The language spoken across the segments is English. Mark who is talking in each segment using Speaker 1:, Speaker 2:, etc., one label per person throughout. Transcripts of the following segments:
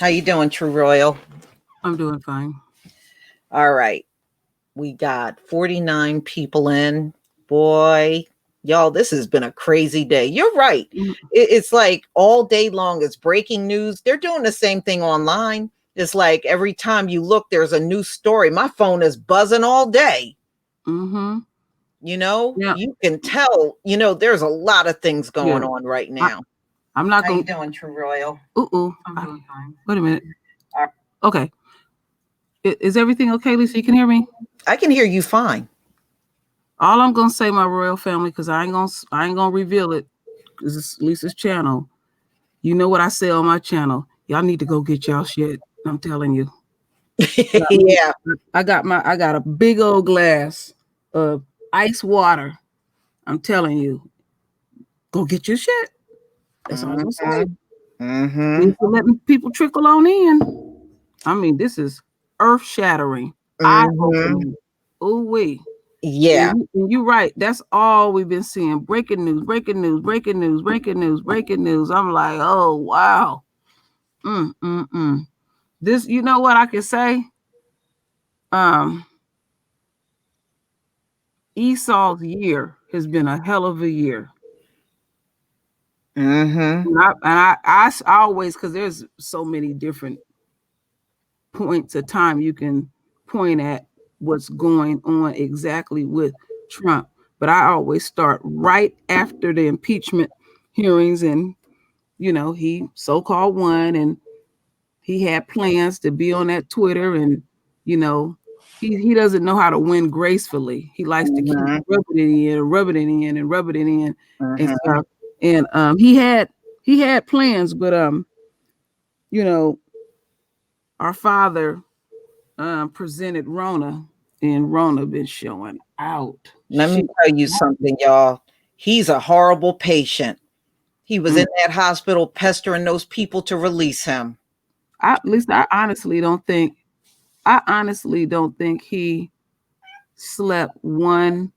Speaker 1: How you doing, True Royal?
Speaker 2: I'm doing fine.
Speaker 1: All right. We got 49 people in. Boy, y'all, this has been a crazy day. You're right. It's like all day long it's breaking news. They're doing the same thing online. It's like every time you look, there's a new story. My phone is buzzing all day.
Speaker 2: Mm-hmm. Yeah.
Speaker 1: You can tell, there's a lot of things going
Speaker 2: Yeah.
Speaker 1: on right now.
Speaker 2: I'm not
Speaker 1: How you
Speaker 2: going.
Speaker 1: doing, True Royal?
Speaker 2: I'm doing fine. Wait a minute. Okay. Is everything okay, Lisa? You can hear me?
Speaker 1: I can hear you fine.
Speaker 2: All I'm gonna say, my royal family, because I ain't gonna reveal it, because it's Lisa's channel. You know what I say on my channel? Y'all need to go get y'all shit. I'm telling you.
Speaker 1: Yeah.
Speaker 2: I got a big old glass of ice water. I'm telling you, go get your shit. That's all I'm gonna say.
Speaker 1: Mm-hmm.
Speaker 2: Letting people trickle on in. I mean, this is earth shattering, eye opening. Ooh wee.
Speaker 1: Yeah.
Speaker 2: And you're right. That's all we've been seeing. Breaking news, breaking news, breaking news, breaking news, breaking news. I'm like, oh wow. This, you know what I can say? Esau's year has been a hell of a year.
Speaker 1: Mm-hmm.
Speaker 2: I always, because there's so many different points of time you can point at what's going on exactly with Trump. But I always start right after the impeachment hearings, and he so-called won, and he had plans to be on that Twitter, and he doesn't know how to win gracefully. He likes to keep rubbing it in and rubbing it in and rubbing it in and stuff. And he had plans, but our father presented Rona, and Rona been showing out.
Speaker 1: Let me tell you something, y'all. He's a horrible patient. He was in that hospital pestering those people to release him.
Speaker 2: At least I honestly don't think he slept one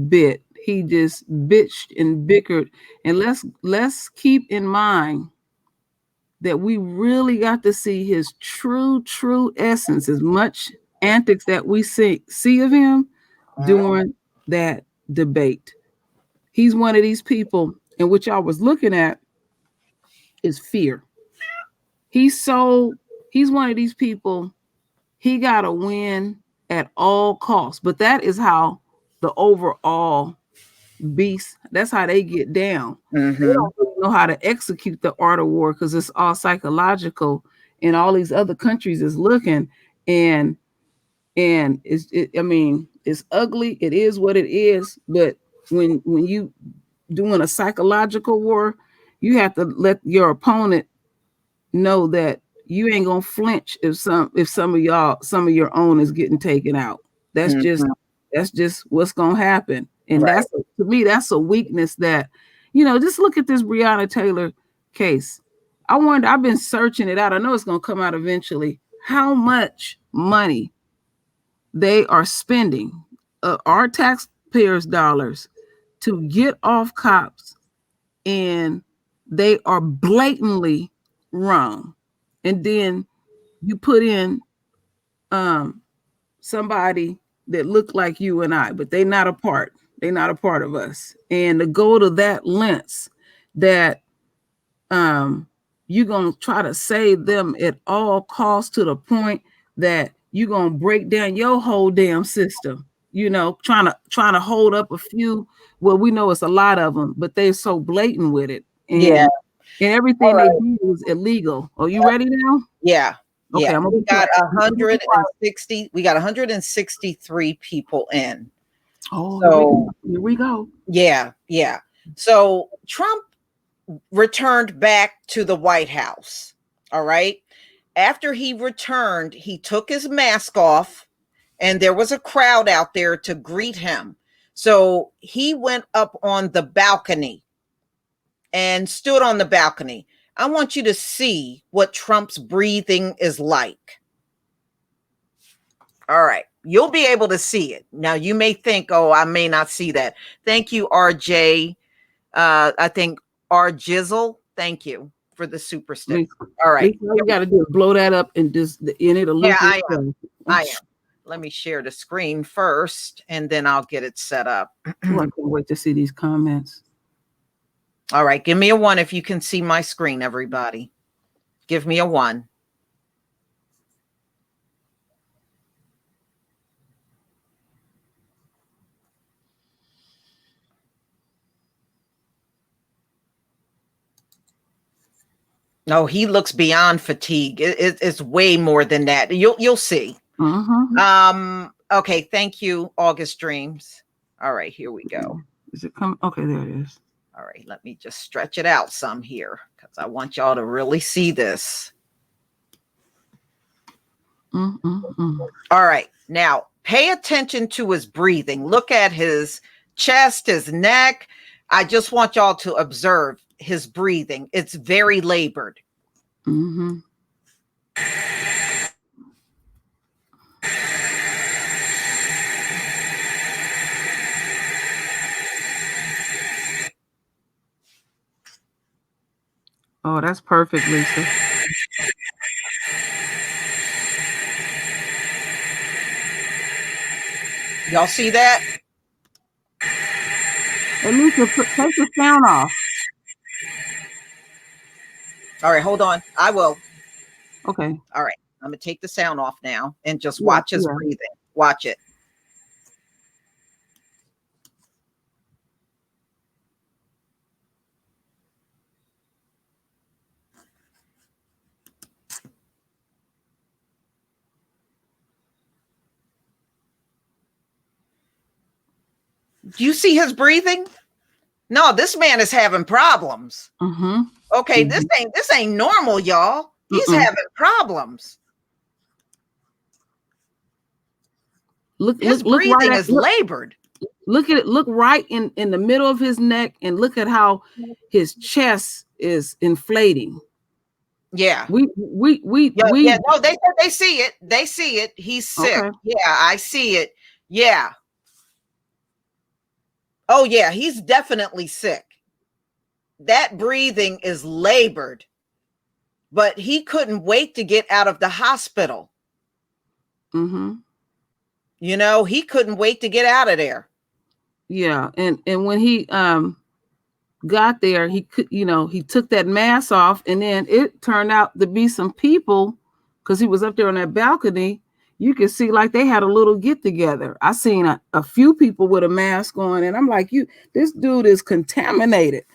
Speaker 2: bit. He just bitched and bickered. And let's keep in mind that we really got to see his true essence. As much antics that we see of him during that debate. He's one of these people, and what y'all was looking at is fear. He's one of these people. He got to win at all costs. But that is how the overall beast, that's how they get down. They don't really know how to execute the art of war, because it's all psychological, and all these other countries is looking, and it's ugly. It is what it is. But when you doing a psychological war, you have to let your opponent know that you ain't gonna flinch if some of your own is getting taken out. That's just what's gonna happen. And that's, to me, that's a weakness that, just look at this Breonna Taylor case. I've been searching it out. I know it's gonna come out eventually. How much money they are spending, our taxpayers' dollars, to get off cops, and they are blatantly wrong. And then you put in somebody that look like you and I, but they're not a part of us. And to go to that lengths that you're gonna try to save them at all costs, to the point that you're gonna break down your whole damn system, trying to hold up a few. Well, we know it's a lot of them, but they're so blatant with it. And everything they do is illegal. Are you ready now?
Speaker 1: Yeah.
Speaker 2: Okay,
Speaker 1: yeah. We got 160. We got 163 people in.
Speaker 2: Oh, so here we go.
Speaker 1: Yeah. So Trump returned back to the White House. All right. After he returned, he took his mask off, and there was a crowd out there to greet him. So he went up on the balcony and stood on the balcony. I want you to see what Trump's breathing is like. All right. You'll be able to see it. Now, you may think, oh, I may not see that. Thank you, RJ. I think R Jizzle. Thank you for the super stick. All right.
Speaker 2: All you got to do is blow that up and just in it'll loop.
Speaker 1: Yeah, I am. Let me share the screen first, and then I'll get it set up.
Speaker 2: I can't wait to see these comments.
Speaker 1: All right, give me a 1 if you can see my screen, everybody. Give me a 1. No, he looks beyond fatigue. It's way more than that. You'll see. Okay, thank you, August Dreams. All right, here we go.
Speaker 2: Is it come? Okay, there it is.
Speaker 1: All right, let me just stretch it out some here because I want y'all to really see this. All right, now pay attention to his breathing. Look at his chest, his neck. I just want y'all to observe his breathing. It's very labored.
Speaker 2: Oh, that's perfect, Lisa.
Speaker 1: Y'all see that?
Speaker 2: Hey, Lisa, take the sound off.
Speaker 1: All right, hold on. I will.
Speaker 2: Okay.
Speaker 1: All right, I'm gonna take the sound off now and just watch his breathing. Watch it. Do you see his breathing? No, this man is having problems. Okay, this ain't normal, y'all. He's having problems. His breathing is labored.
Speaker 2: Look at it. Look right in the middle of his neck, and look at how his chest is inflating.
Speaker 1: Yeah.
Speaker 2: No,
Speaker 1: they see it. They see it. He's sick. Okay. Yeah, I see it. Yeah. Oh, yeah, he's definitely sick. That breathing is labored, but he couldn't wait to get out of the hospital. You know, he couldn't wait to get out of there.
Speaker 2: Yeah, and when he got there, he could, he took that mask off, and then it turned out to be some people, because he was up there on that balcony. You could see like they had a little get together. I seen a few people with a mask on, and I'm like, this dude is contaminated,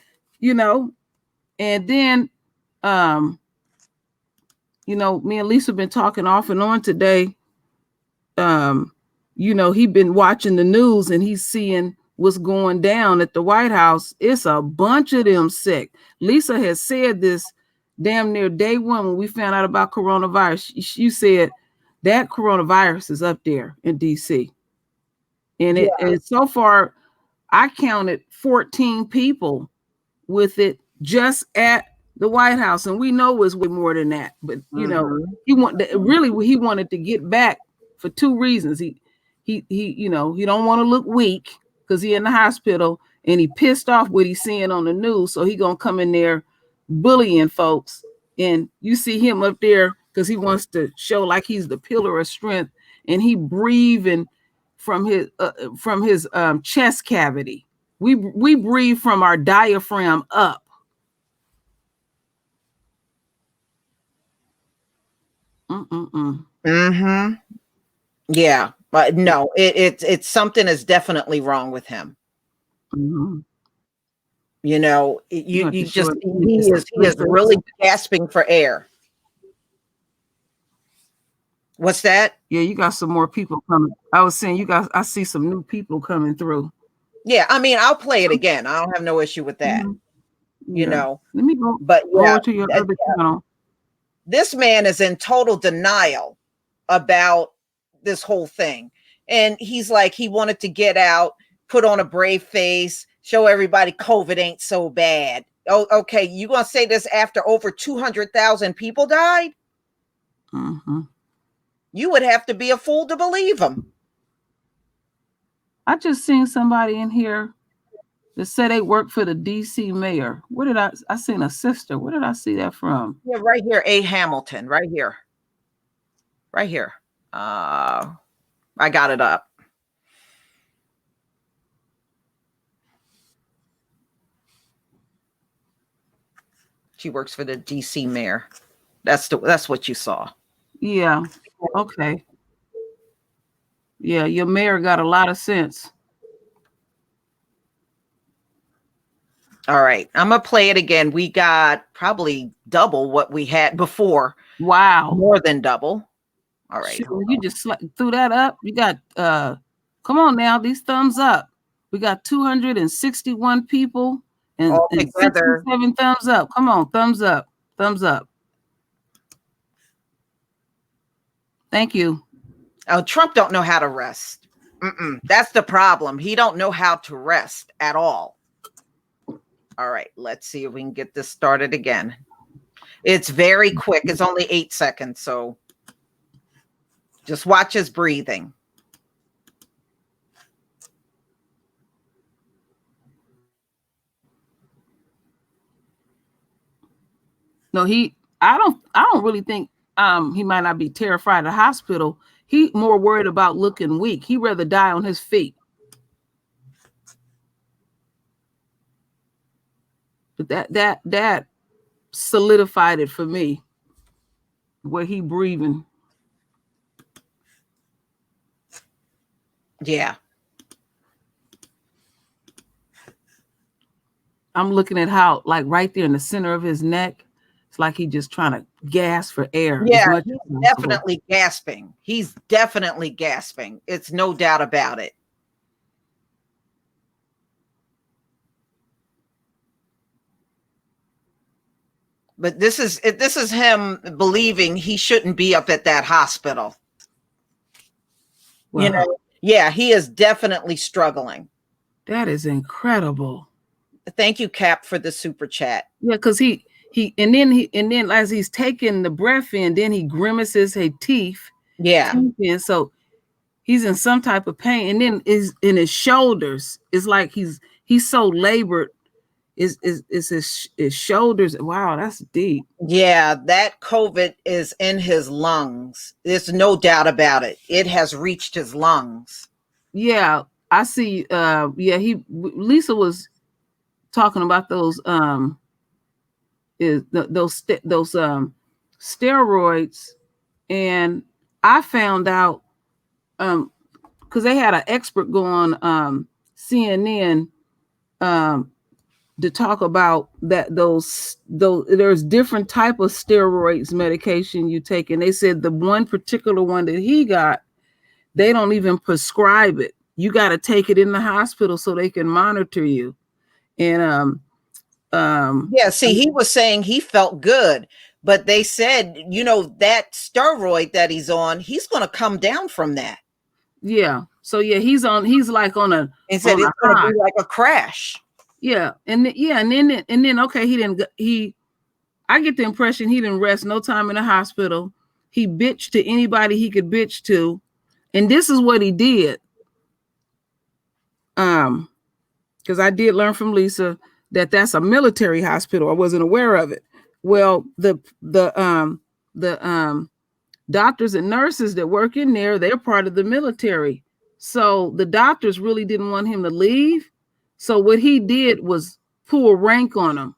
Speaker 2: And then, me and Lisa been talking off and on today. He been watching the news, and he's seeing what's going down at the White House. It's a bunch of them sick. Lisa has said this damn near day one when we found out about coronavirus. She said that coronavirus is up there in DC. And and so far, I counted 14 people with it just at the White House. And we know it's way more than that. But, he wanted to get back for 2 reasons. He don't want to look weak because he in the hospital, and he pissed off what he's seeing on the news. So he going to come in there bullying folks. And you see him up there because he wants to show like he's the pillar of strength, and he breathing from his chest cavity. We breathe from our diaphragm up.
Speaker 1: Yeah, but no, it's something is definitely wrong with him. You just he is really gasping for air. What's that?
Speaker 2: Yeah, you got some more people coming. I was saying I see some new people coming through.
Speaker 1: Yeah, I mean, I'll play it again. I don't have no issue with that. Let
Speaker 2: me go.
Speaker 1: But
Speaker 2: to your other channel.
Speaker 1: This man is in total denial about this whole thing. And he's like, he wanted to get out, put on a brave face, show everybody COVID ain't so bad. Oh, okay. You gonna say this after over 200,000 people died? You would have to be a fool to believe him.
Speaker 2: I just seen somebody in here They said they work for the DC mayor. Where did I seen a sister. Where did I see that from?
Speaker 1: Yeah, right here, A. Hamilton, right here. Right here. I got it up. She works for the DC mayor. That's what you saw.
Speaker 2: Yeah. Okay. Yeah, your mayor got a lot of sense.
Speaker 1: All right, I'm gonna play it again. We got probably double what we had before.
Speaker 2: Wow.
Speaker 1: More than double. All right.
Speaker 2: Shoot, you just threw that up. You got come on now, these thumbs up. We got 261 people and 67 thumbs up. Come on, thumbs up. Thumbs up. Thank you.
Speaker 1: Oh, Trump don't know how to rest. That's the problem. He don't know how to rest at all. All right, let's see if we can get this started again. It's very quick. It's only 8 seconds, so just watch his breathing.
Speaker 2: No, I don't really think he might not be terrified of the hospital. He more worried about looking weak. He'd rather die on his feet. But that solidified it for me. Where he breathing.
Speaker 1: Yeah.
Speaker 2: I'm looking at how, like, right there in the center of his neck, it's like he's just trying to gasp for air.
Speaker 1: Yeah, he's definitely gasping. He's definitely gasping. It's no doubt about it. But this is him believing he shouldn't be up at that hospital. Wow. You know, yeah, he is definitely struggling.
Speaker 2: That is incredible.
Speaker 1: Thank you, Cap, for the super chat.
Speaker 2: Yeah, because he and then as he's taking the breath in, then he grimaces his teeth.
Speaker 1: Yeah.
Speaker 2: And so he's in some type of pain. And then is in his shoulders. It's like he's so labored. Is his shoulders. Wow, that's deep.
Speaker 1: Yeah, that COVID is in his lungs. There's no doubt about it. It has reached his lungs.
Speaker 2: Yeah, I see. Lisa was talking about those steroids, and I found out because they had an expert go on CNN to talk about that those there's different type of steroids medication you take, and they said the one particular one that he got, they don't even prescribe it. You got to take it in the hospital so they can monitor you. And
Speaker 1: yeah, see, he was saying he felt good, but they said, you know, that steroid that he's on, he's going to come down from that.
Speaker 2: Yeah. So yeah, he's like on a.
Speaker 1: He said it's going to be like a crash.
Speaker 2: Yeah, and then okay, I get the impression he didn't rest no time in the hospital. He bitched to anybody he could bitch to, and this is what he did. Because I did learn from Lisa that that's a military hospital. I wasn't aware of it. Well, the doctors and nurses that work in there, they're part of the military. So the doctors really didn't want him to leave. So what he did was pull rank on him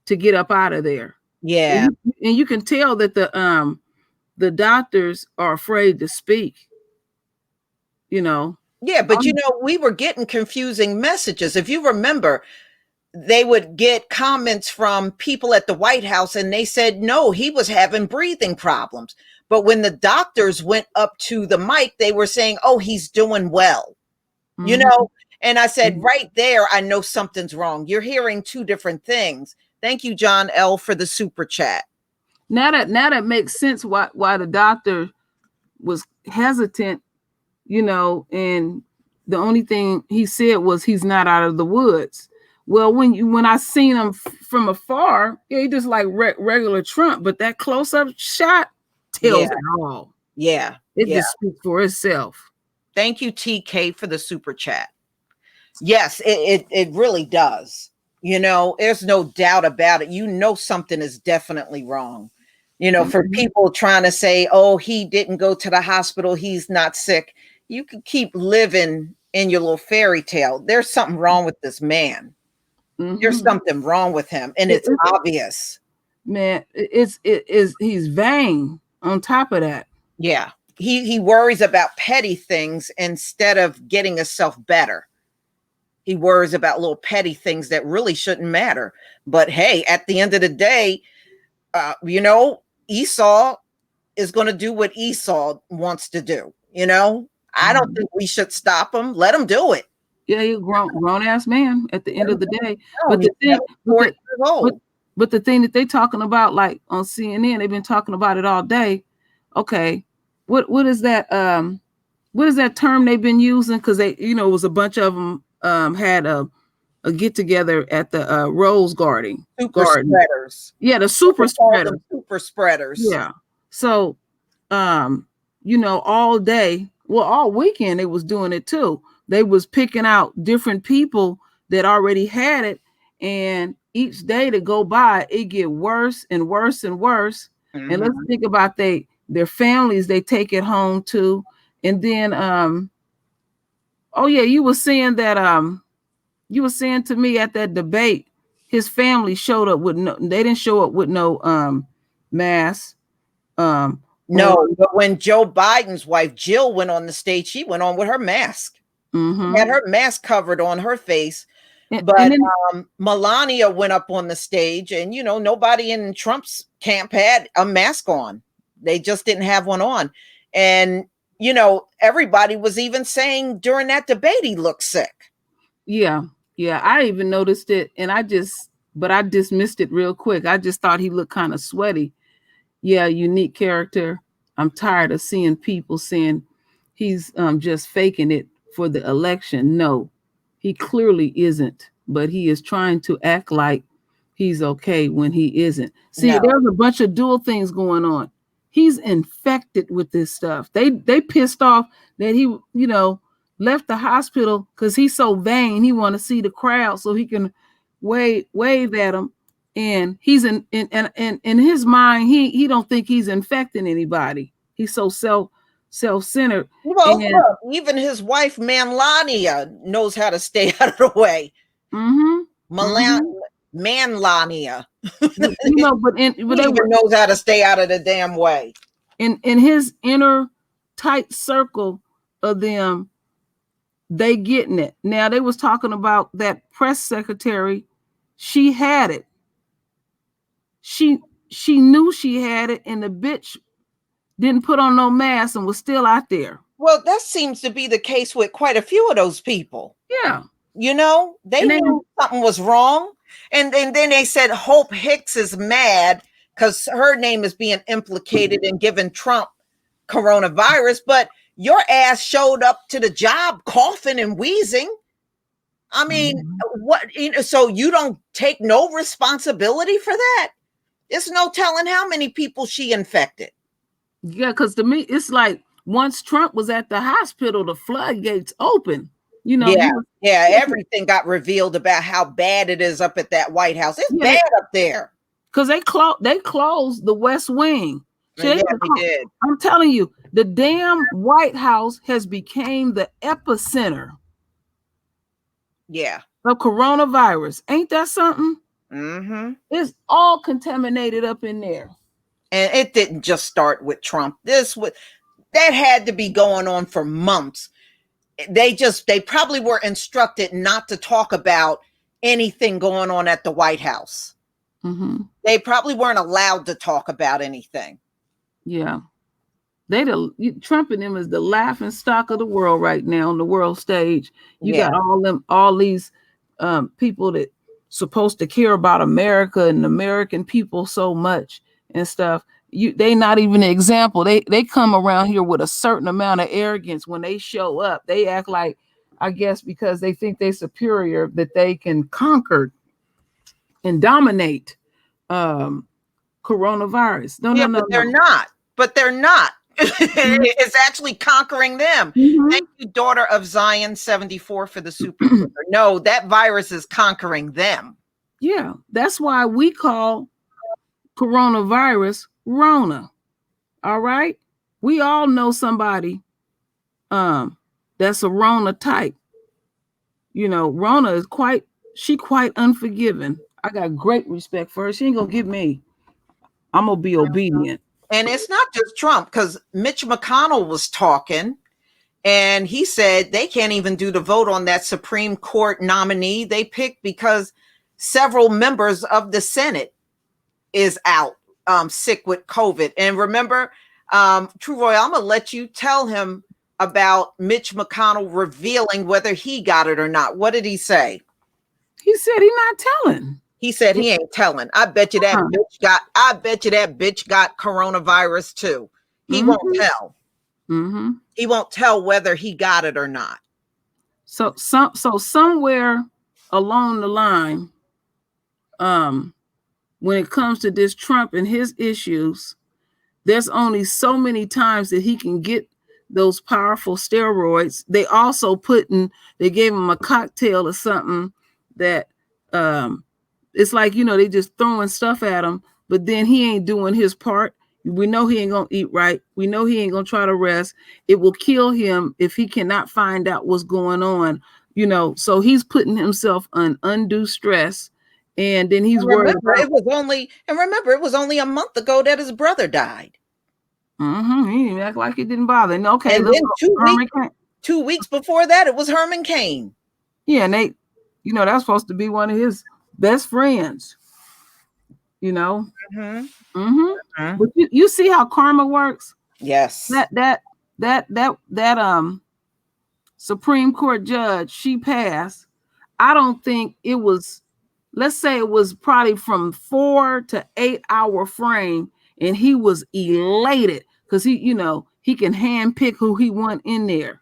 Speaker 2: to get up out of there.
Speaker 1: Yeah.
Speaker 2: And you can tell that the doctors are afraid to speak, you know.
Speaker 1: Yeah, but you know, we were getting confusing messages. If you remember, they would get comments from people at the White House and they said, no, he was having breathing problems. But when the doctors went up to the mic, they were saying, oh, he's doing well, you know? And I said, right there, I know something's wrong. You're hearing two different things. Thank you, John L., for the super chat.
Speaker 2: Now that makes sense why the doctor was hesitant, you know, and the only thing he said was he's not out of the woods. Well, when I seen him from afar, yeah, he just like regular Trump, but that close-up shot tells it all.
Speaker 1: Yeah.
Speaker 2: It just speaks for itself.
Speaker 1: Thank you, TK, for the super chat. Yes, it really does. There's no doubt about it. Something is definitely wrong. For
Speaker 2: Mhm.
Speaker 1: people trying to say, oh, he didn't go to the hospital, he's not sick. You can keep living in your little fairy tale. There's something wrong with this man. There's
Speaker 2: Mhm.
Speaker 1: something wrong with him, and
Speaker 2: It,
Speaker 1: it's
Speaker 2: it,
Speaker 1: obvious.
Speaker 2: man, it is he's vain on top of that.
Speaker 1: Yeah. He worries about petty things instead of getting himself better. He worries about little petty things that really shouldn't matter. But hey, at the end of the day, Esau is going to do what Esau wants to do. I don't
Speaker 2: Mhm.
Speaker 1: think we should stop him. Let him do it.
Speaker 2: Yeah, you're grown ass man at the end of the day. But
Speaker 1: He's
Speaker 2: the thing, but
Speaker 1: 40
Speaker 2: the
Speaker 1: years
Speaker 2: but,
Speaker 1: old.
Speaker 2: but the thing that they talking about, like on CNN, they've been talking about it all day. Okay, what is that? What is that term they've been using? Because it was a bunch of them had a get together at the Rose
Speaker 1: Super
Speaker 2: Garden.
Speaker 1: spreaders.
Speaker 2: Yeah, the
Speaker 1: They
Speaker 2: super
Speaker 1: call
Speaker 2: spreader.
Speaker 1: them super spreaders.
Speaker 2: Yeah. So, um, all day, well, all weekend they was doing it too. They was picking out different people that already had it, and each day to go by, it get worse and worse and worse. And let's
Speaker 1: Mhm.
Speaker 2: think about their families they take it home to, and then oh yeah, you were saying to me at that debate, his family showed up with they didn't show up with no mask on.
Speaker 1: No, but when Joe Biden's wife, Jill, went on the stage, she went on with her mask. She had
Speaker 2: Mm-hmm.
Speaker 1: her mask covered on her face.
Speaker 2: And
Speaker 1: But
Speaker 2: then
Speaker 1: Melania went up on the stage, and nobody in Trump's camp had a mask on. They just didn't have one on. And everybody was even saying during that debate he looked sick.
Speaker 2: yeah, I even noticed it, and but I dismissed it real quick. I just thought he looked kind of sweaty. Yeah, unique character. I'm tired of seeing people saying he's just faking it for the election. No, he clearly isn't, but he is trying to act like he's okay when he isn't. See,
Speaker 1: No.
Speaker 2: there's a bunch of dual things going on. He's infected with this stuff. They pissed off that he, left the hospital because he's so vain. He want to see the crowd so he can wave at them, and he's in his mind he don't think he's infecting anybody. He's so self-centered.
Speaker 1: Well,
Speaker 2: And
Speaker 1: look, even his wife Melania knows how to stay out of the way.
Speaker 2: mm-hmm, mm-hmm.
Speaker 1: Manlania.
Speaker 2: But
Speaker 1: He
Speaker 2: they
Speaker 1: even
Speaker 2: were
Speaker 1: knows how to stay out of the damn way.
Speaker 2: in his inner tight circle of them, they getting it. Now they was talking about that press secretary. She had it. She knew she had it, and the bitch didn't put on no mask and was still out there.
Speaker 1: Well, that seems to be the case with quite a few of those people.
Speaker 2: Yeah.
Speaker 1: They
Speaker 2: And then
Speaker 1: knew something was wrong. And then they said Hope Hicks is mad because her name is being implicated in giving Trump coronavirus, but your ass showed up to the job coughing and wheezing. I mean, what? So you don't take no responsibility for that? There's no telling how many people she infected.
Speaker 2: yeah, because to me, it's like once Trump was at the hospital, the floodgates open.
Speaker 1: Yeah, yeah, everything got revealed about how bad it is up at that White House. It's
Speaker 2: yeah,
Speaker 1: bad up there.
Speaker 2: because they closed the West Wing.
Speaker 1: Yeah, they did.
Speaker 2: I'm telling you, the damn White House has became the epicenter
Speaker 1: Yeah.
Speaker 2: of coronavirus. Ain't that something?
Speaker 1: Mm-hmm.
Speaker 2: It's all contaminated up in there.
Speaker 1: And it didn't just start with Trump. That had to be going on for months. They probably were instructed not to talk about anything going on at the White House.
Speaker 2: Mm-hmm.
Speaker 1: They probably weren't allowed to talk about anything.
Speaker 2: Yeah. Trump and them is the laughing stock of the world right now on the world stage. You got all these people that supposed to care about America and American people so much and stuff. They not even an example. They come around here with a certain amount of arrogance when they show up. They act like, I guess, because they think they're superior, that they can conquer and dominate coronavirus. No.
Speaker 1: But they're not. It's actually conquering them.
Speaker 2: Mhm.
Speaker 1: Thank you, daughter of Zion 74 for the super sticker. No, that virus is conquering them.
Speaker 2: Yeah, that's why we call coronavirus Rona. All right, we all know somebody that's a Rona type. You know, Rona is quite unforgiving. I got great respect for her. She ain't gonna get me. I'm gonna be obedient.
Speaker 1: And it's not just Trump, because Mitch McConnell was talking and he said they can't even do the vote on that Supreme Court nominee they picked because several members of the Senate is out sick with COVID. And remember, True Roy, I'm going to let you tell him about Mitch McConnell revealing whether he got it or not. What did he say?
Speaker 2: He said he's not telling.
Speaker 1: He said he ain't telling. I bet you that bitch got coronavirus too. He won't tell.
Speaker 2: Mm-hmm.
Speaker 1: He won't tell whether he got it or not.
Speaker 2: So somewhere along the line, when it comes to this Trump and his issues, there's only so many times that he can get those powerful steroids. They also they gave him a cocktail or something that it's like, you know, they just throwing stuff at him, but then he ain't doing his part. We know he ain't gonna eat right. We know he ain't gonna try to rest. It will kill him if he cannot find out what's going on, you know. So he's putting himself on undue stress, and then he's worried.
Speaker 1: It was only a month ago that his brother died.
Speaker 2: Mm-hmm. He didn't act like it didn't bother him. Okay,
Speaker 1: and then 2 weeks before that, it was Herman Cain.
Speaker 2: Yeah, and they, you know, that's supposed to be one of his best friends. You know.
Speaker 1: Mm-hmm.
Speaker 2: Mm-hmm. Mm-hmm. But you see how karma works?
Speaker 1: Yes.
Speaker 2: That Supreme Court judge, she passed. I don't think it was, let's say it was probably from 4 to 8 hour frame, and he was elated because he, you know, he can handpick who he want in there.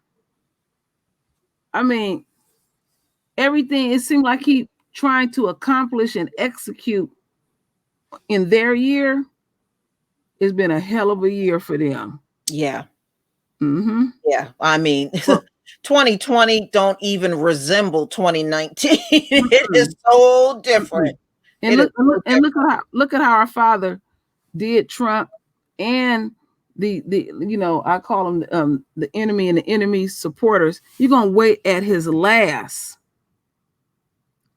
Speaker 2: I mean, everything, it seemed like he trying to accomplish and execute in their year. It's been a hell of a year for them.
Speaker 1: Yeah.
Speaker 2: Mm-hmm.
Speaker 1: Yeah. I mean, 2020 don't even resemble 2019. It is so different.
Speaker 2: And look at how our father did Trump and the you know, I call them the enemy and the enemy supporters. You're gonna wait at his last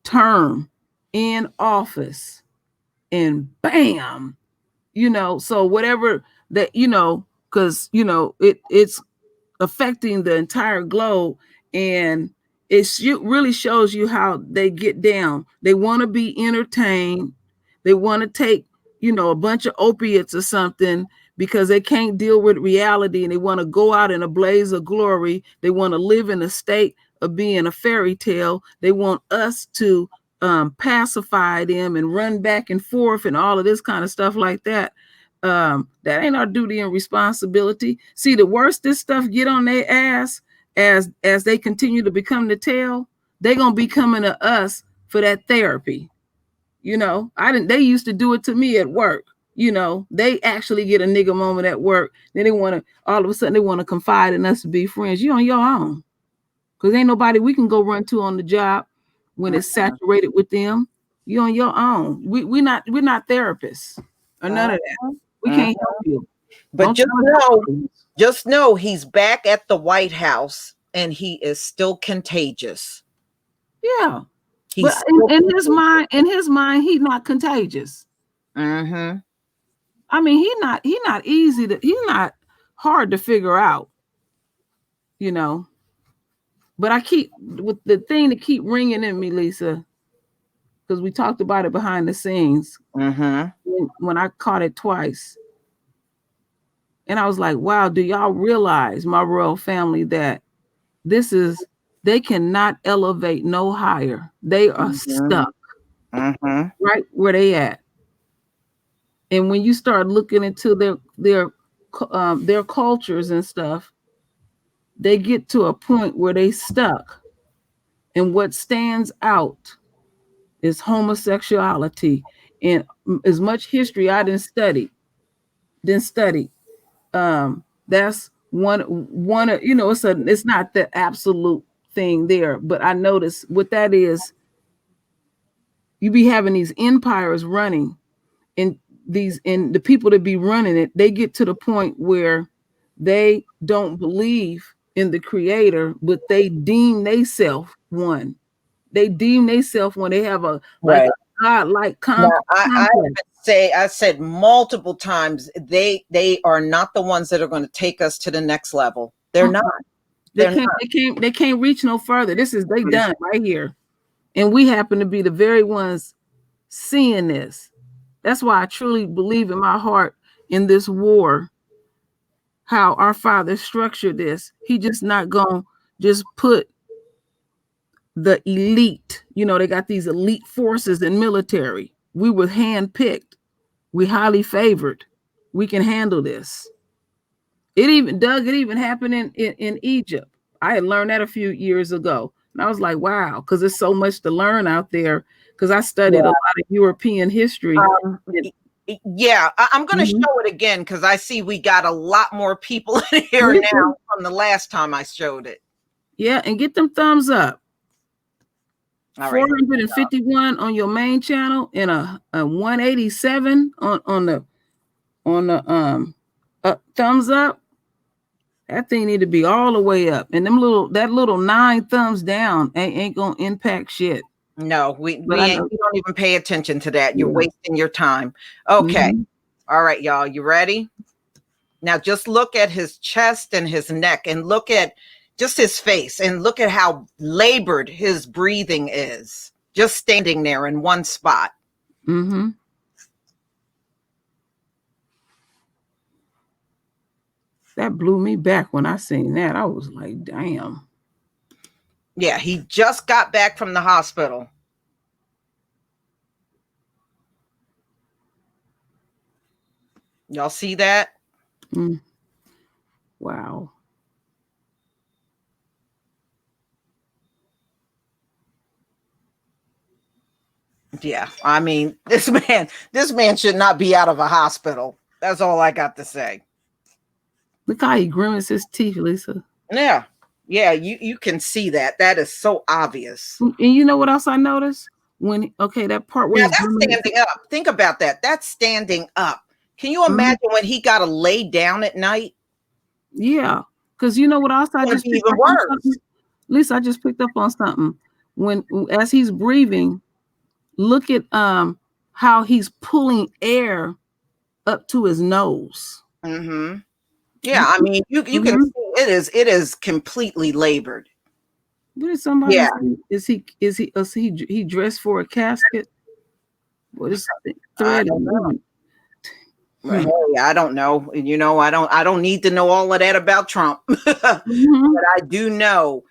Speaker 2: term in office, and bam, you know. So whatever that, you know, because you know it's affecting the entire globe, and it really shows you how they get down. They want to be entertained. They want to take, you know, a bunch of opiates or something because they can't deal with reality, and they want to go out in a blaze of glory. They want to live in a state of being a fairy tale. They want us to pacify them and run back and forth and all of this kind of stuff like that. That ain't our duty and responsibility. See, the worse this stuff get on their ass as they continue to become the tail, they gonna be coming to us for that therapy. You know, they used to do it to me at work. You know, they actually get a nigga moment at work. Then they want to, all of a sudden they want to confide in us to be friends. You on your own. Because ain't nobody we can go run to on the job when it's saturated with them. You on your own. We're not therapists or none of that. We can't help you.
Speaker 1: But just know he's back at the White House and he is still contagious.
Speaker 2: Yeah. But in his mind, he's not contagious.
Speaker 1: Mm-hmm.
Speaker 2: I mean, he's not hard to figure out, you know. But I keep with the thing that keep ringing in me, Lisa, because we talked about it behind the scenes.
Speaker 1: Mm-hmm.
Speaker 2: When I caught it twice. And I was like, wow, do y'all realize, my royal family, that they cannot elevate no higher. They are stuck right where they at. And when you start looking into their cultures and stuff, they get to a point where they stuck. And what stands out is homosexuality. And as much history I didn't study, the That's one, you know, it's not the absolute thing there, but I notice what that is. You be having these empires running, and the people that be running it, they get to the point where they don't believe in the creator, but they deem theyself one. They deem themselves when they have a like a godlike
Speaker 1: I said multiple times they are not the ones that are going to take us to the next level. They're not.
Speaker 2: They can't reach no further. This is they done right here. And we happen to be the very ones seeing this. That's why I truly believe in my heart in this war, how our Father structured this. He just not gonna just put the elite, you know, they got these elite forces in military. We were handpicked. We highly favored. We can handle this. It even happened in Egypt. I had learned that a few years ago. And I was like, wow, because there's so much to learn out there. Because I studied a lot of European history.
Speaker 1: I'm going to show it again because I see we got a lot more people in here now from the last time I showed it.
Speaker 2: Yeah, and get them thumbs up. All 451 on your main channel and a 187 on the thumbs up. That thing need to be all the way up, and that little 9 thumbs down ain't gonna impact shit.
Speaker 1: No, we don't even pay attention to that. You're wasting your time. Okay, all right, y'all. You ready? Now just look at his chest and his neck, and look at just his face, and look at how labored his breathing is. Just standing there in one spot.
Speaker 2: That blew me back when I seen that. I was like, damn.
Speaker 1: Yeah, he just got back from the hospital. Y'all see that?
Speaker 2: Wow.
Speaker 1: Yeah, I mean, this man should not be out of a hospital. That's all I got to say.
Speaker 2: Look how he grimaces his teeth, Lisa.
Speaker 1: Yeah, you can see that. That is so obvious.
Speaker 2: And you know what else I noticed? That part where
Speaker 1: that's standing up. Think about that. That's standing up. Can you imagine when he got to lay down at night?
Speaker 2: Yeah, because you know what else I just picked up on something? Lisa, I just picked up on something. As he's breathing, look at how he's pulling air up to his nose.
Speaker 1: Yeah, I mean, you can see it is completely labored.
Speaker 2: What is somebody? Yeah. Is he dressed for a casket? What is thread?
Speaker 1: Hey, I don't know. You know, I don't need to know all of that about Trump. But I do know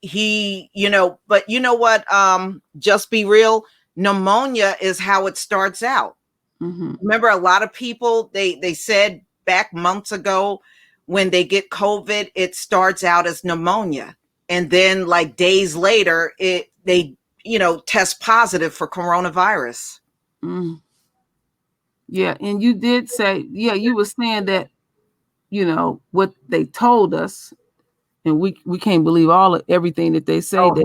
Speaker 1: he, you know, but you know what? Just be real. Pneumonia is how it starts out. Remember, a lot of people, they said back months ago, when they get COVID, it starts out as pneumonia. And then like days later, they test positive for coronavirus.
Speaker 2: Yeah. And you did say, you were saying that, you know, what they told us, and we can't believe everything that they say. They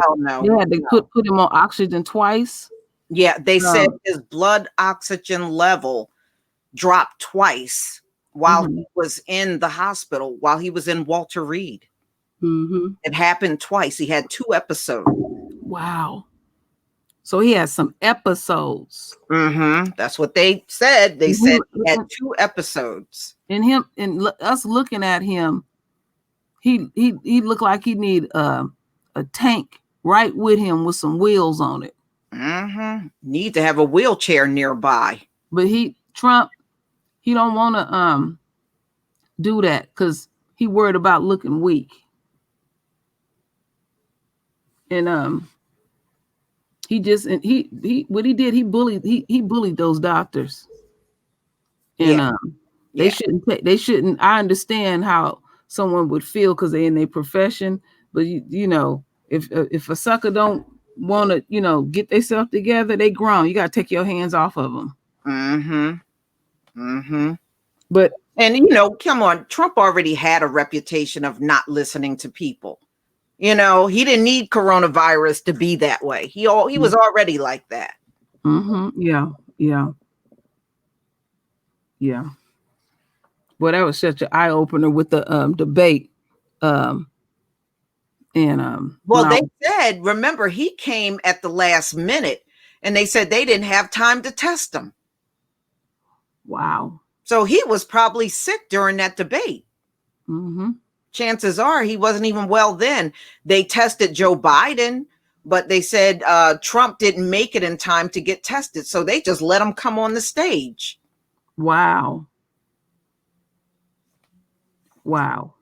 Speaker 2: had to put him on oxygen twice.
Speaker 1: Yeah, they said his blood oxygen level dropped twice while he was in the hospital, while he was in Walter Reed. It happened twice. He had 2 episodes.
Speaker 2: Wow. So he had some episodes.
Speaker 1: That's what they said. They said he had 2 episodes.
Speaker 2: And us looking at him, he looked like he need a tank right with him with some wheels on it.
Speaker 1: Need to have a wheelchair nearby.
Speaker 2: But Trump, he don't want to do that because he worried about looking weak. And what he did, he bullied those doctors. And they shouldn't. I understand how someone would feel because they're in their profession, but you know, if a sucker don't want to, you know, get themselves together, they grown. You got to take your hands off of them.
Speaker 1: But And come on, Trump already had a reputation of not listening to people. He didn't need coronavirus to be that way. He was already like that.
Speaker 2: Yeah. Well, that was such an eye opener with the debate. Well,
Speaker 1: they said, remember, he came at the last minute, and they said they didn't have time to test him.
Speaker 2: Wow.
Speaker 1: So he was probably sick during that debate. Chances are he wasn't even well then. They tested Joe Biden, but they said Trump didn't make it in time to get tested. So they just let him come on the stage.
Speaker 2: Wow.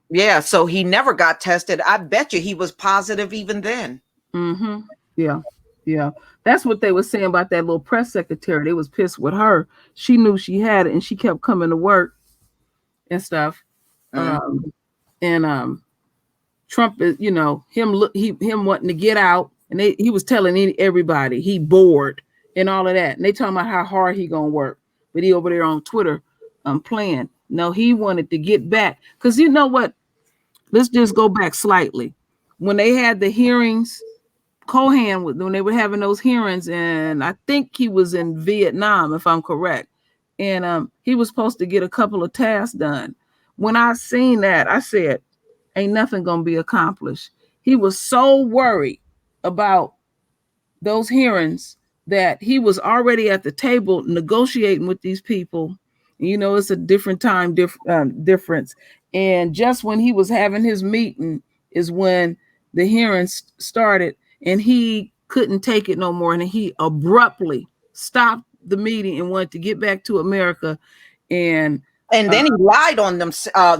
Speaker 1: Yeah, so he never got tested. I bet you he was positive even then.
Speaker 2: Yeah. That's what they were saying about that little press secretary. They was pissed with her. She knew she had it, and she kept coming to work and stuff. Trump is, him wanting to get out, and he was telling everybody he bored and all of that. And they talking about how hard he gonna work, but he over there on Twitter playing. No, he wanted to get back, because you know what? Let's just go back slightly. When they had the hearings, Cohen, when they were having those hearings, and I think he was in Vietnam, if I'm correct, and he was supposed to get a couple of tasks done. When I seen that, I said, ain't nothing gonna be accomplished. He was so worried about those hearings that he was already at the table negotiating with these people. It's a different time difference. And just when he was having his meeting is when the hearings started, and he couldn't take it no more. And he abruptly stopped the meeting and wanted to get back to America. And
Speaker 1: then he lied on them,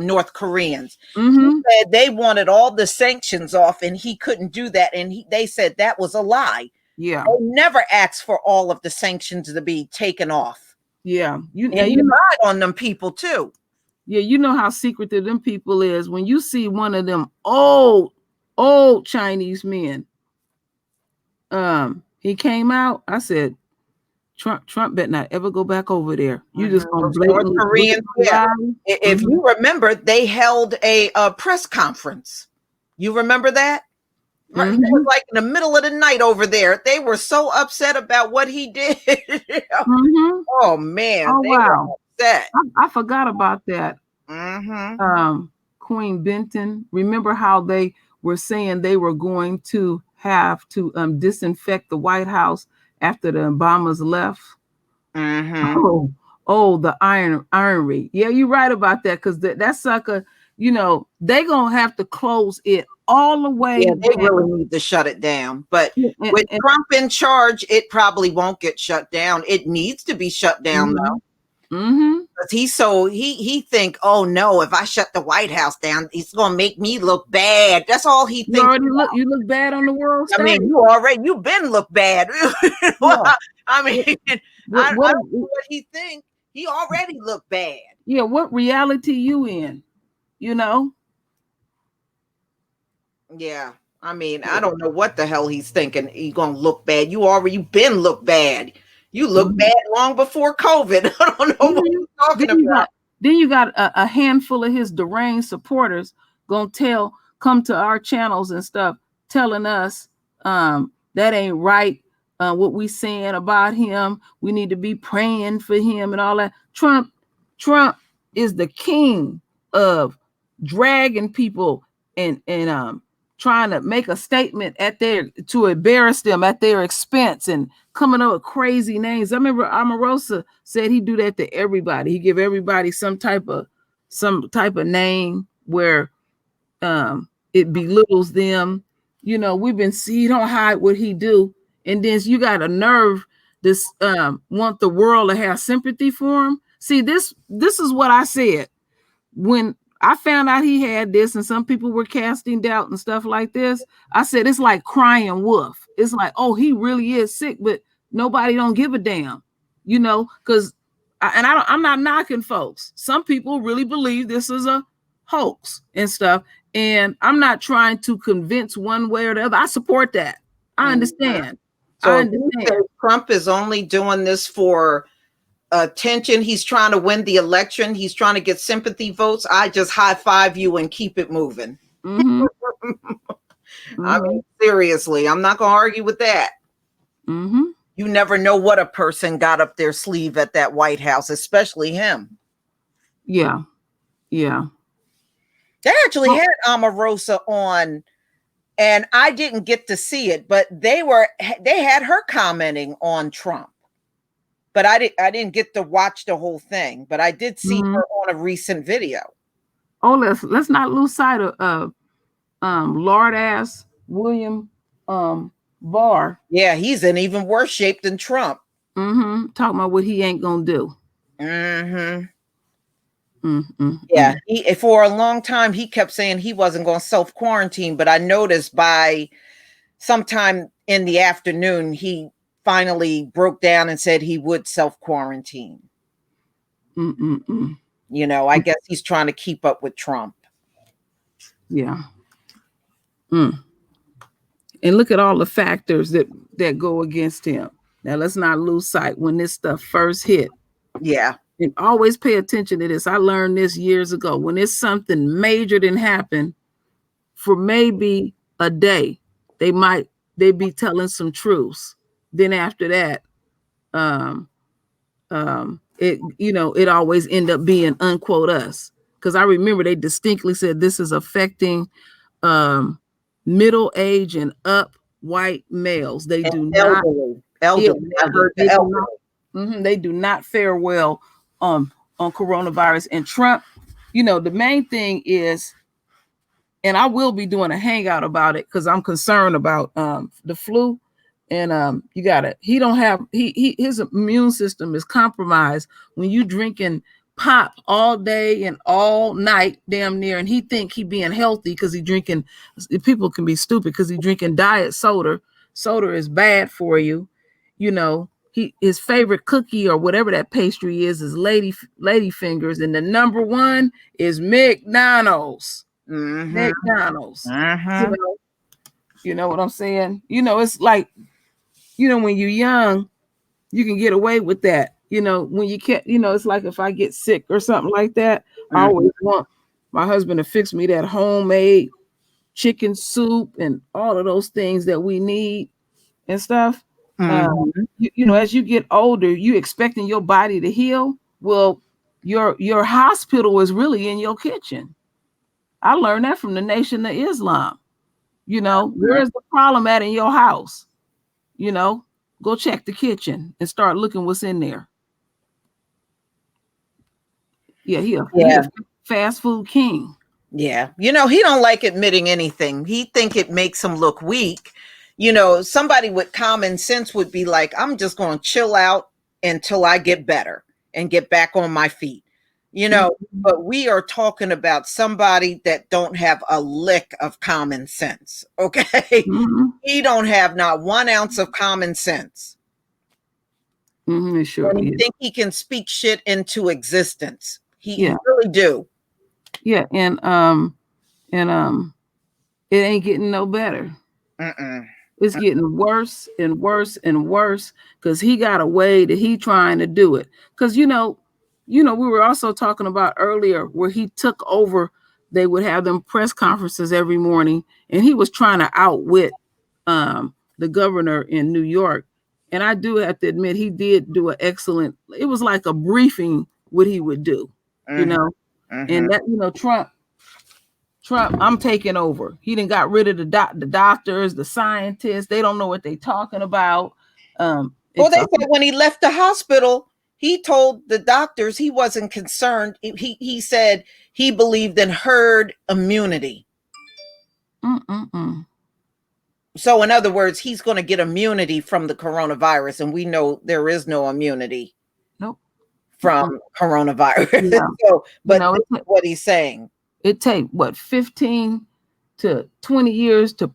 Speaker 1: North Koreans.
Speaker 2: He
Speaker 1: said they wanted all the sanctions off, and he couldn't do that. And they said that was a lie.
Speaker 2: Yeah.
Speaker 1: They never asked for all of the sanctions to be taken off.
Speaker 2: Yeah.
Speaker 1: You lied on them people too.
Speaker 2: Yeah, you know how secretive them people is. When you see one of them old Chinese men, he came out, I said, Trump better not ever go back over there. You just gonna
Speaker 1: North Korean. Yeah. If you remember, they held a press conference. You remember that? It was like in the middle of the night over there. They were so upset about what he did. Oh man!
Speaker 2: Oh,
Speaker 1: they
Speaker 2: wow!
Speaker 1: Were upset.
Speaker 2: I forgot about that. Queen Benton. Remember how they were saying they were going to have to disinfect the White House after the Obamas left? Oh, the ironry. Yeah, you're right about that, because that sucker, they gonna have to close it all the way.
Speaker 1: Yeah, they really need to shut it down. But with Trump in charge, it probably won't get shut down. It needs to be shut down though. Because he think, oh no, if I shut the White House down, he's gonna make me look bad. That's all he thinks.
Speaker 2: You look bad on the world stage.
Speaker 1: I mean, you've been look bad. I mean, I don't know what he think. He already looked bad.
Speaker 2: Yeah, what reality you in?
Speaker 1: Yeah. I mean, I don't know what the hell he's thinking. He's gonna look bad. You been look bad. You look bad long before COVID. I don't know what you're talking about.
Speaker 2: Then you got a handful of his deranged supporters gonna come to our channels and stuff, telling us that ain't right. What we saying about him, we need to be praying for him and all that. Trump is the king of dragging people and trying to make a statement to embarrass them at their expense and coming up with crazy names. I remember Omarosa said he do that to everybody. He give everybody some type of name where it belittles them. He don't hide what he do. And then you got a nerve this want the world to have sympathy for him. See, this is what I said when I found out he had this, and some people were casting doubt and stuff like this. I said, it's like crying wolf. It's like, oh, he really is sick, but nobody don't give a damn, because I'm not knocking folks. Some people really believe this is a hoax and stuff. And I'm not trying to convince one way or the other. I support that. I understand.
Speaker 1: So Trump is only doing this for attention. He's trying to win the election. He's trying to get sympathy votes. I just high five you and keep it moving.
Speaker 2: Mm-hmm.
Speaker 1: I mean, seriously, I'm not going to argue with that.
Speaker 2: Mm-hmm.
Speaker 1: You never know what a person got up their sleeve at that White House, especially him.
Speaker 2: Yeah. Yeah.
Speaker 1: They actually had Omarosa on, and I didn't get to see it, but they had her commenting on Trump. But I didn't get to watch the whole thing, but I did see her on a recent video.
Speaker 2: Oh, let's not lose sight of Lord ass William Barr.
Speaker 1: Yeah, he's in even worse shape than Trump.
Speaker 2: Talking about what he ain't gonna do.
Speaker 1: Yeah, for a long time he kept saying he wasn't going to self-quarantine, but I noticed by sometime in the afternoon he finally broke down and said he would self-quarantine. You know, I guess he's trying to keep up with Trump.
Speaker 2: Yeah. And look at all the factors that go against him. Now let's not lose sight when this stuff first hit.
Speaker 1: Yeah.
Speaker 2: And always pay attention to this. I learned this years ago. When it's something major that happened for maybe a day, they be telling some truths. Then after that, it always end up being unquote us. Because I remember they distinctly said this is affecting middle age and up white males. They do not elderly. I heard the elderly. They do not fare well on coronavirus. And Trump, the main thing is, and I will be doing a hangout about it because I'm concerned about the flu. And his immune system is compromised when you drinking pop all day and all night, damn near, and he think he being healthy because he drinking. People can be stupid because he drinking diet soda. Soda is bad for you, his favorite cookie or whatever that pastry is lady fingers, and the number one is McDonald's. McDonald's. You know what I'm saying? It's like, when you're young, you can get away with that. When you can't, it's like if I get sick or something like that, I always want my husband to fix me that homemade chicken soup and all of those things that we need and stuff. As you get older, you expecting your body to heal. Well, your hospital is really in your kitchen. I learned that from the Nation of Islam. Where's the problem at in your house? Go check the kitchen and start looking what's in there. Yeah, he a fast food king.
Speaker 1: Yeah. He don't like admitting anything. He think it makes him look weak. Somebody with common sense would be like, I'm just going to chill out until I get better and get back on my feet. But we are talking about somebody that don't have a lick of common sense. Okay. He don't have not 1 ounce of common sense.
Speaker 2: Sure.
Speaker 1: And he think he can speak shit into existence. He really do.
Speaker 2: Yeah. And it ain't getting no better. It's getting worse and worse and worse because he got a way that he trying to do it. Because, we were also talking about earlier where he took over. They would have them press conferences every morning, and he was trying to outwit the governor in New York. And I do have to admit, he did do an excellent. It was like a briefing what he would do, and that Trump, I'm taking over. He done got rid of the doctors, the scientists. They don't know what they talking about.
Speaker 1: Well, they said when he left the hospital, he told the doctors he wasn't concerned. He said he believed in herd immunity. So in other words, he's going to get immunity from the coronavirus. And we know there is no immunity from coronavirus.
Speaker 2: Yeah.
Speaker 1: But what he's saying.
Speaker 2: It take 15 to 20 years to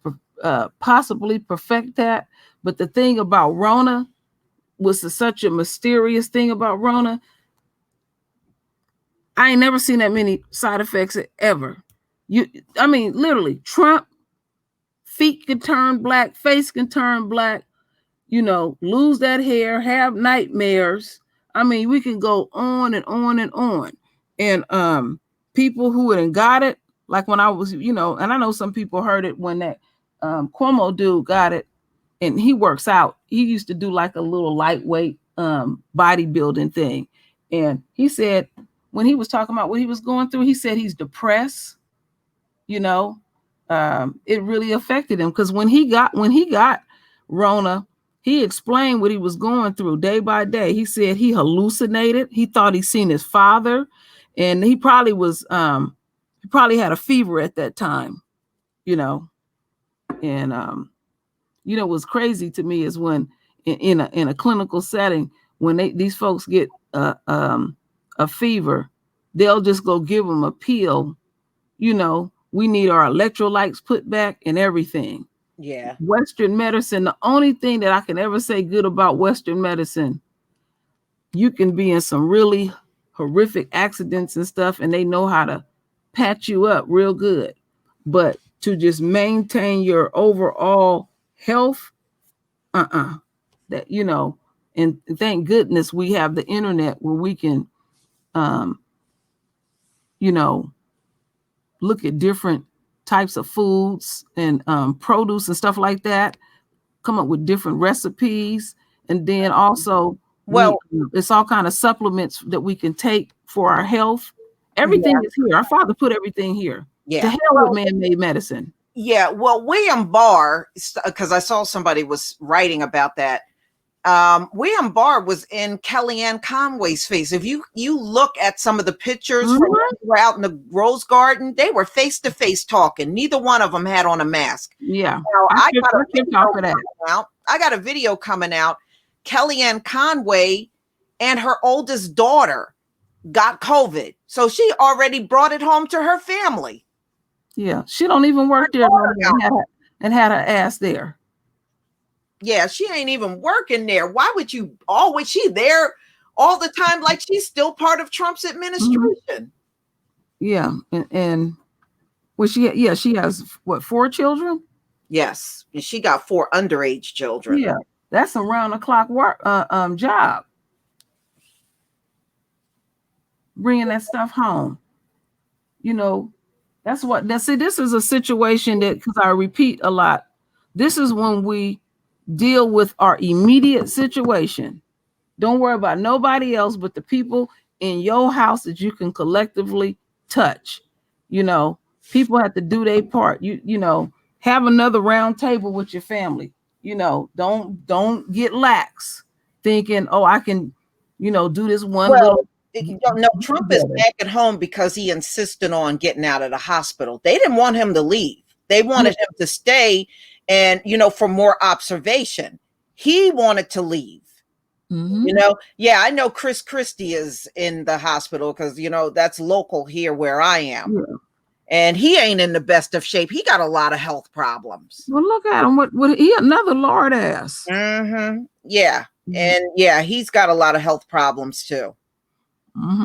Speaker 2: possibly perfect that. But the thing about Rona was such a mysterious thing about Rona. I ain't never seen that many side effects ever. Literally, Trump, feet can turn black, face can turn black, lose that hair, have nightmares, I mean, we can go on and on and on. And people who had got it, like when I was, and I know some people heard it when that Cuomo dude got it, and he works out. He used to do like a little lightweight bodybuilding thing. And he said when he was talking about what he was going through, he said he's depressed. It really affected him because when he got Rona, he explained what he was going through day by day. He said he hallucinated. He thought he seen his father, and he probably had a fever at that time, and what's crazy to me is when in a clinical setting, when these folks get a fever, they'll just go give them a pill. We need our electrolytes put back and everything.
Speaker 1: Yeah.
Speaker 2: Western medicine, the only thing that I can ever say good about Western medicine, you can be in some really horrific accidents and stuff, and they know how to patch you up real good. But to just maintain your overall health, that, and thank goodness we have the internet where we can, look at different types of foods and produce and stuff like that, come up with different recipes. And then also, it's all kind of supplements that we can take for our health. Everything is here. Our father put everything here.
Speaker 1: Yeah.
Speaker 2: To hell with man-made medicine.
Speaker 1: Yeah. Well, William Barr, because I saw somebody was writing about that. William Barr was in Kellyanne Conway's face. If you look at some of the pictures from when they were out in the Rose Garden, they were face to face talking. Neither one of them had on a mask.
Speaker 2: Yeah.
Speaker 1: Now, I got a video coming out. Kellyanne Conway and her oldest daughter got COVID. So she already brought it home to her family.
Speaker 2: Yeah. She don't even work there and had her ass there.
Speaker 1: Yeah, she ain't even working there. Why would you always? She there all the time, like she's still part of Trump's administration.
Speaker 2: Yeah, and well, she has what, 4 children?
Speaker 1: Yes, and she got 4 underage children.
Speaker 2: Yeah, that's a round the clock work job. Bringing that stuff home, that's what. This is a situation that, because I repeat a lot, this is when we deal with our immediate situation. Don't worry about nobody else but the people in your house that you can collectively touch. People have to do their part. Have another round table with your family. Don't get lax thinking, oh, I can, do this one little.
Speaker 1: No, Trump is back at home because he insisted on getting out of the hospital. They didn't want him to leave. They wanted him to stay and, for more observation. He wanted to leave. I know Chris Christie is in the hospital because, that's local here where I am. Yeah. And he ain't in the best of shape. He got a lot of health problems.
Speaker 2: Well, look at him. What he another lard ass.
Speaker 1: Mm-hmm. Yeah. And he's got a lot of health problems too.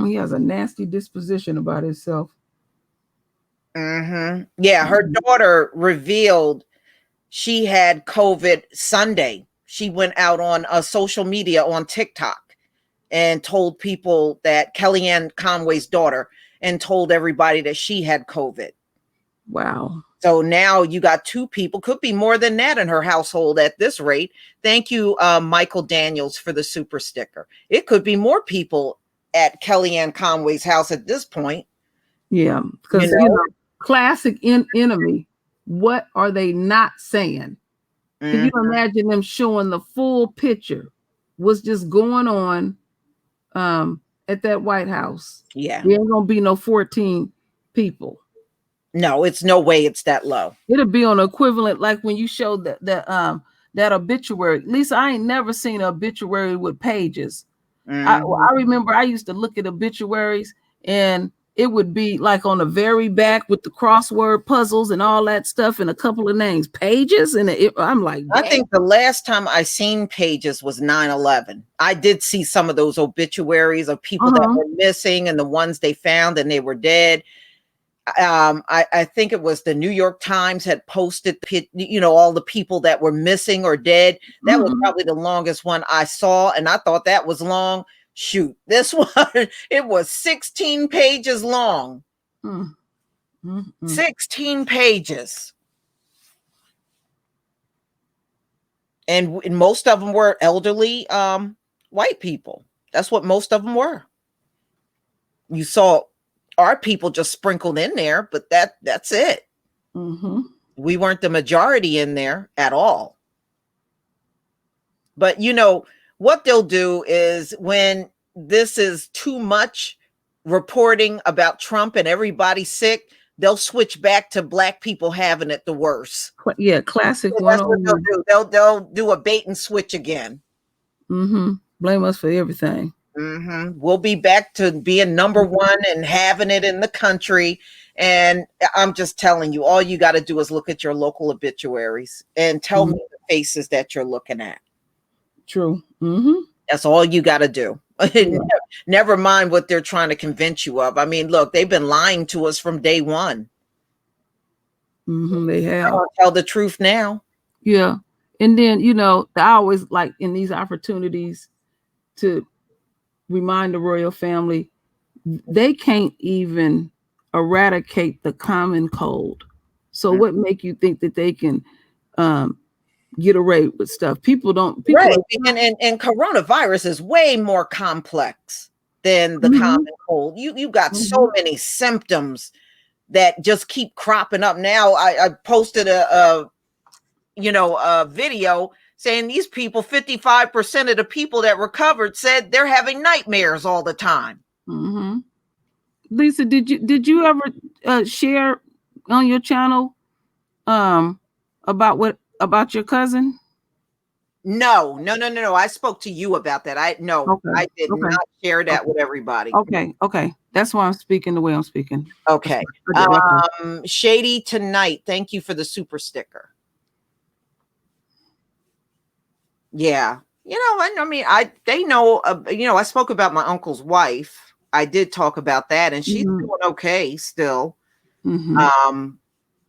Speaker 2: He has a nasty disposition about himself.
Speaker 1: Yeah, her daughter revealed she had COVID Sunday. She went out on social media on TikTok and told people that Kellyanne Conway's daughter, and told everybody that she had COVID.
Speaker 2: Wow.
Speaker 1: So now you got 2 people, could be more than that in her household at this rate. Thank you, Michael Daniels, for the super sticker. It could be more people at Kellyanne Conway's house at this point.
Speaker 2: Yeah, because classic enemy. What are they not saying? Can you imagine them showing the full picture? What's just going on at that White House?
Speaker 1: Yeah,
Speaker 2: there ain't gonna be no 14 people.
Speaker 1: No, it's no way it's that low.
Speaker 2: It'll be on equivalent, like when you showed that obituary. At least I ain't never seen an obituary with pages. I remember I used to look at obituaries, and it would be like on the very back with the crossword puzzles and all that stuff and a couple of names. Pages, and I'm like, damn.
Speaker 1: I think the last time I seen pages was 9/11. I did see some of those obituaries of people that were missing and the ones they found and they were dead. I think it was the New York Times had posted, all the people that were missing or dead. That was probably the longest one I saw, and I thought that was long. Shoot, this one, it was 16 pages long. 16 pages. And most of them were elderly white people. That's what most of them were. You saw our people just sprinkled in there, but that's it. We weren't the majority in there at all. But what they'll do is, when this is too much reporting about Trump and everybody sick, they'll switch back to black people having it the worst.
Speaker 2: Yeah, classic
Speaker 1: So
Speaker 2: one.
Speaker 1: that's what they'll do. They'll do a bait and switch again.
Speaker 2: Blame us for everything.
Speaker 1: We'll be back to being number one and having it in the country. And I'm just telling you, all you got to do is look at your local obituaries and tell me the faces that you're looking at.
Speaker 2: True.
Speaker 1: That's all you got to do. Yeah. Never mind what they're trying to convince you of. I mean, look, they've been lying to us from day one.
Speaker 2: They have.
Speaker 1: I'll tell the truth now.
Speaker 2: Yeah. And then, I always like in these opportunities to remind the royal family, they can't even eradicate the common cold. So what make you think that they can get away with stuff? People
Speaker 1: right. And coronavirus is way more complex than the common cold. You got so many symptoms that just keep cropping up. Now I posted a video saying these people, 55% of the people that recovered said they're having nightmares all the time.
Speaker 2: Lisa, did you ever share on your channel about your cousin?
Speaker 1: No. I spoke to you about that. I did not share that with everybody.
Speaker 2: Okay. That's why I'm speaking the way I'm speaking.
Speaker 1: Okay. Shady Tonight, thank you for the super sticker. Yeah. I mean, they know, I spoke about my uncle's wife. I did talk about that, and she's doing okay still. And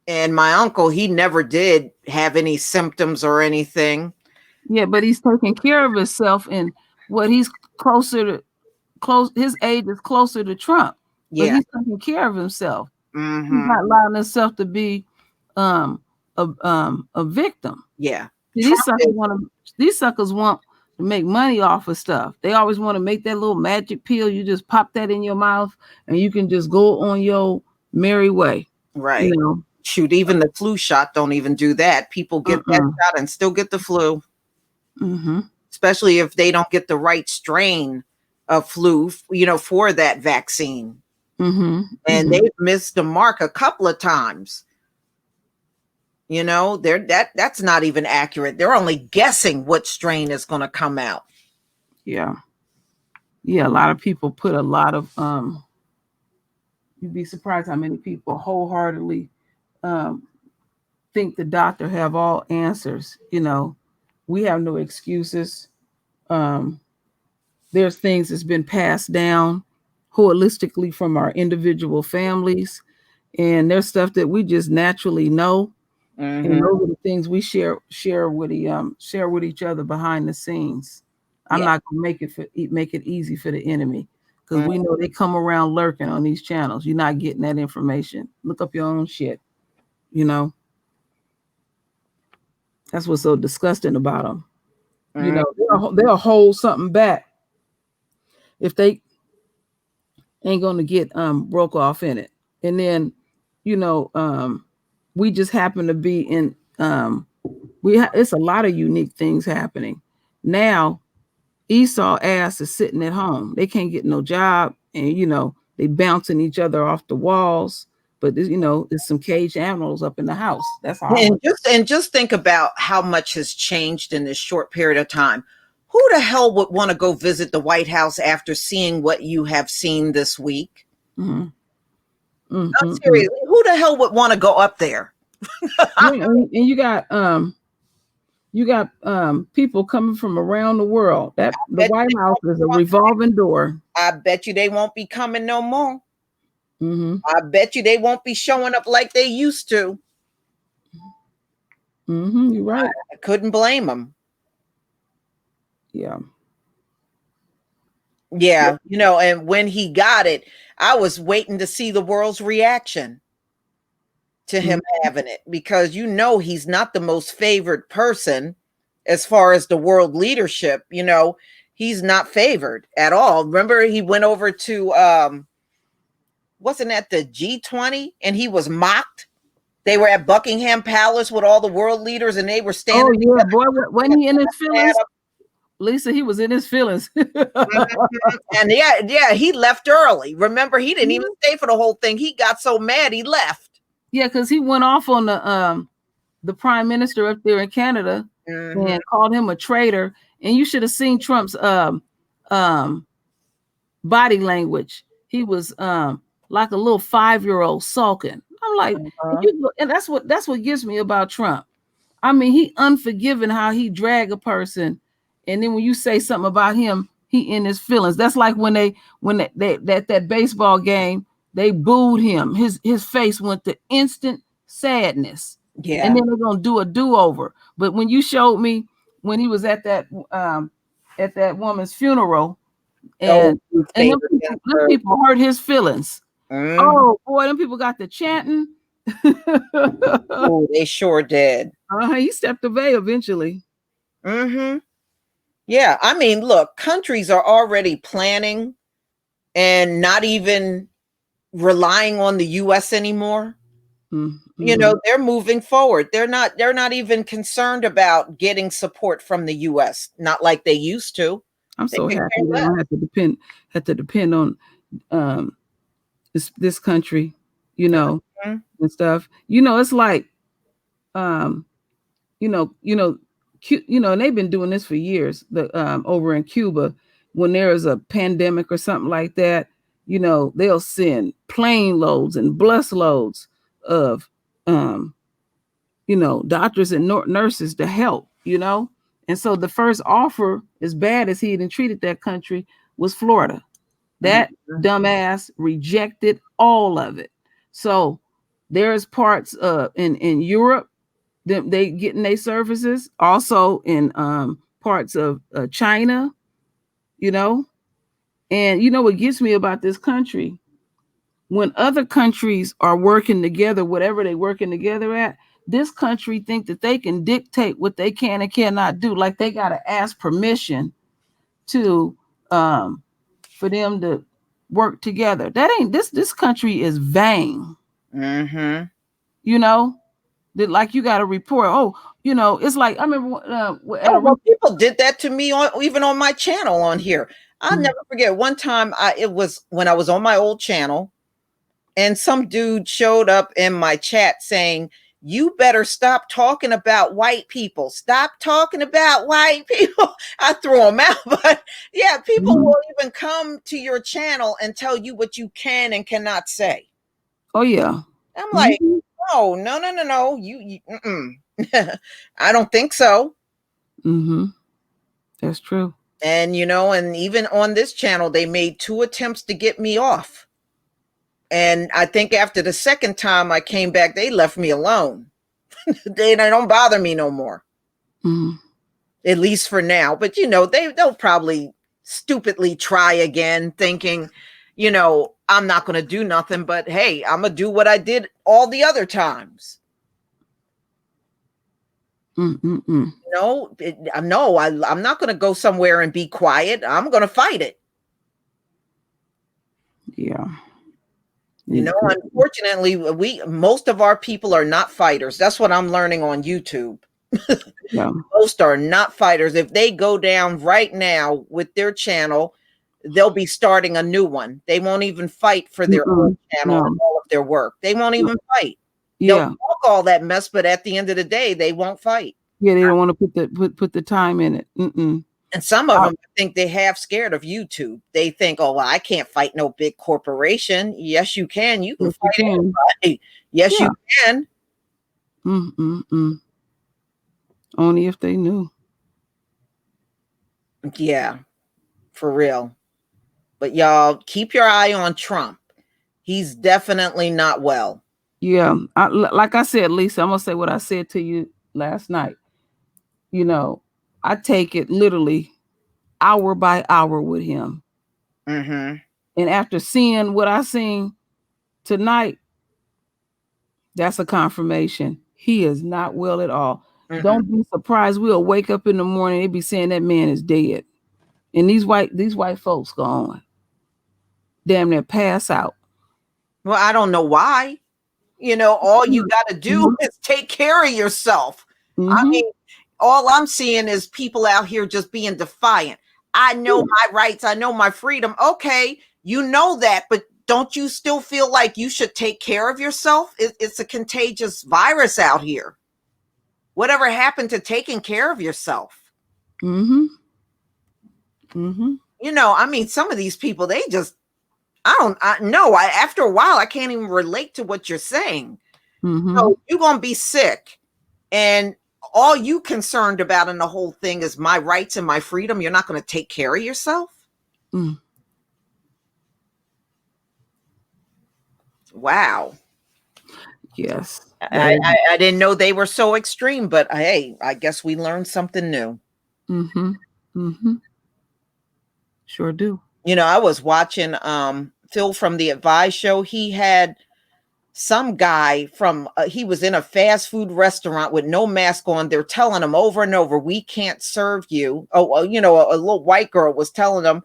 Speaker 1: my uncle, he never did have any symptoms or anything.
Speaker 2: Yeah, but he's taking care of himself, and he's his age is closer to Trump. Yeah. But he's taking care of himself. He's not allowing himself to be a victim.
Speaker 1: Yeah.
Speaker 2: These suckers want to make money off of stuff. They always want to make that little magic pill. You just pop that in your mouth and you can just go on your merry way.
Speaker 1: Right. Shoot, even the flu shot don't even do that. People get that shot and still get the flu. Especially if they don't get the right strain of flu, for that vaccine. And they've missed the mark a couple of times. That's not even accurate. They're only guessing what strain is going to come out.
Speaker 2: Yeah. A lot of people put a lot of you'd be surprised how many people wholeheartedly think the doctor have all answers. We have no excuses. There's things that's been passed down holistically from our individual families, and there's stuff that we just naturally know. And those are the things we share with each other behind the scenes. I'm not gonna make it easy for the enemy, because we know they come around lurking on these channels. You're not getting that information. Look up your own shit. That's what's so disgusting about them. They'll hold something back if they ain't gonna get broke off in it. And then we just happen to be in it's a lot of unique things happening now. Esau ass is sitting at home. They can't get no job, and they bouncing each other off the walls. But there's some caged animals up in the house. That's all.
Speaker 1: And just think about how much has changed in this short period of time. Who the hell would want to go visit the White House after seeing what you have seen this week? Seriously, who the hell would want to go up there?
Speaker 2: And you got people coming from around the world. The White House is a revolving door.
Speaker 1: I bet you they won't be coming no more. I bet you they won't be showing up like they used to.
Speaker 2: You're right.
Speaker 1: I couldn't blame them.
Speaker 2: Yeah.
Speaker 1: Yeah, and when he got it, I was waiting to see the world's reaction to him having it, because he's not the most favored person as far as the world leadership. He's not favored at all. Remember, he went over to wasn't at the G20 and he was mocked. They were at Buckingham Palace with all the world leaders and they were standing.
Speaker 2: Oh yeah, boy, when he in his feelings, Lisa, he was in his feelings.
Speaker 1: And yeah, he left early. Remember, he didn't even stay for the whole thing. He got so mad he left.
Speaker 2: Yeah, because he went off on the prime minister up there in Canada and called him a traitor. And you should have seen Trump's body language. He was like a little 5-year-old sulking. I'm like, and that's what gets me about Trump. I mean, he unforgiving how he drag a person, and then when you say something about him, he in his feelings. That's like when that baseball game, they booed him. His face went to instant sadness.
Speaker 1: Yeah.
Speaker 2: And then they're gonna do a do-over. But when you showed me when he was at that woman's funeral, and them people hurt his feelings. Oh boy, them people got to chanting.
Speaker 1: Oh, they sure did.
Speaker 2: He stepped away eventually.
Speaker 1: Yeah, I mean, look, countries are already planning and not even relying on the US anymore. They're moving forward. They're not even concerned about getting support from the US, not like they used to.
Speaker 2: I'm so happy they don't have to depend on this country, and stuff. It's like and they've been doing this for years. Over in Cuba, when there is a pandemic or something like that, they'll send plane loads and bus loads of doctors and nurses to help, And so the first offer, as bad as he had treated that country, was Florida. That dumbass rejected all of it. So there's parts in Europe that they getting their services, also in parts of China, And what gets me about this country, when other countries are working together, whatever they're working together at, this country think that they can dictate what they can and cannot do. Like they got to ask permission to for them to work together. That ain't this country is vain. That like you got to report. It's like I remember
Speaker 1: people did that to me even on my channel on here. I'll never forget one time it was when I was on my old channel and some dude showed up in my chat saying, "You better stop talking about white people. Stop talking about white people." I threw him out, but yeah, people will even come to your channel and tell you what you can and cannot say.
Speaker 2: Oh yeah.
Speaker 1: I'm like, no. You I don't think so.
Speaker 2: That's true.
Speaker 1: And and even on this channel, they made 2 attempts to get me off. And I think after the second time I came back, they left me alone. They don't bother me no more. At least for now. But they'll probably stupidly try again, thinking, I'm not going to do nothing, but hey, I'm going to do what I did all the other times. No, I'm not going to go somewhere and be quiet. I'm going to fight it.
Speaker 2: Yeah.
Speaker 1: Unfortunately, most of our people are not fighters. That's what I'm learning on YouTube.
Speaker 2: Yeah.
Speaker 1: Most are not fighters. If they go down right now with their channel, they'll be starting a new one. They won't even fight for their own channel and all of their work. They won't even fight. They'll talk all that mess, but at the end of the day, they won't fight.
Speaker 2: Yeah, they don't want to put the time in it.
Speaker 1: And some of them think they're half scared of YouTube. They think, "Oh, well, I can't fight no big corporation." Yes, you can. You can fight anybody. Yes, you can.
Speaker 2: Only if they knew.
Speaker 1: Yeah, for real. But y'all keep your eye on Trump. He's definitely not well.
Speaker 2: Yeah, like I said, Lisa, I'm gonna say what I said to you last night. I take it literally hour by hour with him.
Speaker 1: Mm-hmm.
Speaker 2: And after seeing what I seen tonight, that's a confirmation. He is not well at all.
Speaker 1: Mm-hmm.
Speaker 2: Don't be surprised. We'll wake up in the morning, they be saying that man is dead. And these white folks gone. Damn near pass out.
Speaker 1: Well, I don't know why. All you got to do is take care of yourself. I mean, all I'm seeing is people out here just being defiant. I know my rights. I know my freedom. Okay, you know that, but don't you still feel like you should take care of yourself? It's a contagious virus out here. Whatever happened to taking care of yourself? I mean, some of these people, they just, after a while, I can't even relate to what you're saying. So you're going to be sick, and all you concerned about in the whole thing is my rights and my freedom. You're not going to take care of yourself. Wow.
Speaker 2: Yes.
Speaker 1: I didn't know they were so extreme, but hey, I guess we learned something new.
Speaker 2: Sure do.
Speaker 1: I was watching Phil from the Advice Show. He had some guy from he was in a fast food restaurant with no mask on. They're telling him over and over, we can't serve you. A little white girl was telling him,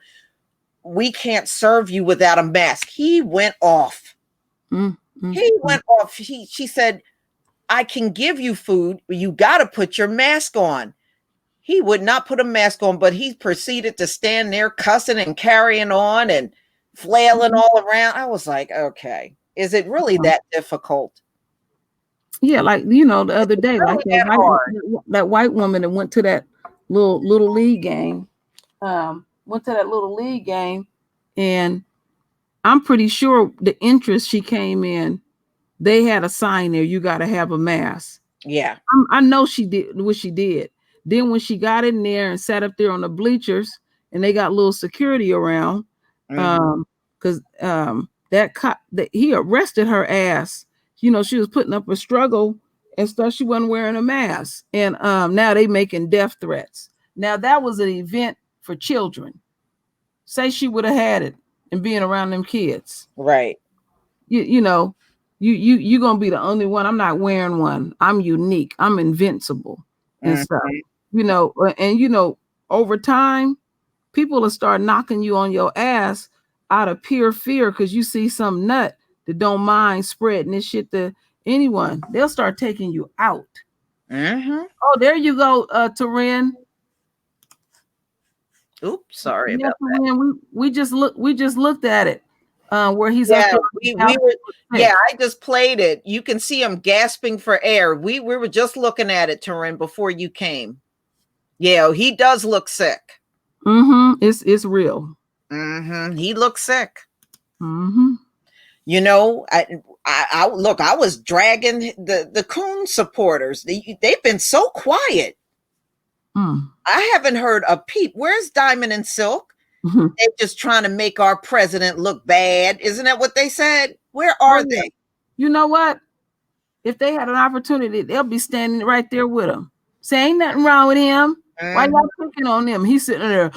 Speaker 1: we can't serve you without a mask. He went off. He went off. She said, I can give you food, but you got to put your mask on. He would not put a mask on, but he proceeded to stand there cussing and carrying on and flailing all around. I was like, okay, is it really that difficult?
Speaker 2: Yeah, like the other day, like that white woman that went to that little league game, and I'm pretty sure the entrance she came in, they had a sign there, you got to have a mask.
Speaker 1: Yeah.
Speaker 2: I know she did what she did. Then when she got in there and sat up there on the bleachers, and they got little security around, because that cop, he arrested her ass. She was putting up a struggle and stuff. She wasn't wearing a mask, and now they making death threats. Now that was an event for children. Say she would have had it and being around them kids,
Speaker 1: right?
Speaker 2: You're gonna be the only one. I'm not wearing one. I'm unique. I'm invincible and stuff. And over time, people will start knocking you on your ass out of pure fear because you see some nut that don't mind spreading this shit to anyone. They'll start taking you out. Oh, there you go, Taryn.
Speaker 1: Oops, sorry about that.
Speaker 2: We just looked at it. Where he's
Speaker 1: I just played it. You can see him gasping for air. We were just looking at it, Taryn, before you came. Yeah, he does look sick.
Speaker 2: It's real.
Speaker 1: He looks sick.
Speaker 2: I
Speaker 1: look, I was dragging the Coon supporters. They've been so quiet. I haven't heard a peep. Where's Diamond and Silk? They're just trying to make our president look bad. Isn't that what they said? Where are they?
Speaker 2: You know what? If they had an opportunity, they'll be standing right there with him. Say, ain't nothing wrong with him. Why y'all picking on him? He's sitting there.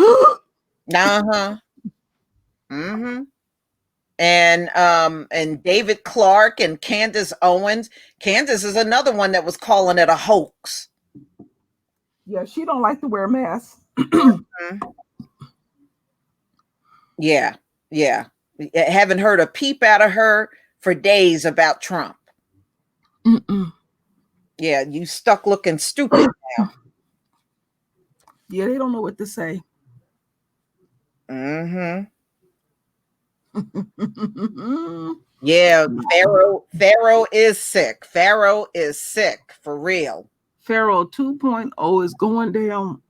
Speaker 1: And David Clark and Candace Owens. Candace is another one that was calling it a hoax.
Speaker 2: Yeah, she don't like to wear masks.
Speaker 1: Yeah. Haven't heard a peep out of her for days about Trump. Yeah, you stuck looking stupid now.
Speaker 2: Yeah, they don't know what to say.
Speaker 1: Yeah, Pharaoh is sick. Pharaoh is sick for real.
Speaker 2: Pharaoh 2.0 is going down.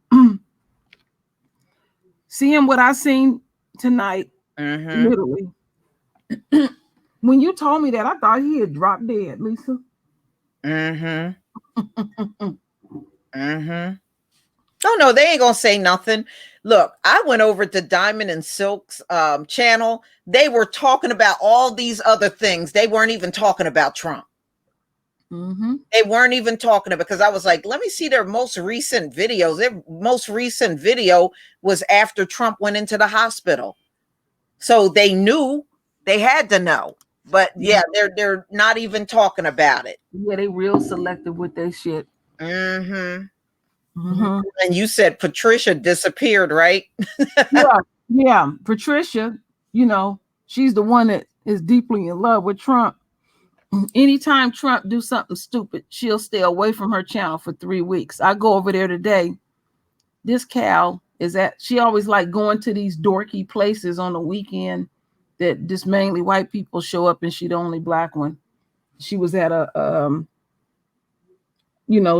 Speaker 2: Seeing what I seen tonight, literally. When you told me that, I thought he had dropped dead, Lisa.
Speaker 1: Oh no, they ain't gonna say nothing. Look, I went over to Diamond and Silk's channel. They were talking about all these other things. They weren't even talking about Trump. They weren't even talking about, because I was like, let me see their most recent videos. Their most recent video was after Trump went into the hospital. So they knew, they had to know. But yeah, they're not even talking about it.
Speaker 2: Yeah, they real selective with their shit.
Speaker 1: Mm-hmm.
Speaker 2: Mm-hmm.
Speaker 1: And you said Patricia disappeared, right?
Speaker 2: Yeah. Patricia, she's the one that is deeply in love with Trump. Anytime Trump do something stupid, she'll stay away from her channel for 3 weeks. I go over there today. This cow she always like going to these dorky places on the weekend that just mainly white people show up, and she the only black one. She was at a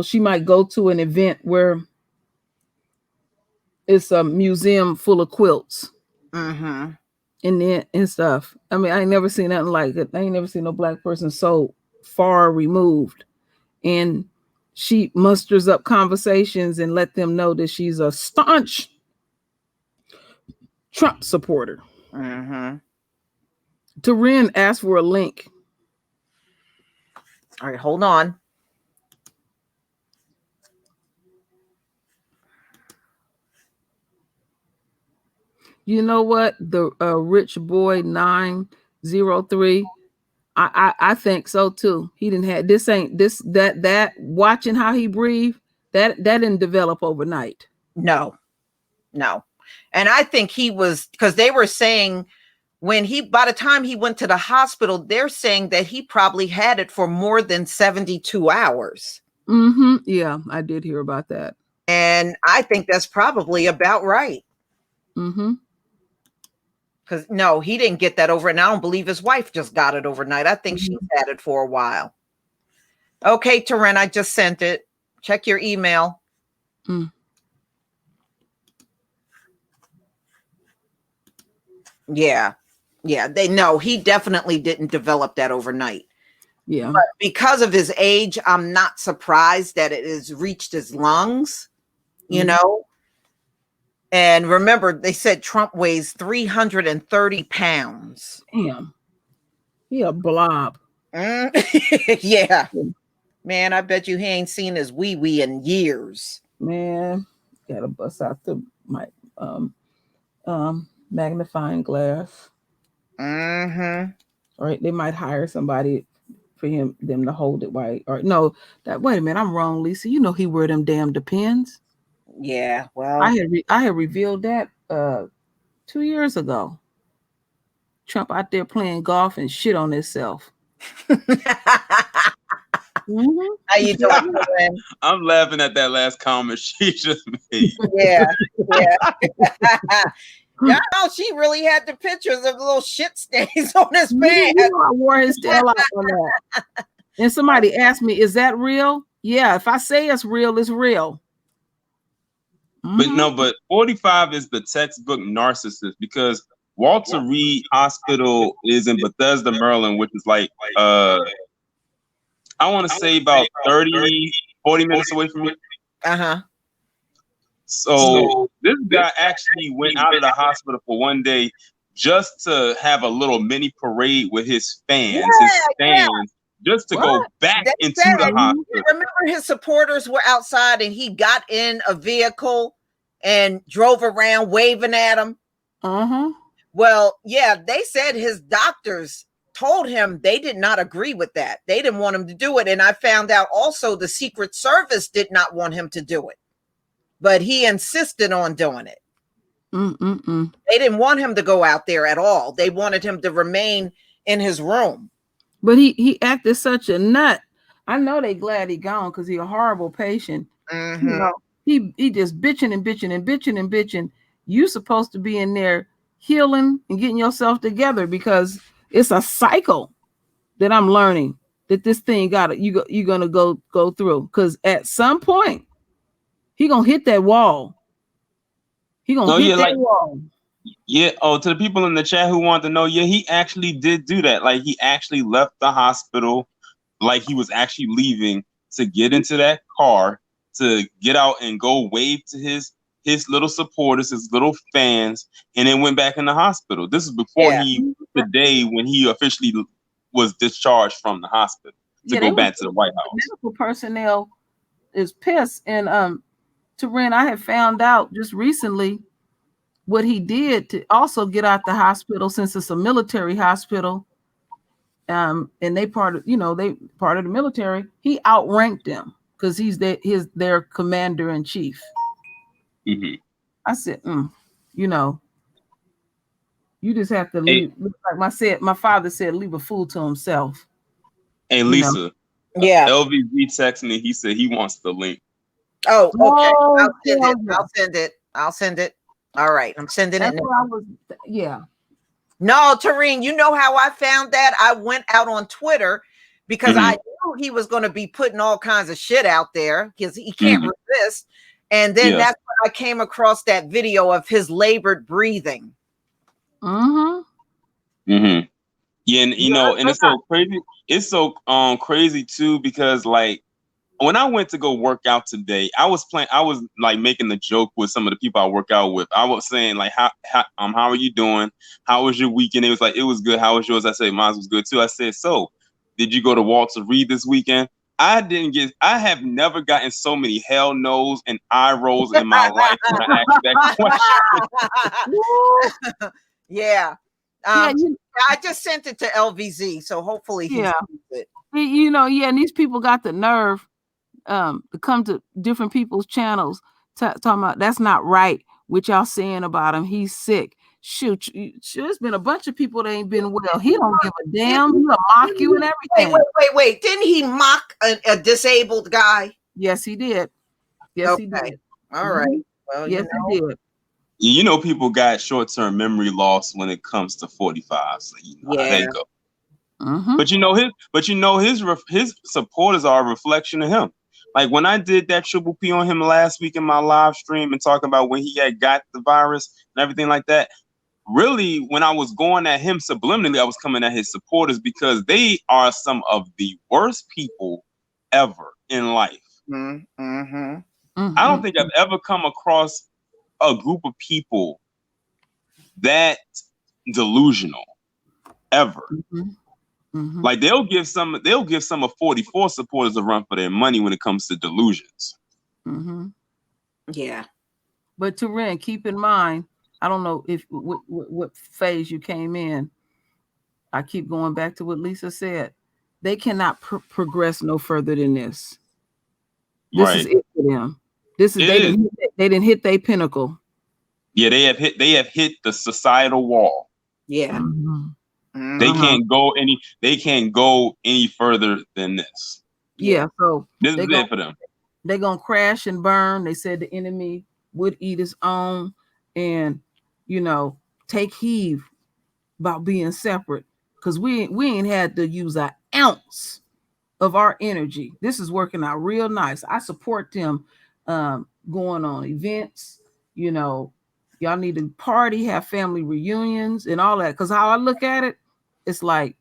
Speaker 2: she might go to an event where it's a museum full of quilts.
Speaker 1: Mm-hmm.
Speaker 2: And stuff. I mean, I ain't never seen nothing like it. I ain't never seen no black person so far removed. And she musters up conversations and let them know that she's a staunch Trump supporter.
Speaker 1: Mm-hmm.
Speaker 2: Taryn asked for a link.
Speaker 1: All right, hold on.
Speaker 2: You know what? The rich boy 903. I think so too. He didn't have that watching how he breathed, that didn't develop overnight.
Speaker 1: No. And I think he was, because they were saying by the time he went to the hospital, they're saying that he probably had it for more than 72 hours.
Speaker 2: Mm-hmm. Yeah, I did hear about that.
Speaker 1: And I think that's probably about right.
Speaker 2: Mm-hmm.
Speaker 1: Because no, he didn't get that overnight. I don't believe his wife just got it overnight. I think she's had it for a while. Okay, Taryn, I just sent it. Check your email.
Speaker 2: Mm.
Speaker 1: Yeah. They know he definitely didn't develop that overnight.
Speaker 2: Yeah.
Speaker 1: But because of his age, I'm not surprised that it has reached his lungs, you know. And remember, they said Trump weighs 330 pounds.
Speaker 2: Damn. He a blob.
Speaker 1: Yeah. Man, I bet you he ain't seen his wee-wee in years.
Speaker 2: Man, gotta bust out my magnifying glass.
Speaker 1: Mm-hmm.
Speaker 2: All right, they might hire somebody for them to hold it while, or no, wait a minute, I'm wrong, Lisa. You know he wear them damn Depends.
Speaker 1: Yeah, well,
Speaker 2: I had revealed that 2 years ago. Trump out there playing golf and shit on himself.
Speaker 1: Mm-hmm. How you doing?
Speaker 3: I'm laughing at that last comment she just made.
Speaker 1: Yeah. Yeah, she really had the pictures of little shit stains on his pants.
Speaker 2: You know, I wore his tail out on that. And somebody asked me, "Is that real?" Yeah, if I say it's real, it's real.
Speaker 3: But no, but 45 is the textbook narcissist, because Walter Reed Hospital is in Bethesda, Maryland, which is like I want to say about 30, 40 minutes away from me.
Speaker 1: Uh-huh.
Speaker 3: So this guy actually went out of the hospital for one day just to have a little mini parade with his fans, just to go back into the hospital.
Speaker 1: Remember, his supporters were outside and he got in a vehicle and drove around waving at them.
Speaker 2: Uh-huh.
Speaker 1: Well, yeah, they said his doctors told him they did not agree with that. They didn't want him to do it. And I found out also the Secret Service did not want him to do it, but he insisted on doing it. They didn't want him to go out there at all. They wanted him to remain in his room.
Speaker 2: But he acted such a nut. I know they glad he gone because he's a horrible patient.
Speaker 1: Mm-hmm.
Speaker 2: You know, he just bitching and bitching and bitching and bitching. You supposed to be in there healing and getting yourself together, because it's a cycle that I'm learning that this thing you're gonna go through, because at some point he gonna hit that wall. He gonna hit that wall.
Speaker 3: Yeah. Oh, to the people in the chat who want to know, yeah, he actually did do that. Like, he actually left the hospital, like he was actually leaving, to get into that car, to get out and go wave to his little supporters, his little fans, and then went back in the hospital. This is before the day when he officially was discharged from the hospital to go back to the White House.
Speaker 2: Medical personnel is pissed. And Taryn, I had found out just recently what he did to also get out the hospital, since it's a military hospital, and they part of the military, he outranked them because he's their commander in chief.
Speaker 3: Mm-hmm.
Speaker 2: I said, you know, you just have to leave. Like my father said, leave a fool to himself.
Speaker 3: Hey, Lisa.
Speaker 1: Yeah.
Speaker 3: LVZ texted me. He said he wants the link.
Speaker 1: Oh, okay.
Speaker 2: Oh,
Speaker 1: I'll send it. All right. I'm sending it now.
Speaker 2: Yeah.
Speaker 1: No, Tareen, you know how I found that? I went out on Twitter because I knew he was going to be putting all kinds of shit out there because he can't resist. And then that's when I came across that video of his labored breathing.
Speaker 3: Yeah, and you know, and it's so crazy. It's so crazy too, because like when I went to go work out today, I was like making the joke with some of the people I work out with. I was saying like, how are you doing? How was your weekend? It was like, it was good. How was yours? I said, mine was good too. I said, so did you go to Walter Reed this weekend? I have never gotten so many hell no's and eye rolls in my life when I asked that
Speaker 1: question. Yeah. I just sent it to LVZ, so hopefully he sees it.
Speaker 2: You know, and these people got the nerve to come to different people's channels talking about that's not right what y'all saying about him. He's sick. Shoot, there's been a bunch of people that ain't been well. He don't give a damn. He'll mock you and everything.
Speaker 1: Wait. Didn't he mock a disabled guy?
Speaker 2: Yes, he did. Yes, he did.
Speaker 1: All right. Well,
Speaker 2: yes, he did.
Speaker 3: You know, people got short-term memory loss when it comes to 45. So you know how they go. But his supporters are a reflection of him. Like when I did that Triple P on him last week in my live stream and talking about when he had got the virus and everything like that, really when I was going at him subliminally, I was coming at his supporters because they are some of the worst people ever in life. I don't think I've ever come across a group of people that delusional ever. Like they'll give some of 44 supporters a run for their money when it comes to delusions.
Speaker 1: Yeah,
Speaker 2: but Taryn, keep in mind, I don't know if what phase you came in. I keep going back to what Lisa said. They cannot progress no further than this. This is it for them. They didn't hit their pinnacle.
Speaker 3: Yeah, they have hit the societal wall.
Speaker 1: Yeah.
Speaker 3: They can't go any further than this.
Speaker 2: Yeah, so
Speaker 3: this is it for them.
Speaker 2: They're gonna crash and burn. They said the enemy would eat his own, and take heed about being separate, because we ain't had to use an ounce of our energy. This is working out real nice. I support them going on events. Y'all need to party, have family reunions and all that, because how I look at it, it's like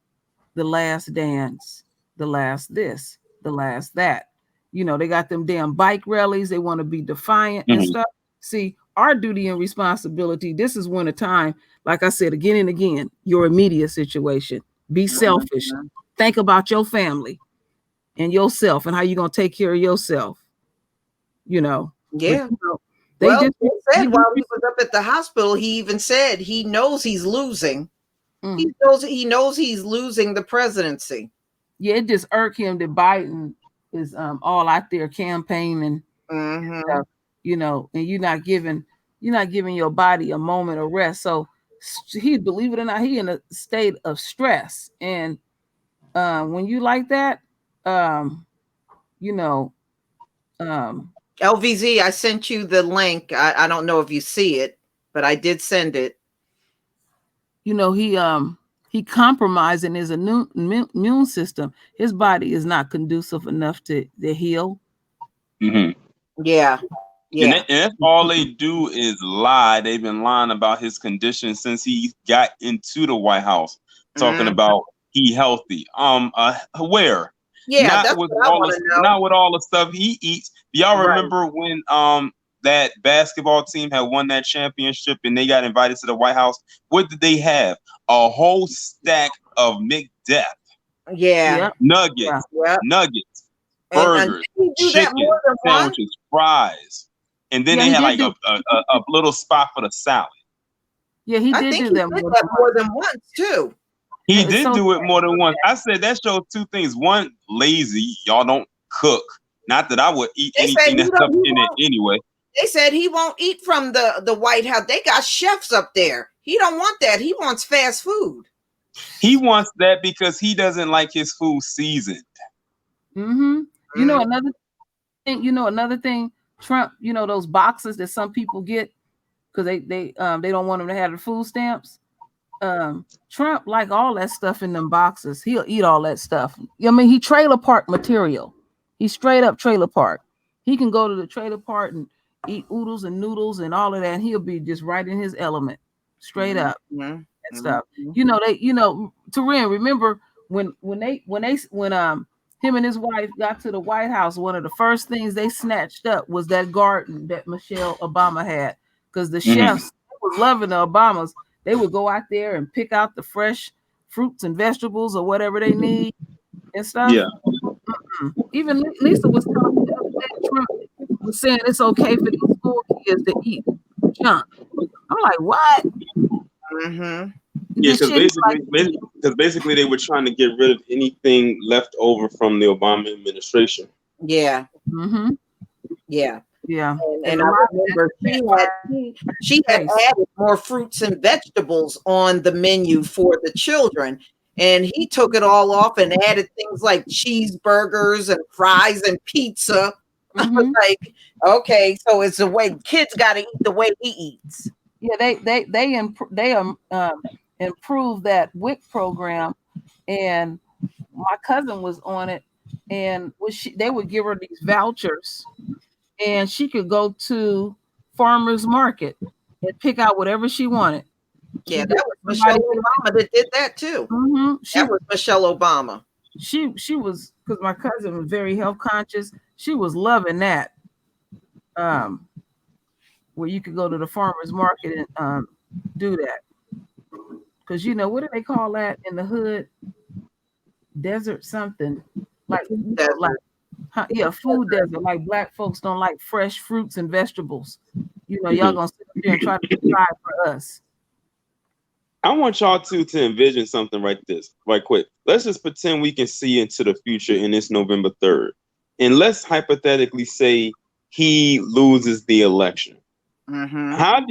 Speaker 2: the last dance, the last this, the last that. They got them damn bike rallies. They want to be defiant and stuff. See, our duty and responsibility, this is when a time, like I said again and again, your immediate situation. Be selfish. Think about your family and yourself and how you're going to take care of yourself.
Speaker 1: Yeah.
Speaker 2: But,
Speaker 1: he said while he was up at the hospital, he even said he knows he's losing. He knows he's losing the presidency.
Speaker 2: Yeah, it just irked him that Biden is all out there campaigning, and you're not giving your body a moment of rest. So he, believe it or not, he in a state of stress. And when you like that,
Speaker 1: LVZ, I sent you the link. I don't know if you see it, but I did send it.
Speaker 2: He compromising his immune system. His body is not conducive enough to heal.
Speaker 1: Yeah.
Speaker 3: And that's all they do is lie. They've been lying about his condition since he got into the White House, talking about he healthy. Where?
Speaker 1: Yeah,
Speaker 3: not
Speaker 1: that's
Speaker 3: with
Speaker 1: what I want to know.
Speaker 3: Not with all the stuff he eats. Do y'all remember when that basketball team had won that championship and they got invited to the White House? What did they have? A whole stack of McDeath.
Speaker 1: Yeah.
Speaker 3: Nuggets. Nuggets. Burgers. Chicken. Sandwiches. Fries. And then they had like a little spot for the salad.
Speaker 2: Yeah, he
Speaker 1: I
Speaker 2: did
Speaker 1: think
Speaker 2: do
Speaker 1: he
Speaker 2: that
Speaker 1: did
Speaker 2: more
Speaker 1: that
Speaker 2: than
Speaker 1: more
Speaker 2: once.
Speaker 1: than once too.
Speaker 3: He
Speaker 2: It's
Speaker 3: did
Speaker 2: so
Speaker 3: do it more than once. I said that shows two things. One, lazy. Y'all don't cook. Not that I would eat
Speaker 1: They said
Speaker 3: anything
Speaker 1: he
Speaker 3: that's
Speaker 1: don't.
Speaker 3: up
Speaker 1: He
Speaker 3: in it
Speaker 1: won't.
Speaker 3: anyway.
Speaker 1: They said he won't eat from the White House. They got chefs up there. He don't want that. He wants fast food.
Speaker 3: He wants that because he doesn't like his food seasoned.
Speaker 2: Mm-hmm. You know another thing. Trump. Those boxes that some people get because they don't want them to have the food stamps. Trump like all that stuff in them boxes. He'll eat all that stuff. I mean, he trailer park material. He's straight up trailer park. He can go to the trailer park and eat oodles and noodles and all of that. And he'll be just right in his element, straight up and stuff. Taryn, remember when him and his wife got to the White House, one of the first things they snatched up was that garden that Michelle Obama had, because the chefs was loving the Obamas. They would go out there and pick out the fresh fruits and vegetables or whatever they need and stuff.
Speaker 3: Yeah.
Speaker 2: Even Lisa was telling me the other day, Trump was saying it's okay for these school kids to eat junk. I'm like, what?
Speaker 1: Mm-hmm.
Speaker 3: Yeah, because basically they were trying to get rid of anything left over from the Obama administration.
Speaker 1: Yeah.
Speaker 2: Mm-hmm.
Speaker 1: Yeah.
Speaker 2: Yeah.
Speaker 1: And I remember she had added more fruits and vegetables on the menu for the children. And he took it all off and added things like cheeseburgers and fries and pizza. I was like, okay, so it's the way kids got to eat the way he eats.
Speaker 2: Yeah, they improved that WIC program, and my cousin was on it, and they would give her these vouchers, and she could go to farmers market and pick out whatever she wanted.
Speaker 1: Yeah, that was Michelle Obama that did that too. That was Michelle Obama.
Speaker 2: She was, because my cousin was very health conscious. She was loving that. Where you could go to the farmers market and do that. Because what do they call that in the hood? Desert something. Like, food desert. Like black folks don't like fresh fruits and vegetables. Y'all gonna sit up there and try to decide for us.
Speaker 3: I want y'all to envision something right quick. Let's just pretend we can see into the future in this November 3rd. And let's hypothetically say he loses the election. What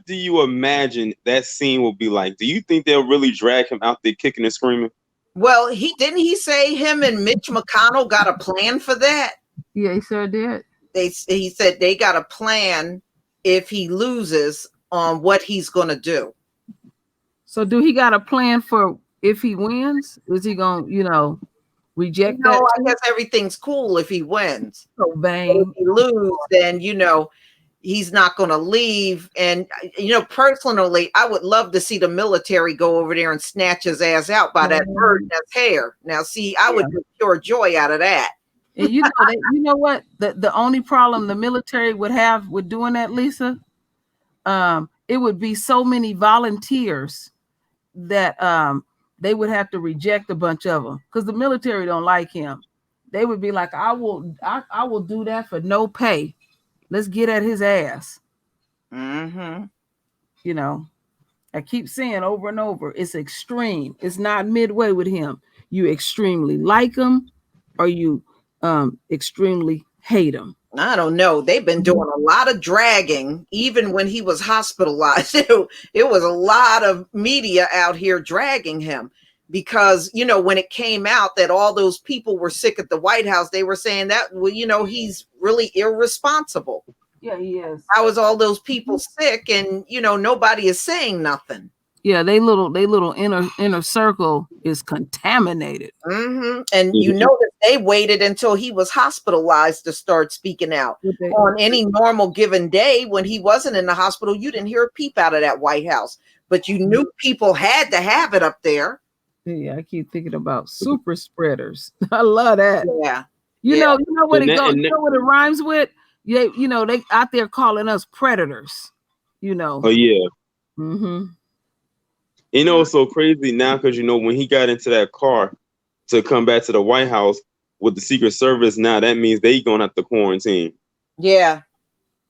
Speaker 3: do you imagine that scene will be like? Do you think they'll really drag him out there kicking and screaming?
Speaker 1: Well, he say him and Mitch McConnell got a plan for that?
Speaker 2: Yeah, he sure did.
Speaker 1: He said they got a plan if he loses on what he's going to do.
Speaker 2: So do he got a plan for if he wins? Is he going to, reject that?
Speaker 1: No, I guess everything's cool if he wins.
Speaker 2: So vain.
Speaker 1: If he loses, then, he's not going to leave. And, personally, I would love to see the military go over there and snatch his ass out by that bird in his hair. Now, see, I would get pure joy out of that.
Speaker 2: And you know what? The only problem the military would have with doing that, Lisa, it would be so many volunteers that they would have to reject a bunch of them because the military don't like him. They would be like, I will do that for no pay. Let's get at his ass. I keep saying over and over, it's extreme. It's not midway with him. You extremely like him or you extremely hate him.
Speaker 1: I don't know. They've been doing a lot of dragging, even when he was hospitalized. It was a lot of media out here dragging him because, when it came out that all those people were sick at the White House, they were saying that, he's really irresponsible.
Speaker 2: Yeah, he is.
Speaker 1: How is all those people sick and, nobody is saying nothing?
Speaker 2: Yeah, they little inner circle is contaminated.
Speaker 1: And that they waited until he was hospitalized to start speaking out. On any normal given day when he wasn't in the hospital, you didn't hear a peep out of that White House. But you knew people had to have it up there.
Speaker 2: Yeah, I keep thinking about super spreaders. I love that.
Speaker 1: Yeah.
Speaker 2: You know what it goes. You know what it rhymes with? Yeah, they out there calling us predators.
Speaker 3: Oh yeah. It's so crazy now because when he got into that car to come back to the White House with the Secret Service, now that means they gonna have to quarantine.
Speaker 1: Yeah,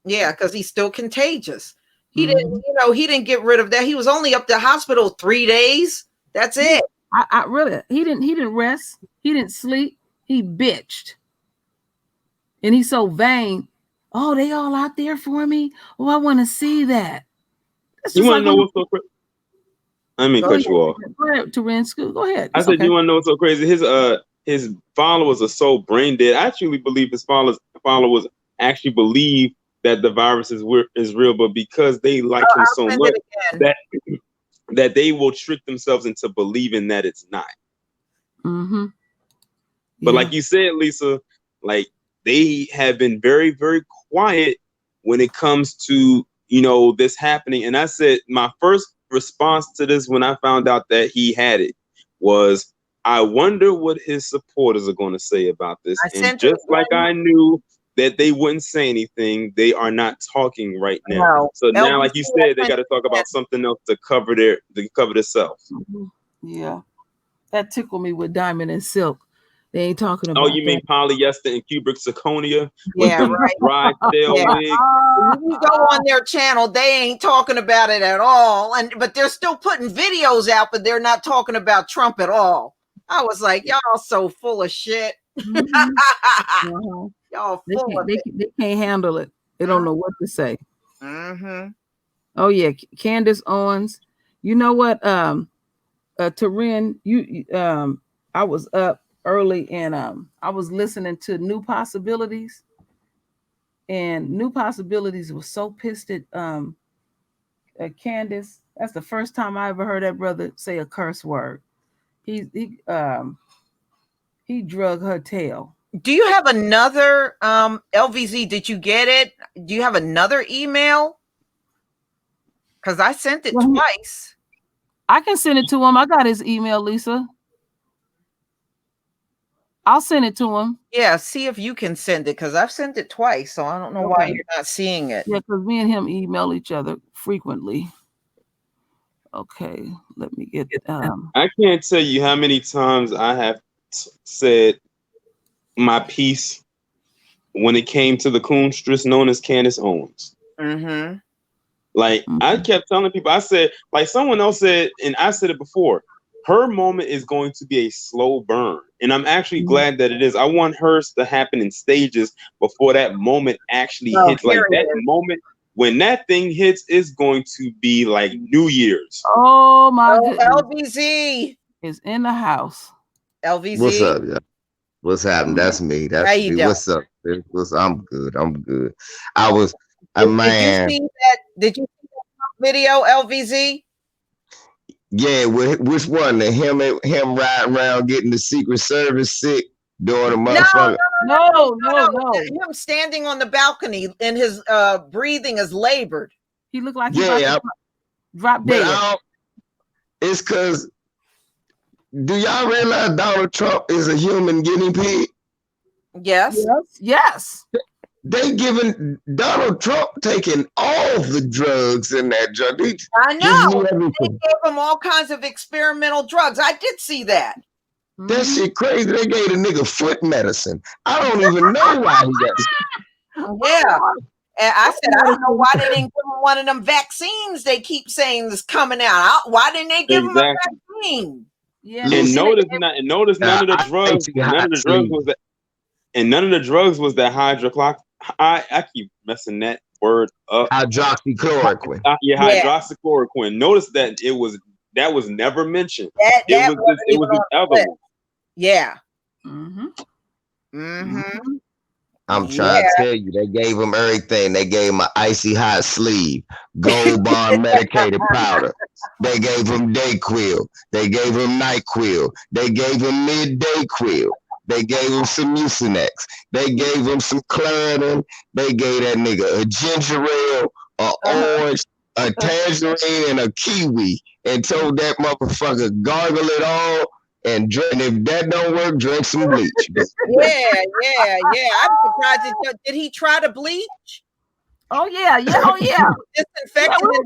Speaker 1: because he's still contagious. He didn't, he didn't get rid of that. He was only up to hospital 3 days. That's it.
Speaker 2: I really, he didn't rest. He didn't sleep. He bitched. And he's so vain. Oh, they all out there for me. Oh, I want to see that.
Speaker 3: You want to know what's so crazy? I mean, cut you off.
Speaker 2: Go ahead, Terrence. Go ahead.
Speaker 3: I said, you want to know what's so crazy? His followers are so brain dead. I actually believe his followers actually believe that the virus is real, but because they like him so much that they will trick themselves into believing that it's not.
Speaker 2: Mm-hmm.
Speaker 3: But like you said, Lisa, like they have been very, very quiet when it comes to, this happening. And I said my first response to this when I found out that he had it was, I wonder what his supporters are going to say about this. And just like I knew that they wouldn't say anything, they are not talking right now. No. So now, like you said, they got to talk about something else to cover themselves.
Speaker 2: Yeah, that tickled me with Diamond and Silk. They ain't talking about.
Speaker 3: Oh, you mean polyester and cubic zirconia?
Speaker 1: Yeah, right.
Speaker 3: Dry stale wig.
Speaker 1: When you go on their channel, they ain't talking about it at all. But they're still putting videos out, but they're not talking about Trump at all. I was like, y'all so full of shit.
Speaker 2: Mm-hmm.
Speaker 1: Y'all full of it.
Speaker 2: They can't handle it. They don't know what to say.
Speaker 1: Mm-hmm.
Speaker 2: Oh yeah, Candace Owens. You know what? Taryn, I was up early and I was listening to New Possibilities, and New Possibilities was so pissed at Candace. That's the first time I ever heard that brother say a curse word. He drug her tail.
Speaker 1: Do you have another LVZ? Did you get it? Do you have another email? Because I sent it twice.
Speaker 2: I can send it to him. I got his email, Lisa. I'll send it to him.
Speaker 1: Yeah, see if you can send it, because I've sent it twice, so I don't know why you're not seeing it.
Speaker 2: Yeah, because me and him email each other frequently. Okay, let me get
Speaker 3: I can't tell you how many times I have said my piece when it came to the coonstress known as Candace Owens.
Speaker 1: Mm-hmm.
Speaker 3: Like, I kept telling people, I said, like someone else said, and I said it before, her moment is going to be a slow burn. And I'm actually glad that it is. I want hers to happen in stages before that moment actually hits. Like that moment, when that thing hits, it's going to be like New Year's.
Speaker 2: Oh my goodness.
Speaker 1: LVZ
Speaker 2: is in the house.
Speaker 1: LVZ.
Speaker 4: What's up, y'all? What's happening? That's me. That's
Speaker 1: How you
Speaker 4: me.
Speaker 1: doing?
Speaker 4: What's up? I'm good. I'm good. I was
Speaker 1: man. Did you see that video, LVZ?
Speaker 4: Yeah, which one? Him riding around getting the Secret Service sick doing a motherfucker.
Speaker 2: No.
Speaker 1: Him standing on the balcony and his breathing is labored.
Speaker 2: He looked like he drop dead.
Speaker 4: It's because, do y'all realize Donald Trump is a human guinea pig?
Speaker 1: Yes.
Speaker 4: They giving Donald Trump taking all the drugs in that drug.
Speaker 1: I know. They gave him all kinds of experimental drugs. I did see that.
Speaker 4: That shit crazy. They gave the nigga foot medicine. I don't even know why he got it.
Speaker 1: Yeah. And I said, I don't know why they didn't give him one of them vaccines they keep saying is coming out. Why didn't they give him a vaccine?
Speaker 3: Yeah. And notice none of the drugs was that. And none of the drugs was that hydroclock. I keep messing that word up.
Speaker 4: Hydroxychloroquine.
Speaker 3: Hydroxychloroquine. Notice that that was never mentioned. It was the other one.
Speaker 1: Yeah.
Speaker 4: I'm trying to tell you, they gave him everything. They gave him an icy hot sleeve, Gold Bond medicated powder. They gave him Dayquil. They gave him NyQuil. They gave him Mid-Dayquil. They gave him some Mucinex. They gave him some Claritin. They gave that nigga a ginger ale, an orange, a tangerine, and a kiwi, and told that motherfucker gargle it all and drink. And if that don't work, drink some bleach.
Speaker 1: Yeah. I'm surprised. Did he try to bleach?
Speaker 2: Oh yeah.
Speaker 1: Disinfectant and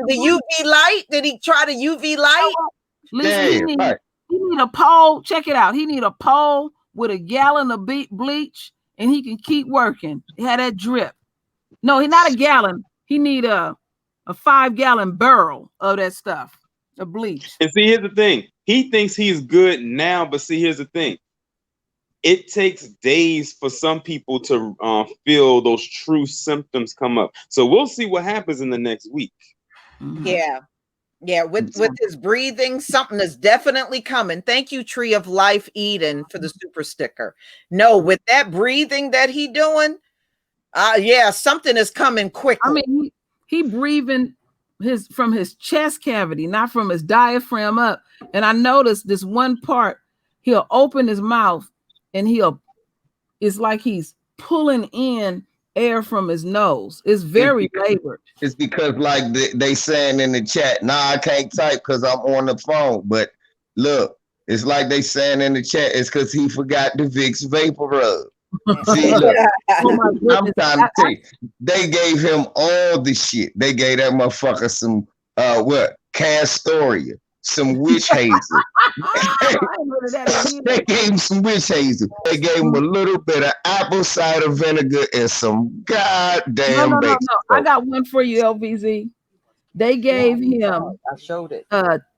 Speaker 1: the UV light. Did he try the UV light?
Speaker 2: Listen, he need a pole. Check it out. He need a pole with a gallon of bleach, and he can keep working. He had that drip. No, he's not a gallon. He need a 5-gallon barrel of that stuff, of bleach.
Speaker 3: And see, here's the thing. He thinks he's good now, but see, here's the thing. It takes days for some people to feel those true symptoms come up. So we'll see what happens in the next week.
Speaker 2: Mhm.
Speaker 1: Yeah, with his breathing, something is definitely coming. Thank you, Tree of Life Eden, for the super sticker. No, with that breathing that he doing, yeah, something is coming quickly.
Speaker 2: I mean, he breathing from his chest cavity, not from his diaphragm up. And I noticed this one part, he'll open his mouth and it's like he's pulling in air from his nose. It's very labored.
Speaker 4: It's because like they saying in the chat, nah, I can't type because I'm on the phone. But look, it's like they saying in the chat, it's because he forgot the Vicks Vapor Rub. See, look, I'm trying to tell you, they gave him all the shit. They gave that motherfucker some Castoria, some witch hazel. They gave him some witch hazel. They gave him a little bit of apple cider vinegar and some goddamn
Speaker 2: no. I got one for you, LVZ. They gave him.
Speaker 1: I showed it.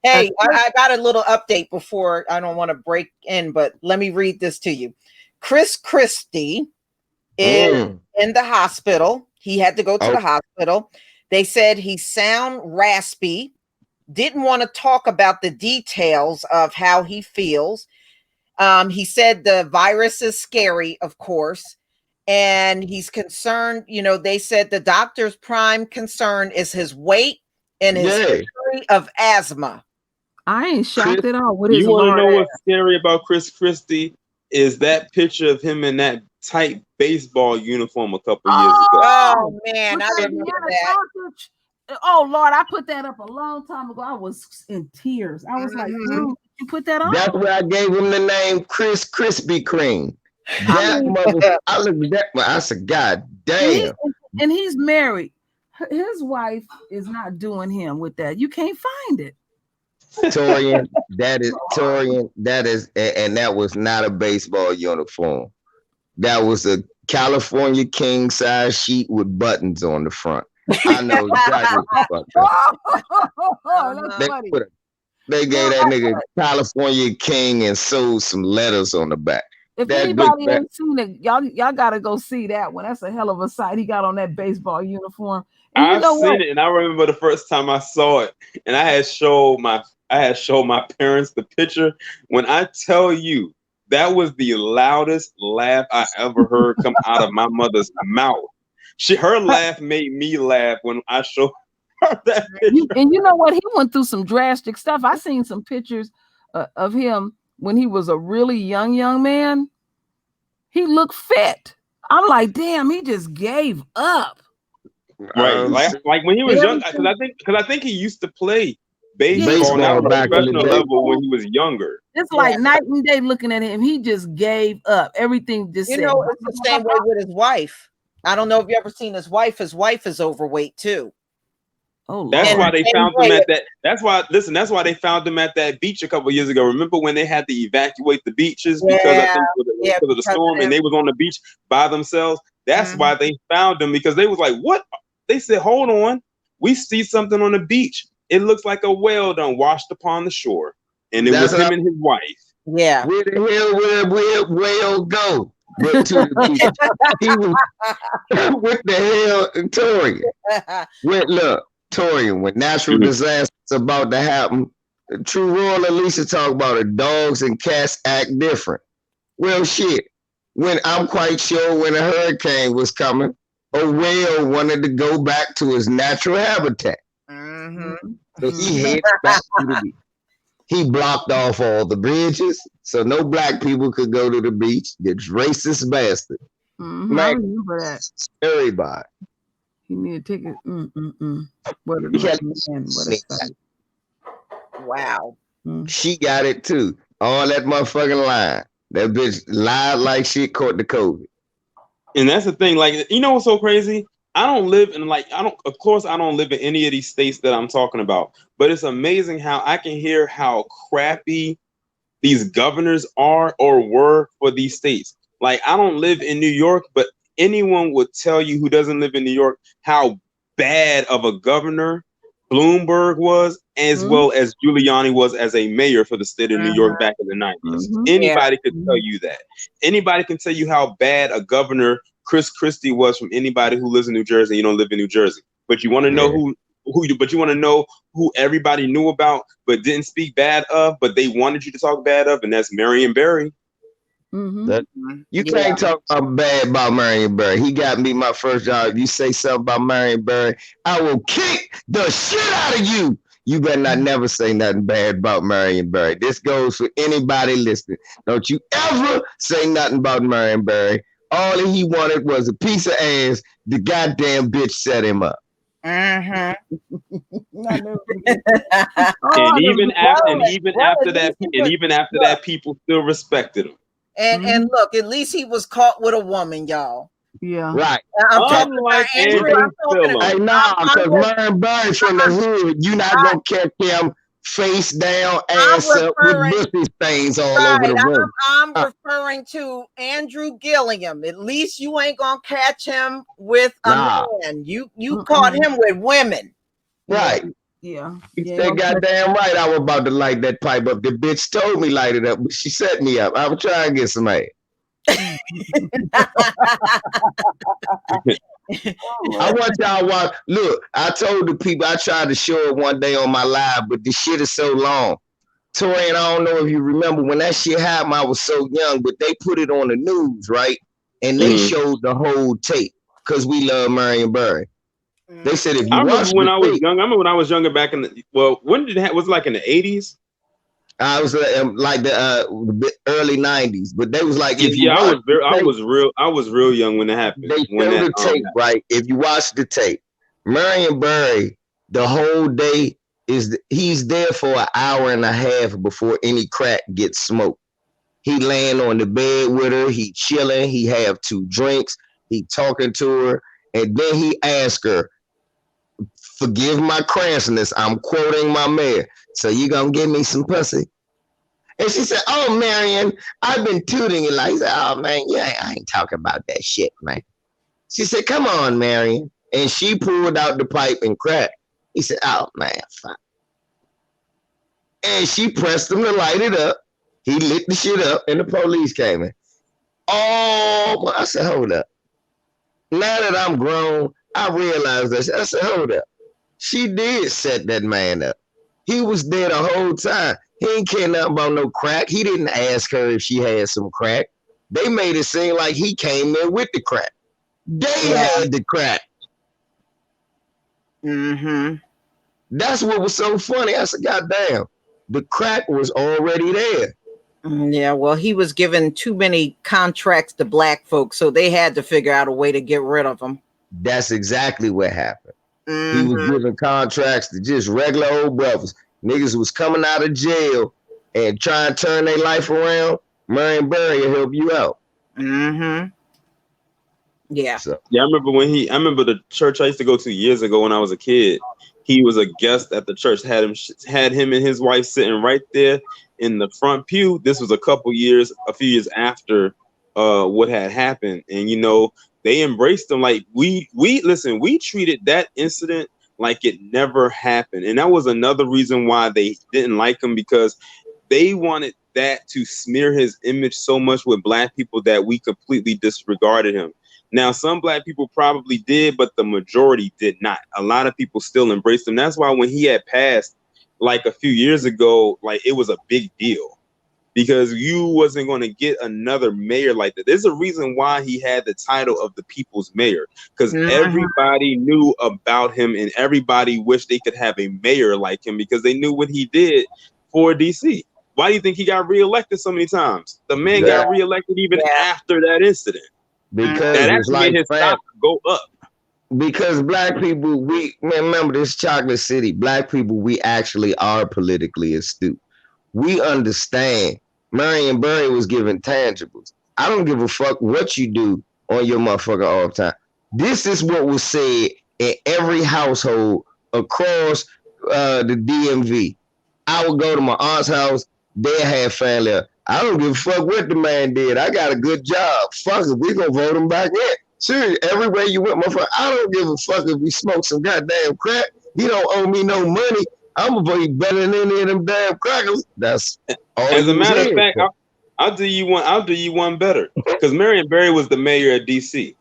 Speaker 1: Hey, I got a little update before. I don't want to break in, but let me read this to you. Chris Christie is in the hospital. He had to go to the hospital. They said he sound raspy. Didn't want to talk about the details of how he feels. He said the virus is scary, of course, and he's concerned. You know, they said the doctor's prime concern is his weight and his history of asthma.
Speaker 2: I ain't shocked at all. What
Speaker 3: you want to know what's scary about Chris Christie? Is that picture of him in that tight baseball uniform a couple years ago.
Speaker 1: Oh, man. I remember that.
Speaker 2: Oh, Lord, I put that up a long time ago. I was in tears. I was like, dude, you put that on?
Speaker 4: That's where I gave him the name Chris Krispy Kreme. That mother, I looked at that, I said, God damn.
Speaker 2: And he's married. His wife is not doing him with that. You can't find it.
Speaker 4: Torian, that is, and that was not a baseball uniform. That was a California king size sheet with buttons on the front. I know exactly what they gave that nigga California king and sold some letters on the back.
Speaker 2: If anybody ain't seen it, y'all gotta go see that one. That's a hell of a sight. He got on that baseball uniform.
Speaker 3: I've seen it, and I remember the first time I saw it, and I had showed my parents the picture. When I tell you that was the loudest laugh I ever heard come out of my mother's mouth. Her laugh made me laugh when I showed her that picture.
Speaker 2: And you know what? He went through some drastic stuff. I seen some pictures of him when he was a really young man. He looked fit. I'm like, damn, he just gave up.
Speaker 3: Right, like when he was young, because I think he used to play baseball now on a professional level when he was younger.
Speaker 2: It's like night and day looking at him. He just gave up. Everything just
Speaker 1: it's the same way with his wife. I don't know if you ever seen his wife. His wife is overweight too.
Speaker 2: Oh,
Speaker 3: that's why they found him at that. That's why they found him at that beach a couple of years ago. Remember when they had to evacuate the beaches because I think because of the storm, and they was on the beach by themselves. That's why they found him, because they was like, "What?" They said, "Hold on, we see something on the beach. It looks like a whale done washed upon the shore, and it was him and his wife."
Speaker 1: Yeah.
Speaker 4: Where the hell would whale go? But to the beach. He was what the hell, Torian? Look, Torian, when natural disasters about to happen, True Royal Alicia talk about it. Dogs and cats act different. Well, shit. When I'm quite sure when a hurricane was coming, a whale wanted to go back to his natural habitat. So he headed back to the beach. He blocked off all the bridges, so no black people could go to the beach. This racist bastard.
Speaker 2: I remember that.
Speaker 4: Everybody.
Speaker 2: He need to take it. What a man! What a sight!
Speaker 1: Wow.
Speaker 4: She got it too. All that motherfucking line. That bitch lied like shit caught the COVID.
Speaker 3: And that's the thing. Like, you know what's so crazy? I don't live in of course I don't live in any of these states that I'm talking about, but it's amazing how I can hear how crappy these governors are or were for these states. Like, I don't live in New York, but anyone would tell you who doesn't live in New York how bad of a governor Bloomberg was, as well as Giuliani was as a mayor for the state of New York back in the 90s. Anybody could tell you that. Anybody can tell you how bad a governor Chris Christie was from anybody who lives in New Jersey. You don't live in New Jersey, but you want to know who you want to know who everybody knew about but didn't speak bad of, but they wanted you to talk bad of, and that's Marion Barry.
Speaker 4: You can't talk bad about Marion Barry. He got me my first job. You say something about Marion Barry, I will kick the shit out of you. You better not never say nothing bad about Marion Barry. This goes for anybody listening. Don't you ever say nothing about Marion Barry. All he wanted was a piece of ass. The goddamn bitch set him up.
Speaker 3: And even after that, people still respected him.
Speaker 1: And look, at least he was caught with a woman, y'all.
Speaker 2: Yeah.
Speaker 4: Right.
Speaker 1: I'm talking about Andrew.
Speaker 4: Hey, nah, because Marion Barry from the hood, you not gonna catch him face down, ass up with pussy stains all over the room.
Speaker 1: I'm referring to Andrew Gilliam. At least you ain't gonna catch him with a man. You caught him with women.
Speaker 4: Right.
Speaker 2: Yeah.
Speaker 4: You said goddamn right I was about to light that pipe up. The bitch told me light it up, but she set me up. I was trying to get some ass. I want y'all to watch. Look, I told the people, I tried to show it one day on my live, but the shit is so long. Tori, and I don't know if you remember when that shit happened, I was so young, but they put it on the news, right? And they showed the whole tape because we love Marion Barry. They said if you watch
Speaker 3: when I was young. I remember when I was younger back in the when did it was it like in the 80s?
Speaker 4: I was like the early 90s, but they was like if you
Speaker 3: I was real young when it happened.
Speaker 4: They showed the tape, right? If you watch the tape, Marion Barry, the whole day he's there for an hour and a half before any crack gets smoked. He laying on the bed with her, he chilling, he have 2 drinks, he talking to her, and then he ask her, forgive my crassness, I'm quoting my mayor. So you gonna give me some pussy? And she said, oh, Marion, I've been tooting you. Like, he said, oh, man, I ain't talking about that shit, man. She said, come on, Marion. And she pulled out the pipe and cracked. He said, oh, man, fuck. And she pressed him to light it up. He lit the shit up, and the police came in. Oh, I said, hold up. Now that I'm grown, I realized that. I said, hold up. She did set that man up. He was there the whole time. He ain't care nothing about no crack. He didn't ask her if she had some crack. They made it seem like he came there with the crack. They had the crack. That's what was so funny. I said, God damn, the crack was already there.
Speaker 1: Yeah, well, he was given too many contracts to black folks, so they had to figure out a way to get rid of him.
Speaker 4: That's exactly what happened. He was giving contracts to just regular old brothers. Niggas was coming out of jail and trying to turn their life around. Marion Barry will help you out.
Speaker 1: Yeah.
Speaker 4: So.
Speaker 3: Yeah, I remember the church I used to go to years ago when I was a kid. He was a guest at the church. Had him and his wife sitting right there in the front pew. This was a few years after what had happened, and they embraced him. Like we treated that incident like it never happened, and that was another reason why they didn't like him, because they wanted that to smear his image so much with black people that we completely disregarded him. Now, some black people probably did, but the majority did not. A lot of people still embraced him. That's why when he had passed, like a few years ago, like it was a big deal, because you wasn't going to get another mayor like that. There's a reason why he had the title of the people's mayor, because everybody knew about him and everybody wished they could have a mayor like him because they knew what he did for DC. Why do you think he got reelected so many times? The man got reelected even after that incident.
Speaker 4: Because
Speaker 3: that
Speaker 4: it's like
Speaker 3: his stock go up.
Speaker 4: Because black people, remember this chocolate city, black people, we actually are politically astute. We understand. Marion Barry was given tangibles. I don't give a fuck what you do on your motherfucking off time. This is what was said in every household across the DMV. I would go to my aunt's house. They had family. I don't give a fuck what the man did. I got a good job. Fuck it, we gonna vote him back in. Seriously, everywhere you went, motherfucker, I don't give a fuck if we smoke some goddamn crack. He don't owe me no money. I'm gonna be better than any of them damn crackers. That's all
Speaker 3: As a
Speaker 4: you was
Speaker 3: matter of
Speaker 4: here
Speaker 3: fact,
Speaker 4: for.
Speaker 3: I'll do you one. I'll do you one better. Because Marion Barry was the mayor of DC.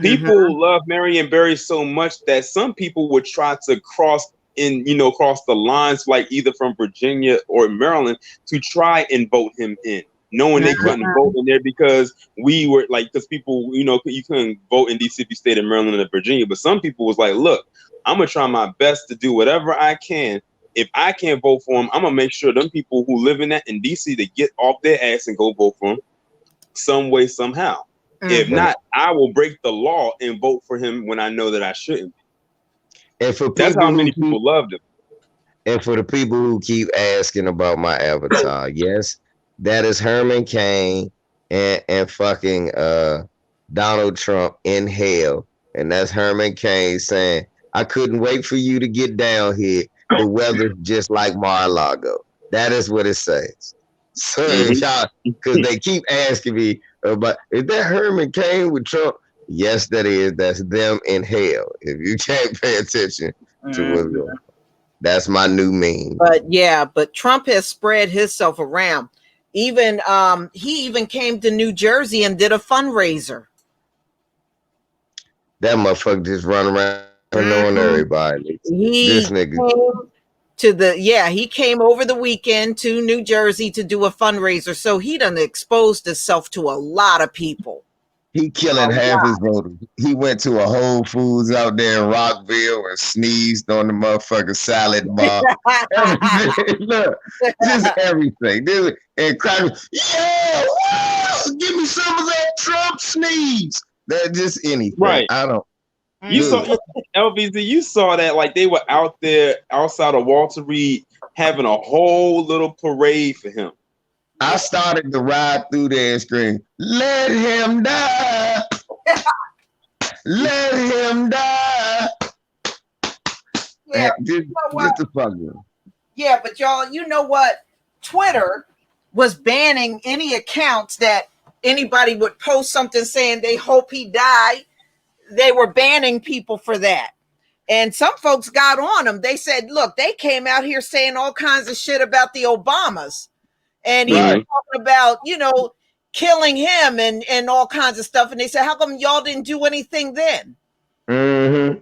Speaker 3: People love Marion Barry so much that some people would try to cross the lines, like either from Virginia or Maryland, to try and vote him in, knowing they couldn't vote in there because because people, you couldn't vote in DC if you stayed in Maryland or Virginia. But some people was like, look, I'm gonna try my best to do whatever I can. If I can't vote for him, I'm gonna make sure them people who live in DC to get off their ass and go vote for him some way, somehow. If not, I will break the law and vote for him when I know that I shouldn't.
Speaker 4: And for
Speaker 3: That's how many people loved him.
Speaker 4: And for the people who keep asking about my avatar, yes, that is Herman Cain and fucking Donald Trump in hell. And that's Herman Cain saying, I couldn't wait for you to get down here. The weather's just like Mar-a-Lago. That is what it says. So y'all, because they keep asking me about, is that Herman Cain with Trump? Yes, that is. That's them in hell. If you can't pay attention to what's going on. That's my new meme.
Speaker 1: But Trump has spread himself around. Even he even came to New Jersey and did a fundraiser.
Speaker 4: That motherfucker just run around knowing everybody. This nigga.
Speaker 1: He came over the weekend to New Jersey to do a fundraiser. So he done exposed himself to a lot of people.
Speaker 4: He killing half his voters. He went to a Whole Foods out there in Rockville and sneezed on the motherfucking salad bar. Everything. Look, just everything. And crackers, yeah, woo, give me some of that Trump sneeze. That just anything.
Speaker 3: Right.
Speaker 4: I don't.
Speaker 3: You saw LVZ. You saw that like they were out there outside of Walter Reed having a whole little parade for him.
Speaker 4: I started to ride through there and scream, "Let him die! Let him die!"
Speaker 1: Yeah,
Speaker 4: just the fucking.
Speaker 1: Yeah, but y'all, you know what? Twitter was banning any accounts that anybody would post something saying they hope he died. They were banning people for that. And some folks got on them. They said, look, they came out here saying all kinds of shit about the Obamas. And he was talking about, killing him and all kinds of stuff. And they said, how come y'all didn't do anything then?
Speaker 4: Mm-hmm.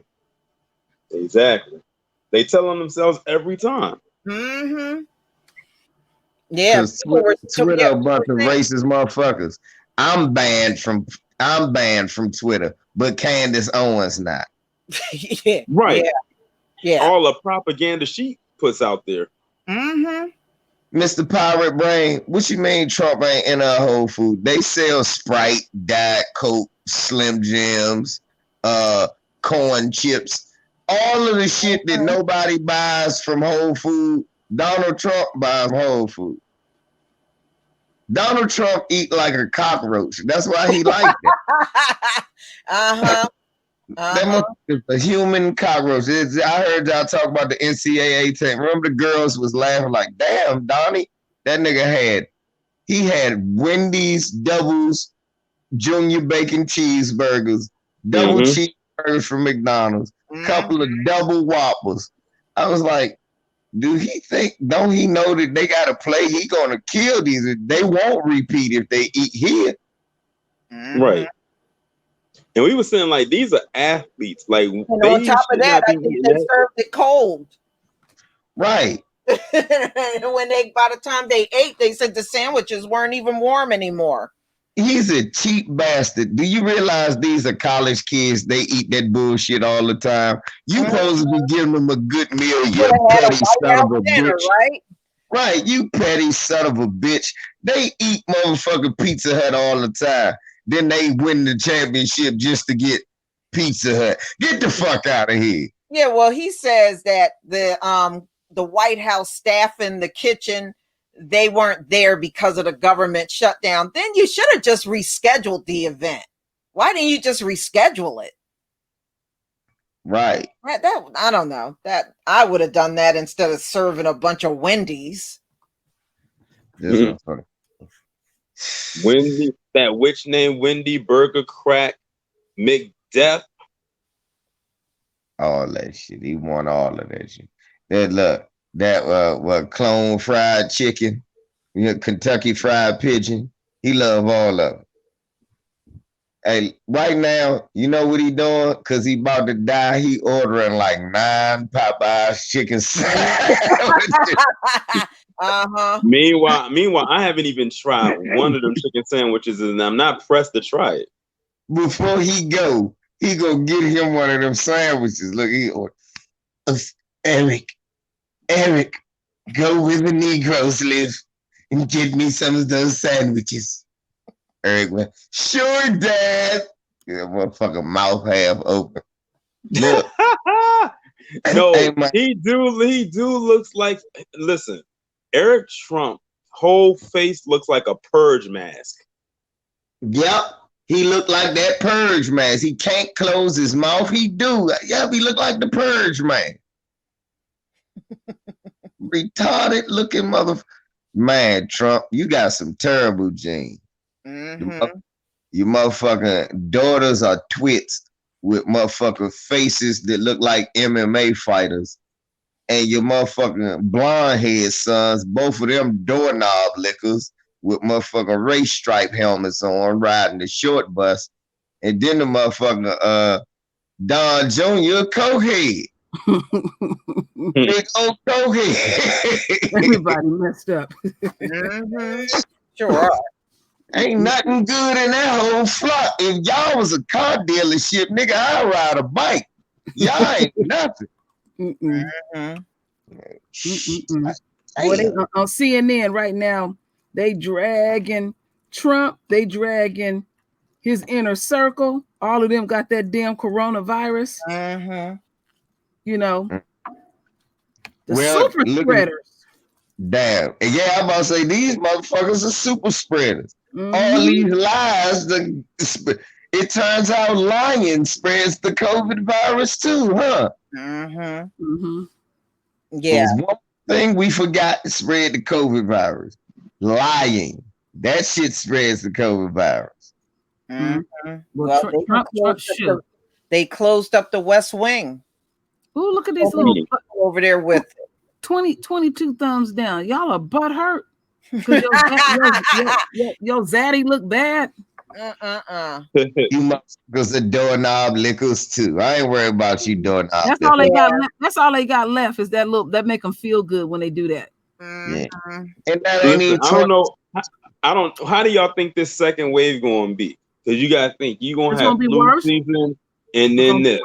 Speaker 3: Exactly. They tell on themselves every time.
Speaker 1: Mm-hmm. Yeah.
Speaker 4: Twitter a bunch of racist motherfuckers. I'm banned from Twitter, but Candace Owens not.
Speaker 1: Yeah.
Speaker 3: Right.
Speaker 1: Yeah.
Speaker 3: All the propaganda she puts out there.
Speaker 1: Mm-hmm.
Speaker 4: Mr. Pirate Brain, what you mean Trump ain't in a Whole Food? They sell Sprite, Diet Coke, Slim Jims, corn chips, all of the shit that nobody buys from Whole Food. Donald Trump buys Whole Food. Donald Trump eat like a cockroach. That's why he liked it. That is a human cockroach. I heard y'all talk about the NCAA team. Remember the girls was laughing like, damn, Donnie, that nigga had Wendy's doubles, junior bacon cheeseburgers, double cheeseburgers from McDonald's, couple of double Whoppers. I was like, don't he know that they got to play? He going to kill these. They won't repeat if they eat here.
Speaker 3: Right. And we were saying like these are athletes. Like
Speaker 1: on top of that, I think they served it cold.
Speaker 4: Right.
Speaker 1: By the time they ate, they said the sandwiches weren't even warm anymore.
Speaker 4: He's a cheap bastard. Do you realize these are college kids? They eat that bullshit all the time. You supposed to be giving them a good meal, you petty son of a bitch.
Speaker 1: Right?
Speaker 4: Right, you petty son of a bitch. They eat motherfucking Pizza Hut all the time. Then they win the championship just to get Pizza Hut. Get the fuck out of here.
Speaker 1: Yeah, well, he says that the White House staff in the kitchen, they weren't there because of the government shutdown. Then you should have just rescheduled the event. Why didn't you just reschedule it?
Speaker 4: Right.
Speaker 1: I don't know. That I would have done that instead of serving a bunch of Wendy's.
Speaker 3: Wendy, that witch named Wendy Burger Crack McDeath.
Speaker 4: All that shit. He want all of that shit. That clone fried chicken, Kentucky fried pigeon. He love all of it. Hey, right now, you know what he doing? Cause he about to die. He ordering like 9 Popeyes chicken sandwiches.
Speaker 3: Meanwhile, I haven't even tried one of them chicken sandwiches, and I'm not pressed to try it.
Speaker 4: Before he go get him one of them sandwiches. Look, he ordered. Eric, go where the Negroes live and get me some of those sandwiches. Eric went, sure, Dad. Yeah, motherfucker mouth half open. Look.
Speaker 3: No, he do looks like, listen, Eric Trump whole face looks like a purge mask.
Speaker 4: Yep. He looked like that purge mask. He can't close his mouth. He do. Yep, he look like the purge man. Retarded looking motherfucker. Man, Trump, you got some terrible genes. Mm-hmm. Your motherfucking daughters are twits with motherfucking faces that look like MMA fighters. And your motherfucking blonde head sons, both of them doorknob lickers with motherfucking race stripe helmets on, riding the short bus. And then the motherfucking Don Jr. cokehead. Big old cokehead.
Speaker 2: Everybody messed up.
Speaker 1: Mm-hmm. Sure.
Speaker 4: Ain't nothing good in that whole flock. If y'all was a car dealership, nigga, I'd ride a bike. Y'all ain't nothing.
Speaker 2: Mm-mm. Well, they, on CNN right now, they dragging Trump, they dragging his inner circle. All of them got that damn coronavirus.
Speaker 1: Mm-hmm.
Speaker 2: You know, the super spreaders.
Speaker 4: Damn. And yeah, I'm about to say these motherfuckers are super spreaders. Mm-hmm. All these lies, it turns out lying spreads the COVID virus too, huh?
Speaker 1: Mm-hmm.
Speaker 2: Mm-hmm.
Speaker 1: Yeah.
Speaker 4: There's one thing we forgot to spread the COVID virus. Lying. That shit spreads the COVID virus.
Speaker 1: Mm-hmm. Well, they closed up the West Wing.
Speaker 2: Oh, look at these little
Speaker 1: over there with
Speaker 2: 22 thumbs down. Y'all are butt hurt. Because your zaddy look bad.
Speaker 4: You motherfuckers are doorknob lickers too. I ain't worried about you doorknob.
Speaker 2: That's all they got. That's all they got left is that little that make them feel good when they do that.
Speaker 4: Yeah. And that ain't even.
Speaker 3: I don't know. How do y'all think this second wave gonna be? Because you gotta think you gonna have flu season and then this.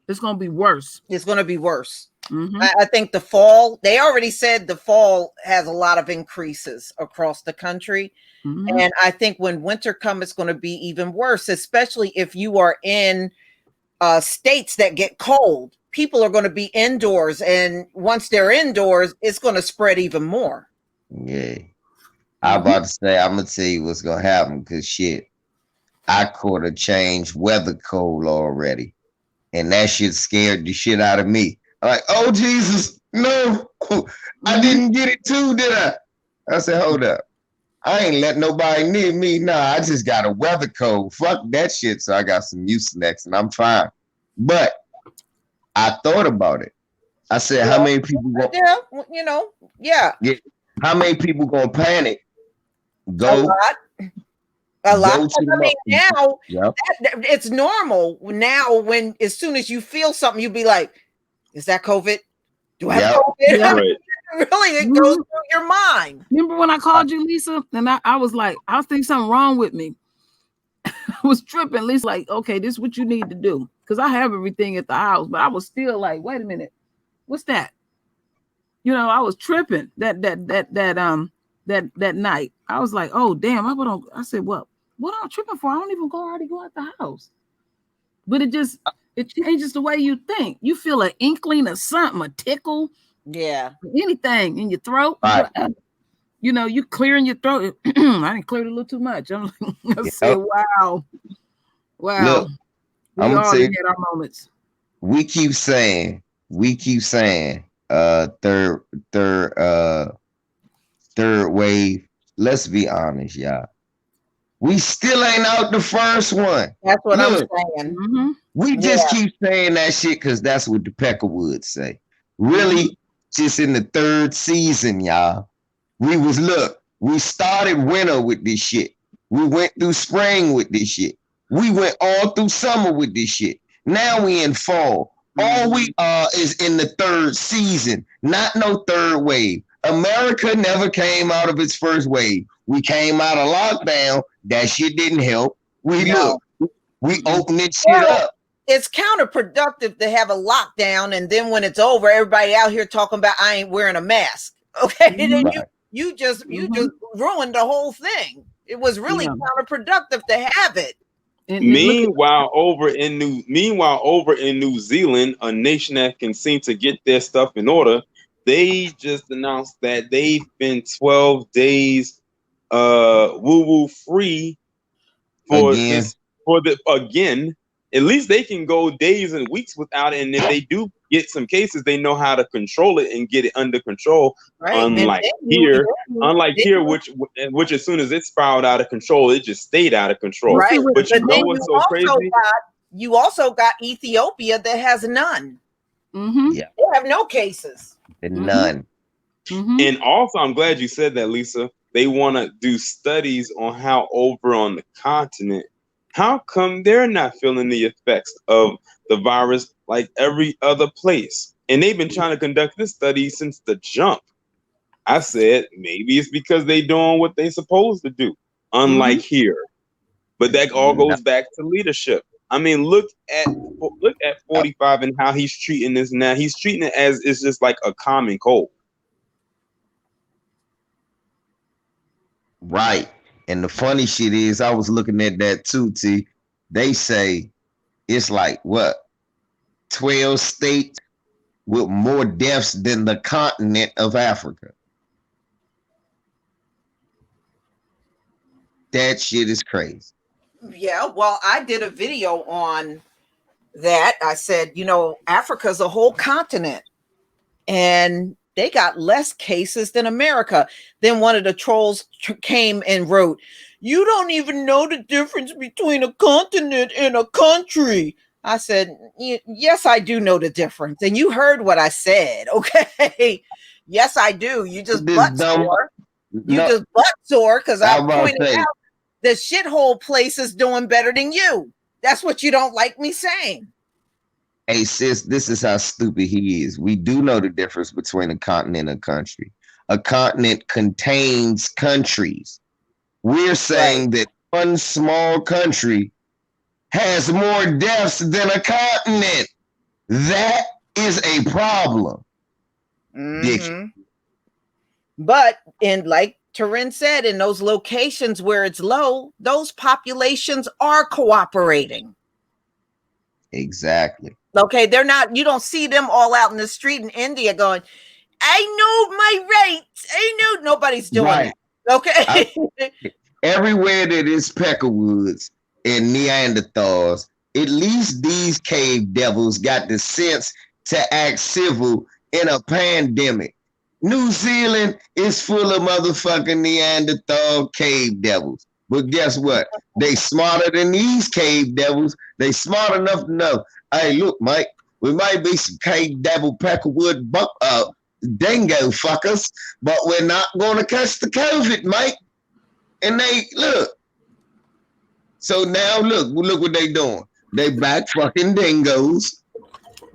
Speaker 2: It's gonna be worse.
Speaker 1: It's gonna be worse.
Speaker 2: Mm-hmm.
Speaker 1: I think the fall, they already said the fall has a lot of increases across the country. Mm-hmm. And I think when winter comes, it's going to be even worse, especially if you are in states that get cold. People are going to be indoors. And once they're indoors, it's going to spread even more.
Speaker 4: Yeah. I'm about to say, I'm going to tell you what's going to happen because shit, I caught a change weather cold already. And that shit scared the shit out of me. I'm like, oh, Jesus, no, I didn't get it too, did I? I said, hold up. I ain't let nobody near me. Nah, I just got a weather cold. Fuck that shit. So I got some Mucinex and I'm fine. But I thought about it. I said, how many people
Speaker 1: Yeah.
Speaker 4: How many people gonna panic?
Speaker 1: A lot. I mean, now it's normal. Now, when as soon as you feel something, you'll be like, is that COVID? Do I have COVID?
Speaker 2: Yeah.
Speaker 1: Right. Really, it goes through your mind.
Speaker 2: Remember when I called you, Lisa? And I was like, I was thinking something wrong with me. I was tripping. Lisa, like, okay, this is what you need to do. Because I have everything at the house, but I was still like, wait a minute, what's that? You know, I was tripping that night. I was like, oh damn, I said, what am I tripping for? I don't even already go out the house. But it changes the way you think. You feel an inkling of something, a tickle.
Speaker 1: Yeah.
Speaker 2: Anything in your throat.
Speaker 4: Right.
Speaker 2: You know, you clearing your throat. I didn't clear it a little too much. I'm like, I said, wow.
Speaker 4: Look,
Speaker 2: we all had our moments.
Speaker 4: We keep saying, third wave. Let's be honest, y'all. We still ain't out the first one.
Speaker 1: That's what
Speaker 4: Look,
Speaker 1: I'm saying.
Speaker 2: Mm-hmm.
Speaker 4: we just keep saying that shit because that's what the Peckerwoods say. Really, just in the third season, y'all. We started winter with this shit. We went through spring with this shit. We went all through summer with this shit. Now we in fall. All we are is in the third season, not no third wave. America never came out of its first wave. We came out of lockdown. That shit didn't help. We opened it shit up.
Speaker 1: It's counterproductive to have a lockdown, and then when it's over, everybody out here talking about I ain't wearing a mask. Okay, then you just ruined the whole thing. It was really counterproductive to have it.
Speaker 3: Meanwhile, over in New Zealand, a nation that can seem to get their stuff in order, they just announced that they've been 12 days woo-woo free again. At least they can go days and weeks without it, and if they do get some cases, they know how to control it and get it under control. Right. Unlike here, which as soon as it spiraled out of control, it just stayed out of control. Right. But you know what's so crazy?
Speaker 1: You also got Ethiopia that has none.
Speaker 2: Mm-hmm.
Speaker 1: Yeah. They have no cases.
Speaker 4: None.
Speaker 2: Mm-hmm.
Speaker 3: And also, I'm glad you said that, Lisa. They want to do studies on how over on the continent, how come they're not feeling the effects of the virus like every other place? And they've been trying to conduct this study since the jump. I said, maybe it's because they're doing what they're supposed to do, unlike here. But that all goes back to leadership. I mean, look at 45 and how he's treating this now. He's treating it as it's just like a common cold.
Speaker 4: Right. And the funny shit is, I was looking at that too, T. They say it's like, 12 states with more deaths than the continent of Africa. That shit is crazy.
Speaker 1: Yeah, well, I did a video on that. I said, Africa's a whole continent, and they got less cases than America. Then one of the trolls came and wrote, "You don't even know the difference between a continent and a country." I said, yes, I do know the difference. And you heard what I said, okay? Yes, I do. You just butt sore. Just butt sore because I pointed out the shithole place is doing better than you. That's what you don't like me saying.
Speaker 4: Hey, sis, this is how stupid he is. We do know the difference between a continent and a country. A continent contains countries. We're saying that one small country has more deaths than a continent. That is a problem.
Speaker 1: Mm-hmm. But like Taryn said, in those locations where it's low, those populations are cooperating.
Speaker 4: Exactly.
Speaker 1: Okay, they're not, you don't see them all out in the street in India going, I know my rights. I know. Nobody's doing that. Okay.
Speaker 4: Everywhere that is Peckerwoods and Neanderthals, at least these cave devils got the sense to act civil in a pandemic. New Zealand is full of motherfucking Neanderthal cave devils. But guess what? They smarter than these cave devils. They smart enough to know, hey, look, Mike, we might be some cave devil Peckerwood dingo fuckers, but we're not going to catch the COVID, Mike. And they, look. So now, look what they doing. They back fucking dingoes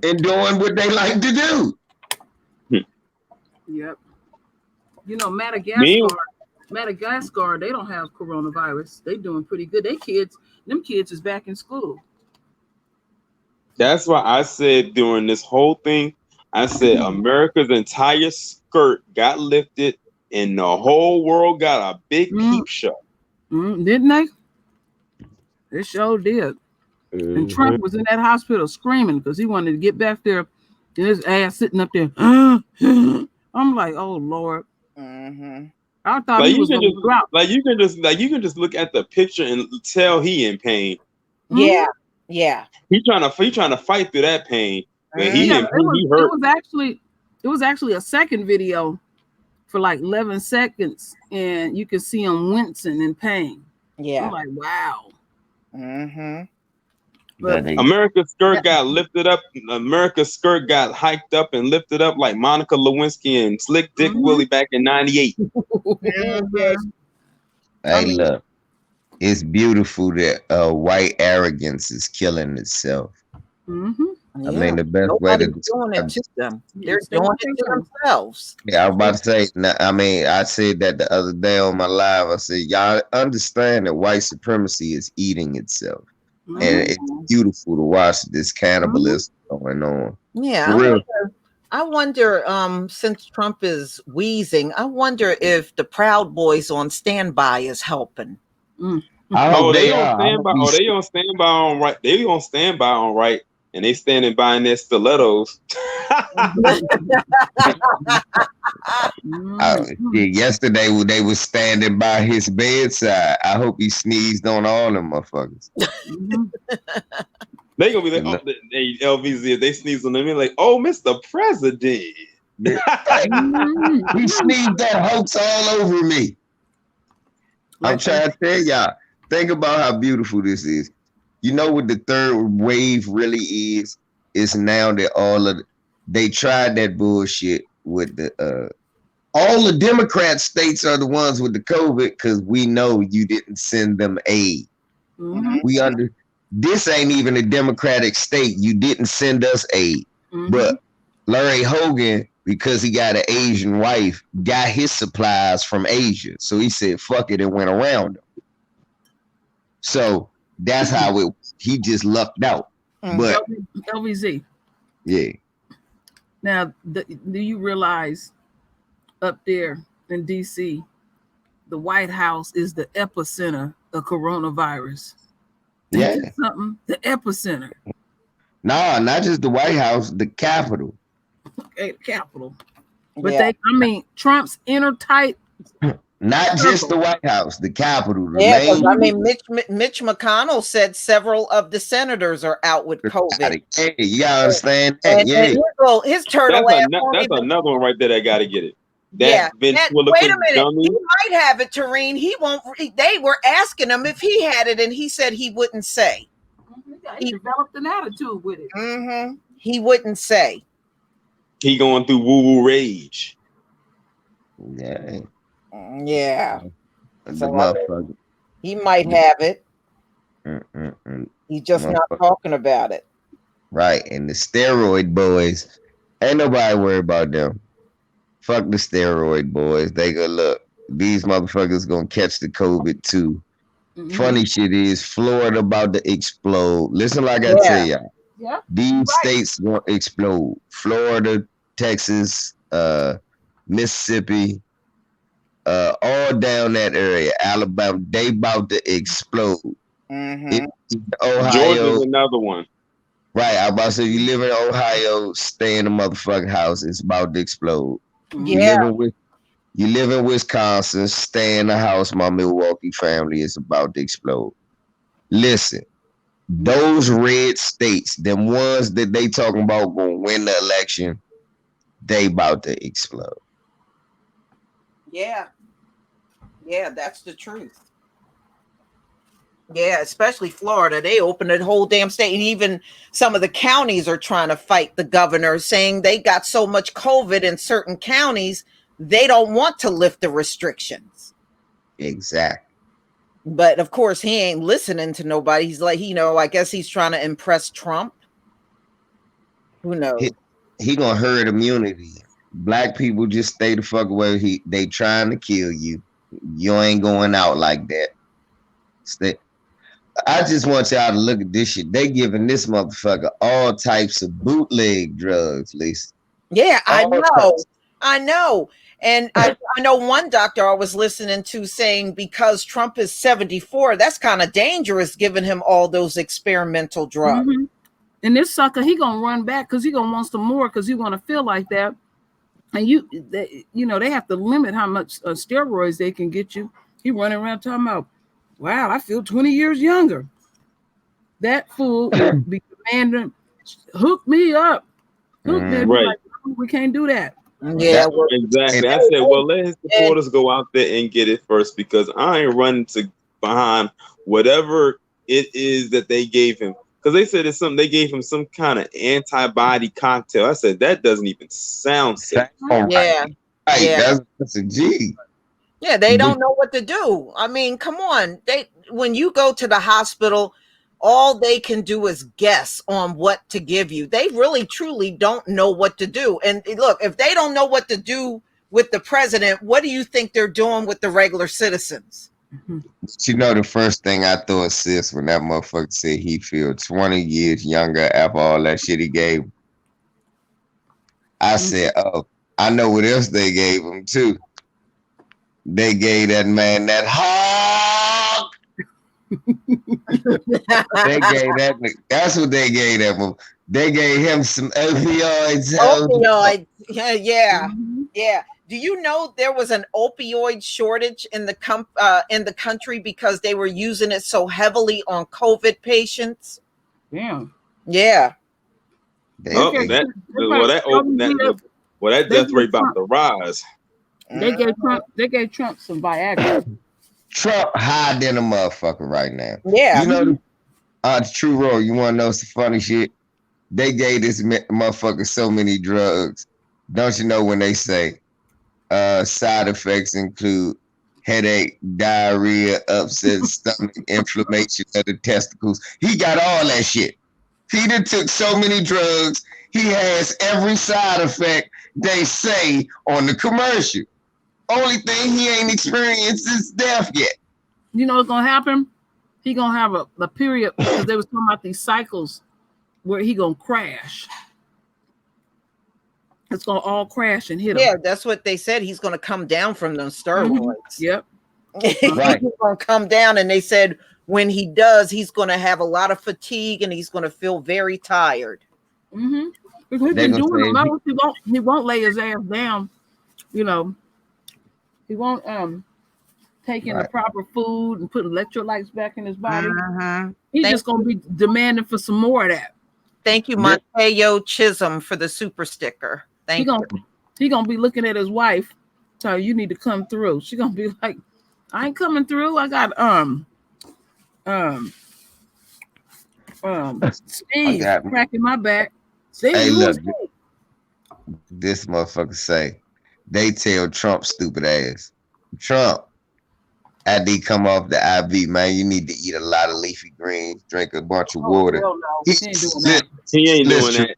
Speaker 4: and doing what they like to do.
Speaker 2: Yep. Madagascar, they don't have coronavirus. They doing pretty good. Them kids is back in school.
Speaker 3: That's why I said during this whole thing, I said America's entire skirt got lifted and the whole world got a big peep show.
Speaker 2: Didn't they? They sure did. And Trump was in that hospital screaming because he wanted to get back there and his ass sitting up there. I'm like, oh Lord.
Speaker 1: Mm-hmm.
Speaker 2: I thought he was going to drop.
Speaker 3: You can just look at the picture and tell he in pain.
Speaker 1: Yeah. Yeah.
Speaker 3: He's trying to fight through that pain. He hurt.
Speaker 2: It was actually a second video for like 11 seconds, and you could see him wincing in pain.
Speaker 1: Yeah.
Speaker 2: I'm like, wow.
Speaker 1: Mm-hmm.
Speaker 2: But
Speaker 3: America's skirt got lifted up. America's skirt got hiked up and lifted up like Monica Lewinsky and Slick Dick Willie back in '98.
Speaker 4: Hey, look, it's beautiful that white arrogance is killing itself. I mean, the best way to
Speaker 1: doing it to them. They're
Speaker 2: Say
Speaker 1: doing
Speaker 2: one
Speaker 1: it
Speaker 2: thing
Speaker 1: to
Speaker 2: first.
Speaker 1: themselves.
Speaker 4: Yeah, I was about to say. I mean, I said that the other day on my live. I said, y'all understand that white supremacy is eating itself, and it's beautiful to watch this cannibalism going on.
Speaker 1: Yeah,
Speaker 4: For real.
Speaker 1: I wonder, since Trump is wheezing, I wonder if the Proud Boys on standby is helping.
Speaker 3: They on standby. Oh, they on standby on right. They on standby on right, and they standing by in their stilettos.
Speaker 4: Yesterday they was standing by his bedside. I hope he sneezed on all them motherfuckers.
Speaker 3: They gonna be like, oh, they LVZ. They sneeze on them. They're like, oh, Mr. President.
Speaker 4: He sneezed that hoax all over me. I'm trying to tell y'all. Think about how beautiful this is. You know what the third wave really is? It's now that they tried that bullshit with the all the Democrat states are the ones with the COVID because we know you didn't send them aid. This ain't even a Democratic state. You didn't send us aid. But Larry Hogan, because he got an Asian wife, got his supplies from Asia. So he said, fuck it, and went around them. So that's how he just lucked out. But
Speaker 2: LVZ.
Speaker 4: Yeah.
Speaker 2: Now, do you realize up there in DC, the White House is the epicenter of coronavirus?
Speaker 4: Yeah.
Speaker 2: Something, the epicenter.
Speaker 4: No, not just the White House, the Capitol.
Speaker 2: Okay, the Capitol. But Trump's inner tight.
Speaker 4: Not just the White House, the Capitol.
Speaker 1: Mitch McConnell said several of the senators are out with COVID.
Speaker 4: Hey, you gotta understand that.
Speaker 1: And his turtle ass.
Speaker 3: That's another one right there that gotta get it.
Speaker 1: Wait a minute.
Speaker 3: Dummy.
Speaker 1: He might have it, Tareen. He won't. They were asking him if he had it, and he said he wouldn't say.
Speaker 2: He developed an attitude with it.
Speaker 1: He wouldn't say.
Speaker 3: He going through woo-woo rage.
Speaker 4: Yeah.
Speaker 1: Yeah.
Speaker 4: So
Speaker 1: he might have it. He's just not talking about it.
Speaker 4: Right. And the steroid boys, ain't nobody worried about them. Fuck the steroid boys. They go, look, these motherfuckers gonna catch the COVID too. Funny shit is Florida about to explode. Listen, like I tell y'all.
Speaker 2: Yeah.
Speaker 4: These states won't explode. Florida, Texas, Mississippi, all down that area, Alabama, they about to explode. Ohio,
Speaker 3: Georgia's another one.
Speaker 4: Right, I about to say, if you live in Ohio, stay in the motherfucking house. It's about to explode.
Speaker 1: Yeah.
Speaker 4: You live in Wisconsin, stay in the house. My Milwaukee family is about to explode. Listen, those red states, them ones that they talking about gonna win the election, they about to explode.
Speaker 1: Yeah. Yeah, that's the truth. Yeah, especially Florida. They opened the whole damn state. And even some of the counties are trying to fight the governor, saying they got so much COVID in certain counties, they don't want to lift the restrictions.
Speaker 4: Exactly.
Speaker 1: But of course, he ain't listening to nobody. He's like, I guess he's trying to impress Trump. Who knows?
Speaker 4: He gonna herd immunity. Black people just stay the fuck away. They trying to kill you. You ain't going out like that. Stay. I just want y'all to look at this shit. They giving this motherfucker all types of bootleg drugs, Lisa.
Speaker 1: Yeah, I know. And I know one doctor I was listening to saying because Trump is 74, that's kind of dangerous giving him all those experimental drugs.
Speaker 2: And this sucker, he gonna run back because he gonna want some more because he gonna feel like that. And they have to limit how much steroids they can get you. He running around talking about, wow, I feel 20 years younger. That fool will be demanding, hook me up. Hook me up.
Speaker 3: Right.
Speaker 2: Like, no, we can't do that.
Speaker 1: Yeah,
Speaker 3: exactly. I said, well, let his supporters go out there and get it first because I ain't running to behind whatever it is that they gave him. Because they said it's something, they gave him some kind of antibody cocktail. I said, that doesn't even sound safe.
Speaker 1: Yeah.
Speaker 4: Right,
Speaker 1: Yeah.
Speaker 4: that's a G.
Speaker 1: Yeah, they don't know what to do. I mean, come on. When you go to the hospital, all they can do is guess on what to give you. They really truly don't know what to do. And look, if they don't know what to do with the president, what do you think they're doing with the regular citizens?
Speaker 4: You know, the first thing I thought, sis, when that motherfucker said he feel 20 years younger after all that shit he gave, I said, oh, I know what else they gave him too. They gave that man that hog. They gave that. That's what they gave him. They gave him some opioids.
Speaker 1: Opioids. Yeah. Do you know there was an opioid shortage in the country because they were using it so heavily on COVID patients?
Speaker 2: Yeah.
Speaker 1: Yeah.
Speaker 3: That death rate about to rise.
Speaker 2: They gave Trump some Viagra.
Speaker 4: Trump high than a motherfucker right now.
Speaker 1: Yeah.
Speaker 4: You know, true roll. You want to know some funny shit? They gave this motherfucker so many drugs. Don't you know when they say side effects include headache, diarrhea, upset stomach, inflammation of the testicles? He got all that shit. He done took so many drugs. He has every side effect they say on the commercial. Only thing he ain't experienced is death yet.
Speaker 2: You know what's gonna happen? He gonna have a period because they was talking about these cycles where he gonna crash. It's gonna all crash and hit him.
Speaker 1: Yeah, that's what they said. He's gonna come down from those steroids.
Speaker 2: Yep.
Speaker 4: Right.
Speaker 1: He's gonna come down, and they said when he does, he's gonna have a lot of fatigue and he's gonna feel very tired.
Speaker 2: Mm-hmm. Because he's been doing a lot. He won't lay his ass down. You know, he won't take in the proper food and put electrolytes back in his body. He's just gonna be demanding for some more of that.
Speaker 1: Thank you, Mateo Chisholm, for the super sticker. Thank you.
Speaker 2: He gonna be looking at his wife, tell you need to come through. She gonna be like, I ain't coming through. I got Steve cracking my back. Steve,
Speaker 4: hey, look, this motherfucker say they tell Trump stupid ass. Trump, after he come off the IV, man, you need to eat a lot of leafy greens, drink a bunch of water.
Speaker 2: No. He ain't doing that.
Speaker 3: He ain't doing that.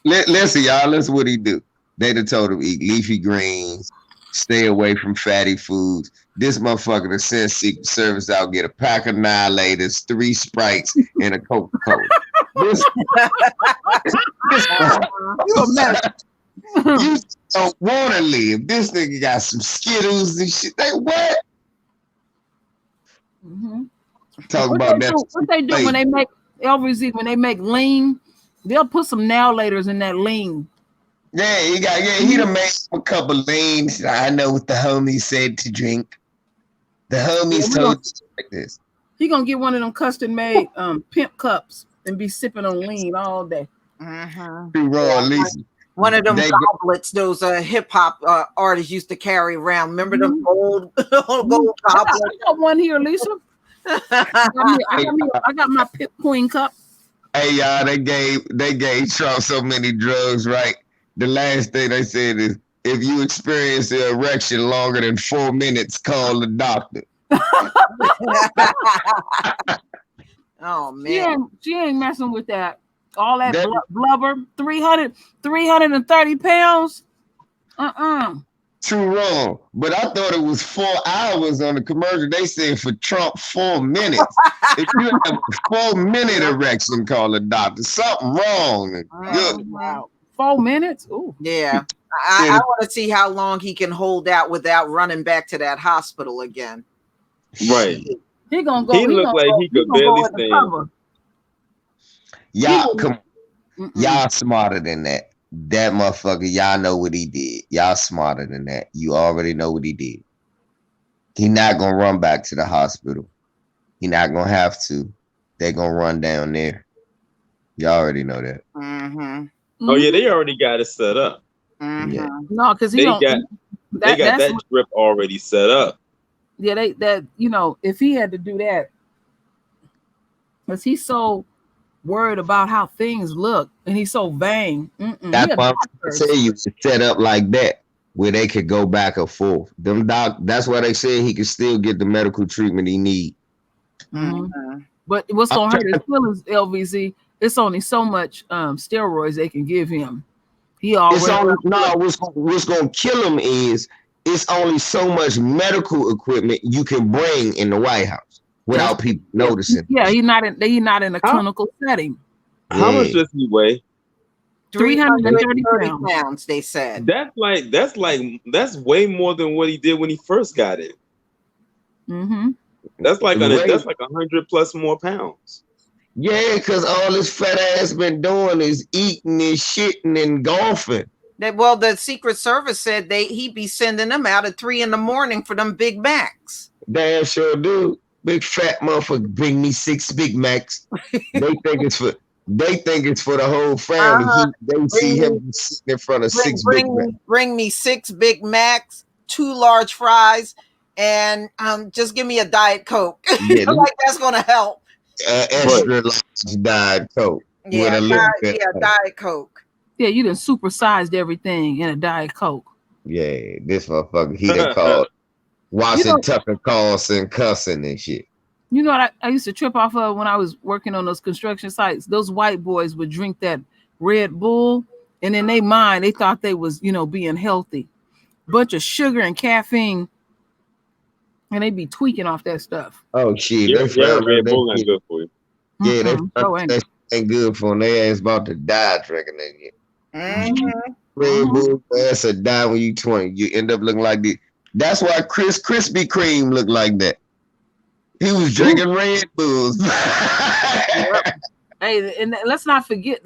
Speaker 4: Listen, y'all, listen what he do. They done told him eat leafy greens, stay away from fatty foods. This motherfucker to send Secret Service out, get a pack of Annihilators, 3 Sprites, and a Coca-Cola. You don't want to live. This nigga got some Skittles and shit. They what? Talk about that.
Speaker 2: What they do when they make LVZ, when they make lean, they'll put some Annihilators in that lean.
Speaker 4: Yeah, he done made a couple leans. I know what the homies said to drink. The homies told you like this.
Speaker 2: He gonna get one of them custom made pimp cups and be sipping on lean all day.
Speaker 1: One of them goblets those hip hop artists used to carry around. Remember them gold goblets?
Speaker 2: I got one here, Lisa. I got my Pip Queen cup.
Speaker 4: Hey y'all, they gave Trump so many drugs, right? The last thing they said is, if you experience an erection longer than 4 minutes, call the doctor.
Speaker 1: Oh man,
Speaker 2: she ain't messing with that. All that blubber, 330 pounds.
Speaker 4: Too wrong. But I thought it was 4 hours on the commercial. They said for Trump 4 minutes. If you have a 4-minute erection, call the doctor. Something wrong.
Speaker 2: Wow. 4 minutes? Ooh.
Speaker 1: Yeah. I want to see how long he can hold out without running back to that hospital again.
Speaker 3: Right.
Speaker 2: He gonna go.
Speaker 3: He look like he could barely stand.
Speaker 4: Y'all, come on. Y'all smarter than that. That motherfucker, y'all know what he did. Y'all smarter than that. You already know what he did. He not gonna run back to the hospital. He not gonna have to. They gonna run down there. Y'all already know that.
Speaker 3: Oh yeah, they already got it set up.
Speaker 2: Yeah. No, because
Speaker 3: they got that strip already set up.
Speaker 2: Yeah, if he had to do that, because he's so worried about how things look and he's so vain.
Speaker 4: That's why I say you set up like that where they could go back and forth. That's why they say he can still get the medical treatment he need.
Speaker 2: Mm-hmm. But what's gonna hurt his feelings, LVZ? It's only so much steroids they can give him.
Speaker 4: What's gonna kill him is it's only so much medical equipment you can bring in the White House without people noticing.
Speaker 2: Yeah, he's not in a clinical setting.
Speaker 3: How much does he weigh?
Speaker 2: 330
Speaker 1: pounds, they said.
Speaker 3: That's way more than what he did when he first got it.
Speaker 2: Mm-hmm.
Speaker 3: That's like 100 plus more pounds.
Speaker 4: Yeah, because all this fat ass been doing is eating and shitting and golfing.
Speaker 1: The Secret Service said he'd be sending them out at 3 a.m. for them Big Macs.
Speaker 4: Damn sure do. Big fat motherfucker, bring me 6 Big Macs. They think it's for the whole family. They see him sitting in front of 6 Big Macs.
Speaker 1: Bring me 6 Big Macs, 2 large fries, and just give me a Diet Coke.
Speaker 4: Yeah,
Speaker 1: like that's gonna help.
Speaker 4: Extra large Diet Coke.
Speaker 1: Yeah, Diet Coke.
Speaker 2: Yeah, you done supersized everything in a Diet Coke.
Speaker 4: Yeah, this motherfucker, he done called Watson Tucker Carlson cussing and shit.
Speaker 2: You know what I used to trip off of when I was working on those construction sites? Those white boys would drink that Red Bull, and in their mind, they thought they was, being healthy. Bunch of sugar and caffeine, and they be tweaking off that stuff.
Speaker 4: Oh, shit.
Speaker 3: Red Bull ain't good for you.
Speaker 4: Yeah, that ain't good for them. They ass about to die drinking that shit.
Speaker 1: Mm-hmm.
Speaker 4: Red Bull ass will die when you 20. You end up looking like this. That's why Krispy Kreme looked like that. He was drinking Red Bulls.
Speaker 2: Hey, and let's not forget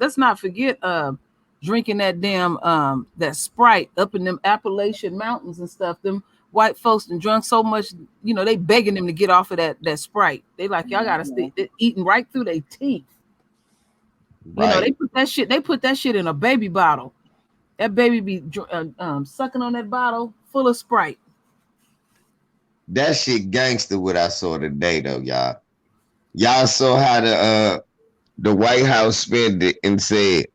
Speaker 2: drinking that damn that Sprite up in them Appalachian mountains and stuff. Them white folks and drunk so much, they begging them to get off of that Sprite. They like, y'all gotta stay eating right through their teeth. Right. They put that shit in a baby bottle. That baby be sucking on that bottle full of Sprite.
Speaker 4: That shit gangster what I saw today though, y'all. Y'all saw how the White House spent it and said,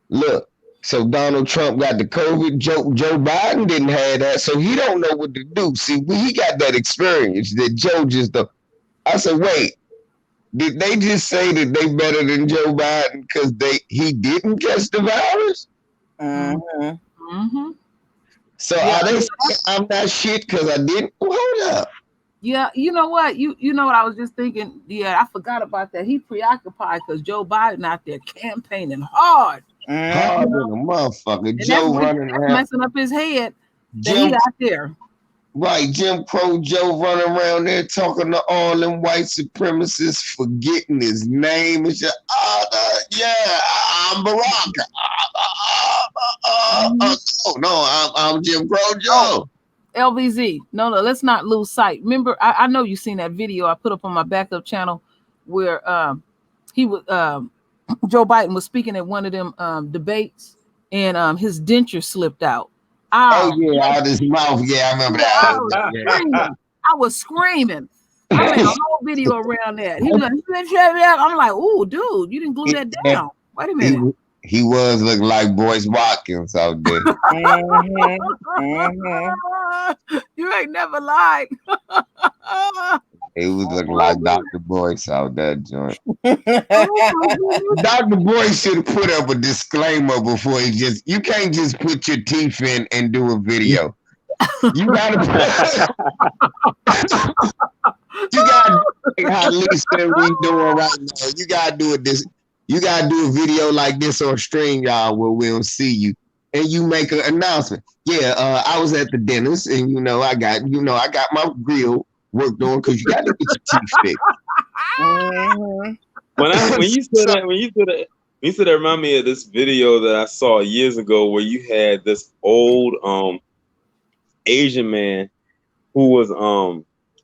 Speaker 4: look, so Donald Trump got the COVID, Joe Biden didn't have that, so he don't know what to do. See, he got that experience that Joe just don't. I said, wait, did they just say that they better than Joe Biden because he didn't catch the virus?
Speaker 1: Mm-hmm.
Speaker 2: Mm-hmm.
Speaker 4: So are they saying I'm not shit because I didn't? Hold up.
Speaker 2: Yeah, you know what? You know what I was just thinking? Yeah, I forgot about that. He preoccupied because Joe Biden out there campaigning hard.
Speaker 4: Hard than a motherfucker.
Speaker 2: And
Speaker 4: Joe running around.
Speaker 2: Messing up his head. He out there.
Speaker 4: Right, Jim Crow Joe running around there talking to all them white supremacists, forgetting his name and shit. I'm Barack. I'm Jim Crow Joe.
Speaker 2: LVZ. No, let's not lose sight. Remember, I know you've seen that video I put up on my backup channel where he was Joe Biden was speaking at one of them debates and his denture slipped out.
Speaker 4: Out of his mouth. Yeah, I remember that.
Speaker 2: I was screaming. I made a whole video around that. He was like, I'm like, ooh, dude, you didn't glue that down. Wait a minute.
Speaker 4: He was looking like Boyce Watkins out there.
Speaker 2: You ain't never lied.
Speaker 4: He was looking like Dr. Boyce out that joint. Dr. Boyce should have put up a disclaimer before you can't just put your teeth in and do a video. You gotta how Lisa we doing right now. You gotta do it you gotta do a video like this on stream, y'all, where we'll see you. And you make an announcement. Yeah, I was at the dentist and I got my grill worked on because you got to get your teeth fixed.
Speaker 3: When you said that, remind me of this video that I saw years ago where you had this old Asian man who was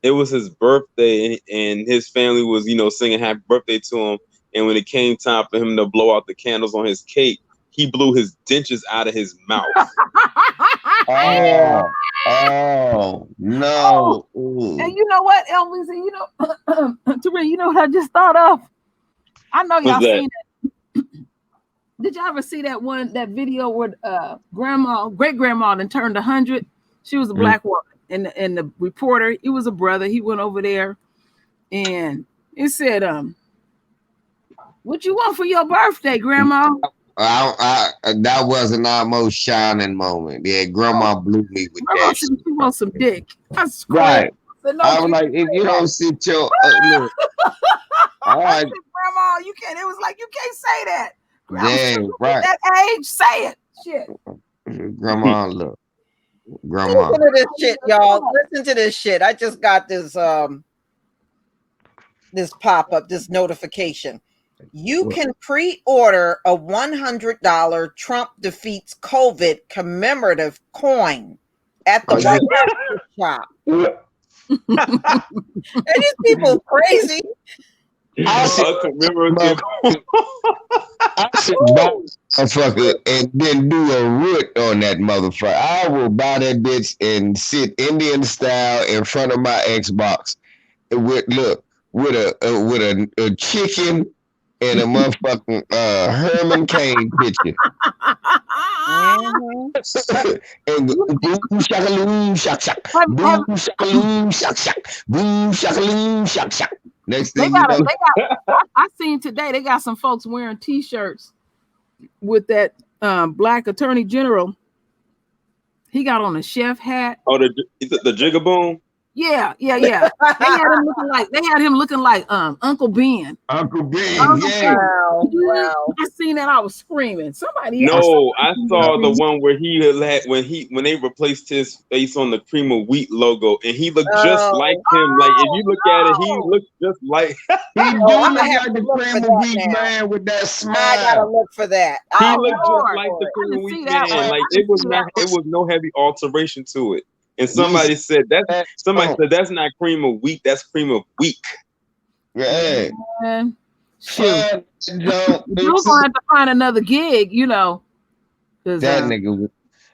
Speaker 3: it was his birthday and his family was singing happy birthday to him, and when it came time for him to blow out the candles on his cake, he blew his dentures out of his mouth.
Speaker 4: Oh
Speaker 2: Oh,
Speaker 4: no. Ooh.
Speaker 2: and you know what, Elvis? And you know, Teresa, you know what I just thought of? I know y'all
Speaker 3: What's that?
Speaker 2: seen it. Did y'all ever see that video where great grandma then turned 100? She was a black woman, and the reporter, he was a brother. He went over there, and he said, "What you want for your birthday, Grandma?"
Speaker 4: That wasn't our most shining moment. Yeah, grandma blew me with
Speaker 2: Grandma
Speaker 4: that
Speaker 2: said
Speaker 4: shit.
Speaker 2: she wants some dick. I screamed.
Speaker 4: Right.
Speaker 2: I said, "No,
Speaker 4: I was
Speaker 2: you
Speaker 4: like,
Speaker 2: can't
Speaker 4: if
Speaker 2: say
Speaker 4: you
Speaker 2: that."
Speaker 4: don't sit your look, all
Speaker 2: I
Speaker 4: right,
Speaker 2: said, Grandma, you can't. It was like, you can't say that. Grandma said,
Speaker 4: damn,
Speaker 2: "You at
Speaker 4: right.
Speaker 2: that age, say it." Shit.
Speaker 4: Grandma, look, grandma.
Speaker 1: Listen to this shit, y'all. Listen to this shit. I just got this this pop-up, this notification. You can pre-order a $100 Trump defeats COVID commemorative coin at the White House shop. And these people crazy.
Speaker 4: I
Speaker 3: A
Speaker 4: said,
Speaker 3: commemorative.
Speaker 4: I should buy a motherfucker and then do a root on that motherfucker. I will buy that bitch and sit Indian style in front of my Xbox with a chicken and a motherfucking Herman Cain picture. And boom shakaloom shak shak, boom shakaloom shak shak, boom shakaloom shak shak. Next thing you know,
Speaker 2: I seen today they got some folks wearing T-shirts with that black attorney general. He got on a chef hat.
Speaker 3: Oh, is it the Jigaboom?
Speaker 2: Yeah. They had him looking like Uncle Ben.
Speaker 4: Uncle Ben,
Speaker 2: Uncle
Speaker 4: yeah.
Speaker 1: Wow.
Speaker 2: I seen that, I was screaming.
Speaker 3: No, I saw the one where he had when they replaced his face on the cream of wheat logo, and he looked just like him. Like if you look at it, he looked just like
Speaker 4: He do
Speaker 1: I'm
Speaker 4: look
Speaker 1: gonna have
Speaker 4: like
Speaker 1: to
Speaker 4: the
Speaker 1: look
Speaker 4: cream
Speaker 1: for
Speaker 4: of
Speaker 1: that
Speaker 4: wheat
Speaker 1: now.
Speaker 4: man with that
Speaker 1: I gotta
Speaker 4: smile.
Speaker 1: look for that.
Speaker 3: he
Speaker 1: I'll
Speaker 3: looked
Speaker 1: look
Speaker 3: just like
Speaker 1: for
Speaker 3: the
Speaker 1: it.
Speaker 3: cream of
Speaker 2: see
Speaker 3: wheat
Speaker 2: that
Speaker 3: man.
Speaker 2: one.
Speaker 3: Like it was no heavy alteration to it. And somebody said that's not cream of wheat, that's cream of weak.
Speaker 4: Yeah.
Speaker 2: Man,
Speaker 4: Fun, don't
Speaker 2: you're gonna have to find another gig, you know.
Speaker 4: that nigga.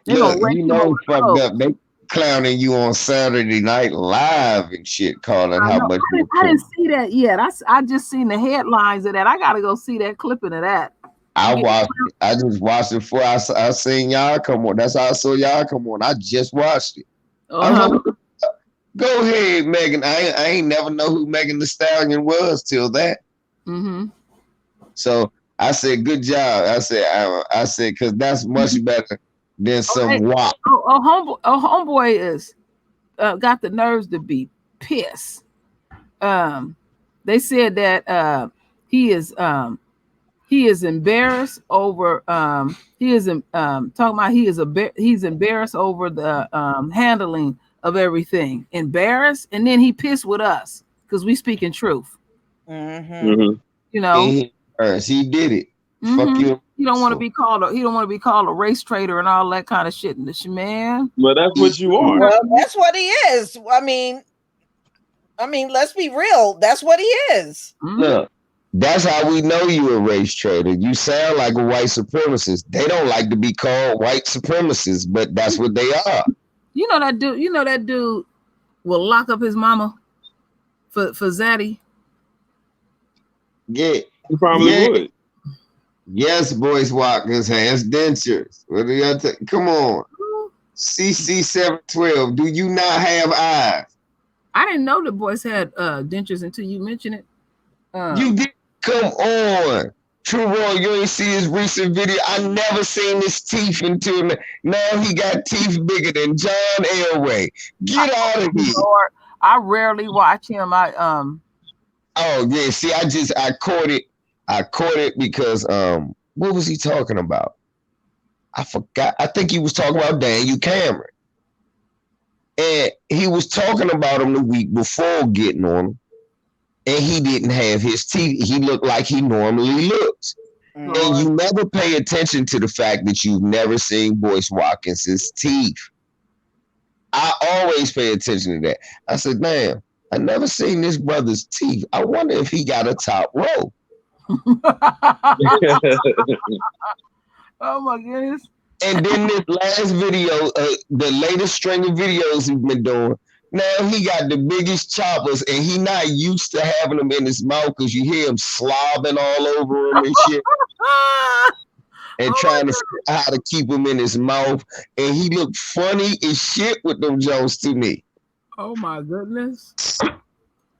Speaker 2: They gonna
Speaker 4: Look,
Speaker 2: race
Speaker 4: you
Speaker 2: him
Speaker 4: know
Speaker 2: over
Speaker 4: he
Speaker 2: the
Speaker 4: fucked
Speaker 2: road.
Speaker 4: up. They clowning you on Saturday Night Live and shit, calling how much you
Speaker 2: I didn't see that yet. I just seen the headlines of that. I gotta go see that clipping of that.
Speaker 4: I watched it. I just watched it before I seen y'all come on. That's how I saw y'all come on. I just watched it. I was like, go ahead, Megan. I ain't never know who Megan Thee Stallion was till that.
Speaker 2: Mm-hmm.
Speaker 4: So I said, good job. I said, because that's much better than some WAP.
Speaker 2: Homeboy is got the nerves to be pissed. They said that he is embarrassed over he's embarrassed over the handling of everything. Embarrassed, and then he pissed with us because we speaking truth.
Speaker 1: Mm-hmm.
Speaker 2: You know,
Speaker 4: He did it. Fuck you.
Speaker 2: He don't want to be called a race traitor and all that kind of shit. Man,
Speaker 3: Well, that's what you are.
Speaker 1: Well, that's what he is. I mean, let's be real. That's what he is.
Speaker 4: Look, that's how we know you a race traitor. You sound like a white supremacist. They don't like to be called white supremacists, but that's what they are.
Speaker 2: You know that dude will lock up his mama for Zaddy.
Speaker 4: Yeah.
Speaker 3: He probably would.
Speaker 4: Yes, Boyce Watkins has dentures. What do you come on? CC712, do you not have eyes?
Speaker 2: I didn't know the boys had dentures until you mentioned it.
Speaker 4: You did. Come on. True Roy, you ain't see his recent video. I never seen his teeth until now. He got teeth bigger than John Elway. Get out of here.
Speaker 2: Lord, I rarely watch him.
Speaker 4: Oh yeah, see, I caught it because what was he talking about? I forgot. I think he was talking about Daniel Cameron. And he was talking about him the week before getting on him. And he didn't have his teeth. He looked like he normally looks. And you never pay attention to the fact that you've never seen Boyce Watkins' teeth. I always pay attention to that. I said, damn, I never seen this brother's teeth. I wonder if he got a top row.
Speaker 2: Oh my goodness.
Speaker 4: And then this last video, the latest string of videos he's been doing, now he got the biggest choppers, and he not used to having them in his mouth because you hear him slobbing all over him and shit, and trying to figure out how to keep him in his mouth. And he looked funny as shit with them Jones to me.
Speaker 2: Oh my goodness.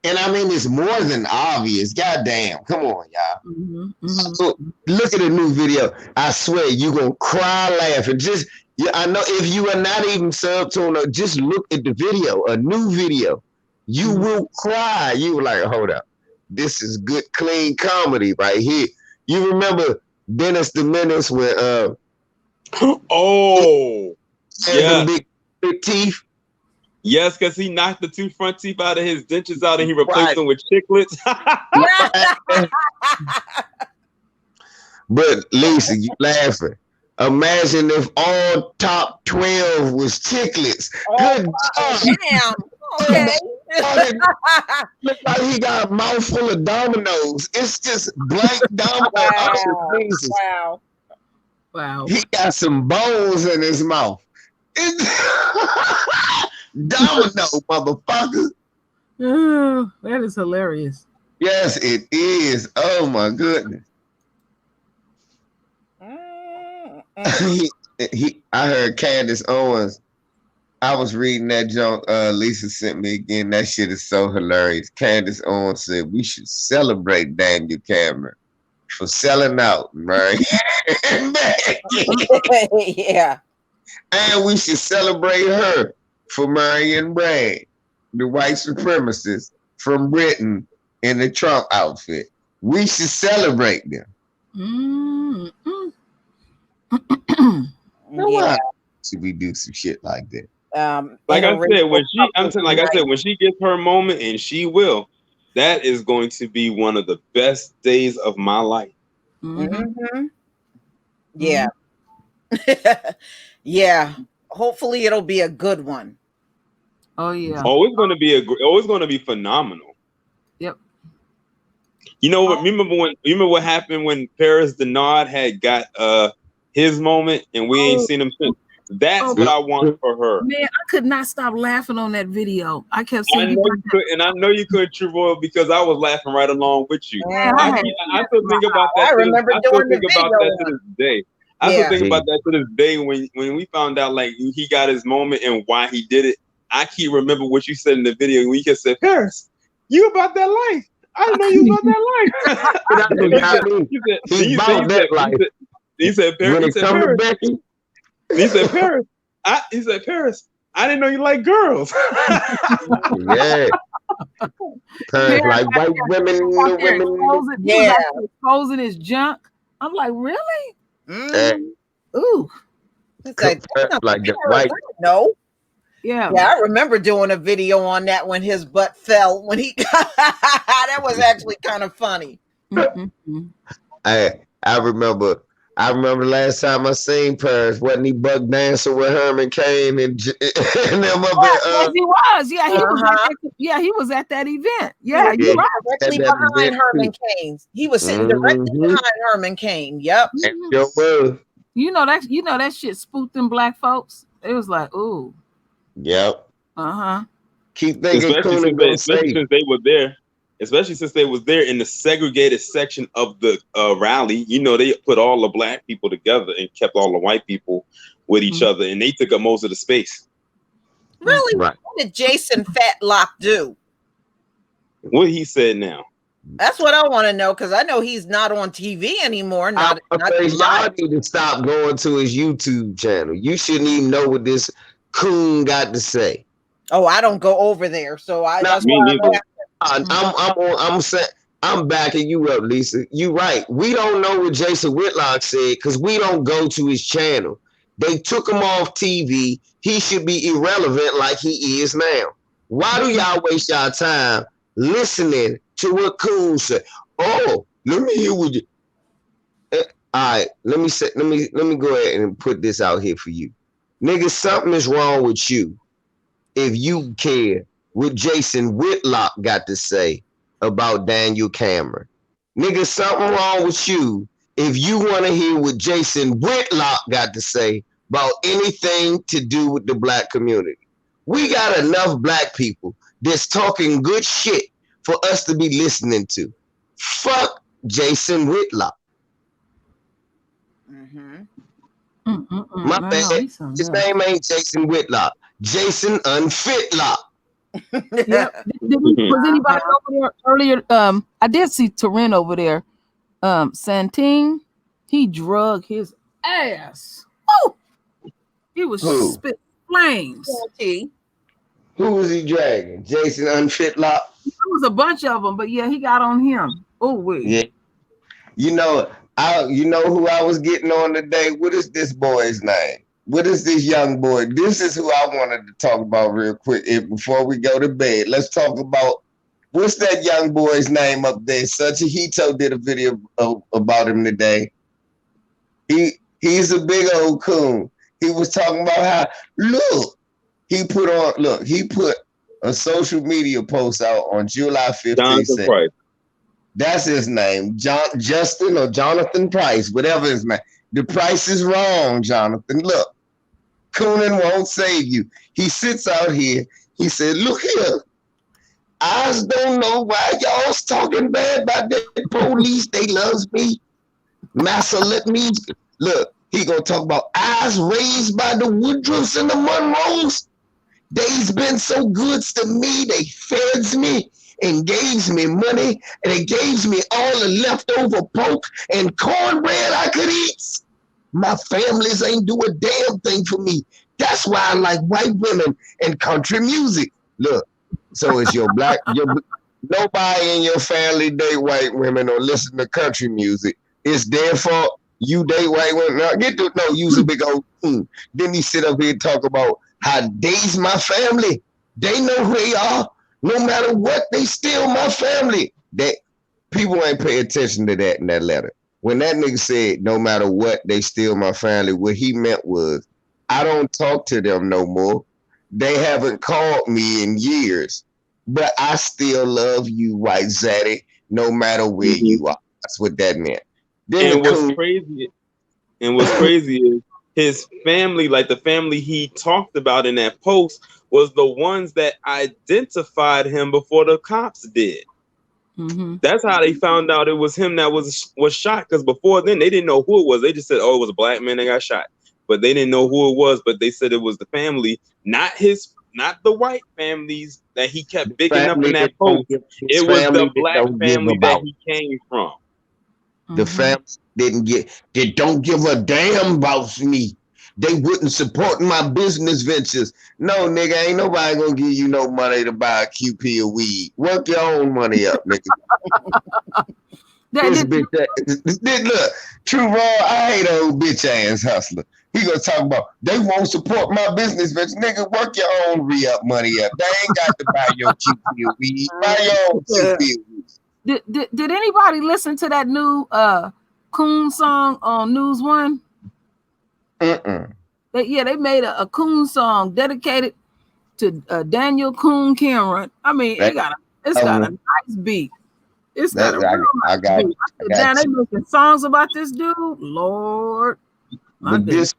Speaker 4: And I mean, it's more than obvious. Goddamn. Come on, y'all. So, look at the new video. I swear, you're going to cry laughing. Just, I know if you are not even subtone, just look at the video, a new video. You will cry. You were like, hold up. This is good, clean comedy right here. You remember Dennis the Menace with,
Speaker 3: yeah.
Speaker 4: Big teeth?
Speaker 3: Yes, because he knocked the 2 front teeth out of his dentures out and he replaced them with chiclets.
Speaker 4: But Lisa, you laughing. Imagine if all top 12 was chiclets. Good
Speaker 1: Damn. Okay.
Speaker 4: Look like he got a mouthful of dominoes. It's just blank dominoes.
Speaker 1: Wow.
Speaker 2: Wow.
Speaker 4: He got some bones in his mouth. Domino, motherfucker.
Speaker 2: Oh, that is hilarious.
Speaker 4: Yes, it is. Oh my goodness. I heard Candace Owens. I was reading that junk Lisa sent me again. That shit is so hilarious. Candace Owens said we should celebrate Daniel Cameron for selling out, right?
Speaker 1: Yeah.
Speaker 4: And we should celebrate her for Marion Bragg, the white supremacist from Britain in the Trump outfit. We should celebrate them. Why should we do some shit like that?
Speaker 3: Like I said, when she gets her moment, and she will, that is going to be one of the best days of my life.
Speaker 1: Yeah. Yeah. Hopefully it'll be a good one.
Speaker 2: Oh yeah.
Speaker 3: Oh, it's going to be phenomenal.
Speaker 2: Yep.
Speaker 3: You know what? Remember what happened when Paris Denard had got his moment, and we ain't seen him since. That's what I want for her.
Speaker 2: Man, I could not stop laughing on that video. I kept saying,
Speaker 3: I know you could, True Royal, because I was laughing right along with you.
Speaker 2: Yeah,
Speaker 3: I still think about that.
Speaker 1: I remember doing the
Speaker 3: about
Speaker 1: video
Speaker 3: that to this day. I still think about that to this day when we found out like he got his moment and why he did it. I keep remember what you said in the video when you just said, Paris, you about that life. I didn't know you was about that life. He said, Paris. He said, Paris. Paris, I didn't know you like girls.
Speaker 4: Yeah. Like white women,
Speaker 2: exposing his junk. I'm like, really? Ooh.
Speaker 1: It's like
Speaker 4: the white.
Speaker 1: No.
Speaker 2: Yeah.
Speaker 1: Yeah, I remember doing a video on that when his butt fell when he got that was actually kind of funny.
Speaker 4: I remember last time I seen Paris, wasn't he buck dancing with Herman Cain and them up
Speaker 2: yes, he was. Yeah, he was at that event. Yeah, you're right.
Speaker 1: Directly behind Herman Cain's. He was sitting directly behind Herman Cain. Yep.
Speaker 2: You know that shit spooked them black folks. It was like, ooh.
Speaker 4: Yep. Keep thinking,
Speaker 3: especially since they were there. Especially since they was there in the segregated section of the rally. You know, they put all the black people together and kept all the white people with each other, and they took up most of the space.
Speaker 1: Really? Right. What did Jason Fatlock do?
Speaker 3: What he said now?
Speaker 1: That's what I want to know, because I know he's not on TV anymore. Y'all
Speaker 4: need to stop going to his YouTube channel. You shouldn't even know what this coon got to say.
Speaker 1: Oh, I don't go over there, so that's why
Speaker 4: I'm saying I'm backing you up, Lisa. You right. We don't know what Jason Whitlock said because we don't go to his channel. They took him off TV. He should be irrelevant like he is now. Why do y'all waste y'all time listening to what Coon said? Oh, let me hear what you. All right, let me go ahead and put this out here for you, nigga. Something is wrong with you if you care what Jason Whitlock got to say about Daniel Cameron. Nigga, something wrong with you if you want to hear what Jason Whitlock got to say about anything to do with the black community. We got enough black people that's talking good shit for us to be listening to. Fuck Jason Whitlock. My bad. His name ain't Jason Whitlock. Jason Unfitlock.
Speaker 2: Yep. Was anybody over there earlier? I did see Turin over there. Santine, he drug his ass. Oh, he was spit flames.
Speaker 4: Who was he dragging? Jason Unfitlock?
Speaker 2: There was a bunch of them, but yeah, he got on him. Oh, wait.
Speaker 4: Yeah. You know who I was getting on today? What is this boy's name? What is this young boy? This is who I wanted to talk about real quick before we go to bed. Let's talk about what's that young boy's name up there? Sachihito did a video about him today. He's a big old coon. He was talking about how he put a social media post out on July 15th. That's his name, Justin or Jonathan Price, whatever his name. The price is wrong, Jonathan. Look, cooning won't save you. He sits out here. He said, look here. I just don't know why y'all's talking bad about the police. They loves me. Massa, let me. Look, he gonna talk about eyes raised by the Woodruffs and the Monroes. They's been so good to me. They feds me and gave me money, and it gave me all the leftover pork and cornbread I could eat. My families ain't do a damn thing for me. That's why I like white women and country music. Look, so it's nobody in your family date white women or listen to country music. It's their fault. You date white women. No, use a big old team. Then he sit up here and talk about how they's my family. They know who they are. No matter what, they still my family. That people ain't pay attention to that in that letter. When that nigga said, no matter what, they still my family, what he meant was, I don't talk to them no more. They haven't called me in years, but I still love you, White Zaddy, no matter where you are. That's what that meant.
Speaker 3: Then what's crazy is his family, like the family he talked about in that post, was the ones that identified him before the cops did. That's how they found out it was him that was shot, because before then they didn't know who it was. They just said, oh, it was a black man that got shot, but they didn't know who it was. But they said it was the family, not the white families that he kept bigging up in that post. It was the black family that he came from.
Speaker 4: The family they don't give a damn about me. They wouldn't support my business ventures. No, nigga, ain't nobody gonna give you no money to buy a QP of weed. Work your own money up, nigga. Look, True Raw, I hate old bitch ass hustler. He gonna talk about they won't support my business ventures. Nigga, work your own re-up money up. They ain't got to buy your QP of weed. Buy your own QP of weed.
Speaker 2: Did anybody listen to that new Coon song on News One? They made a Coon song dedicated to Daniel Coon Cameron. I mean, it's got a nice beat. It's got a real nice beat. They making songs about this dude, Lord.
Speaker 4: But this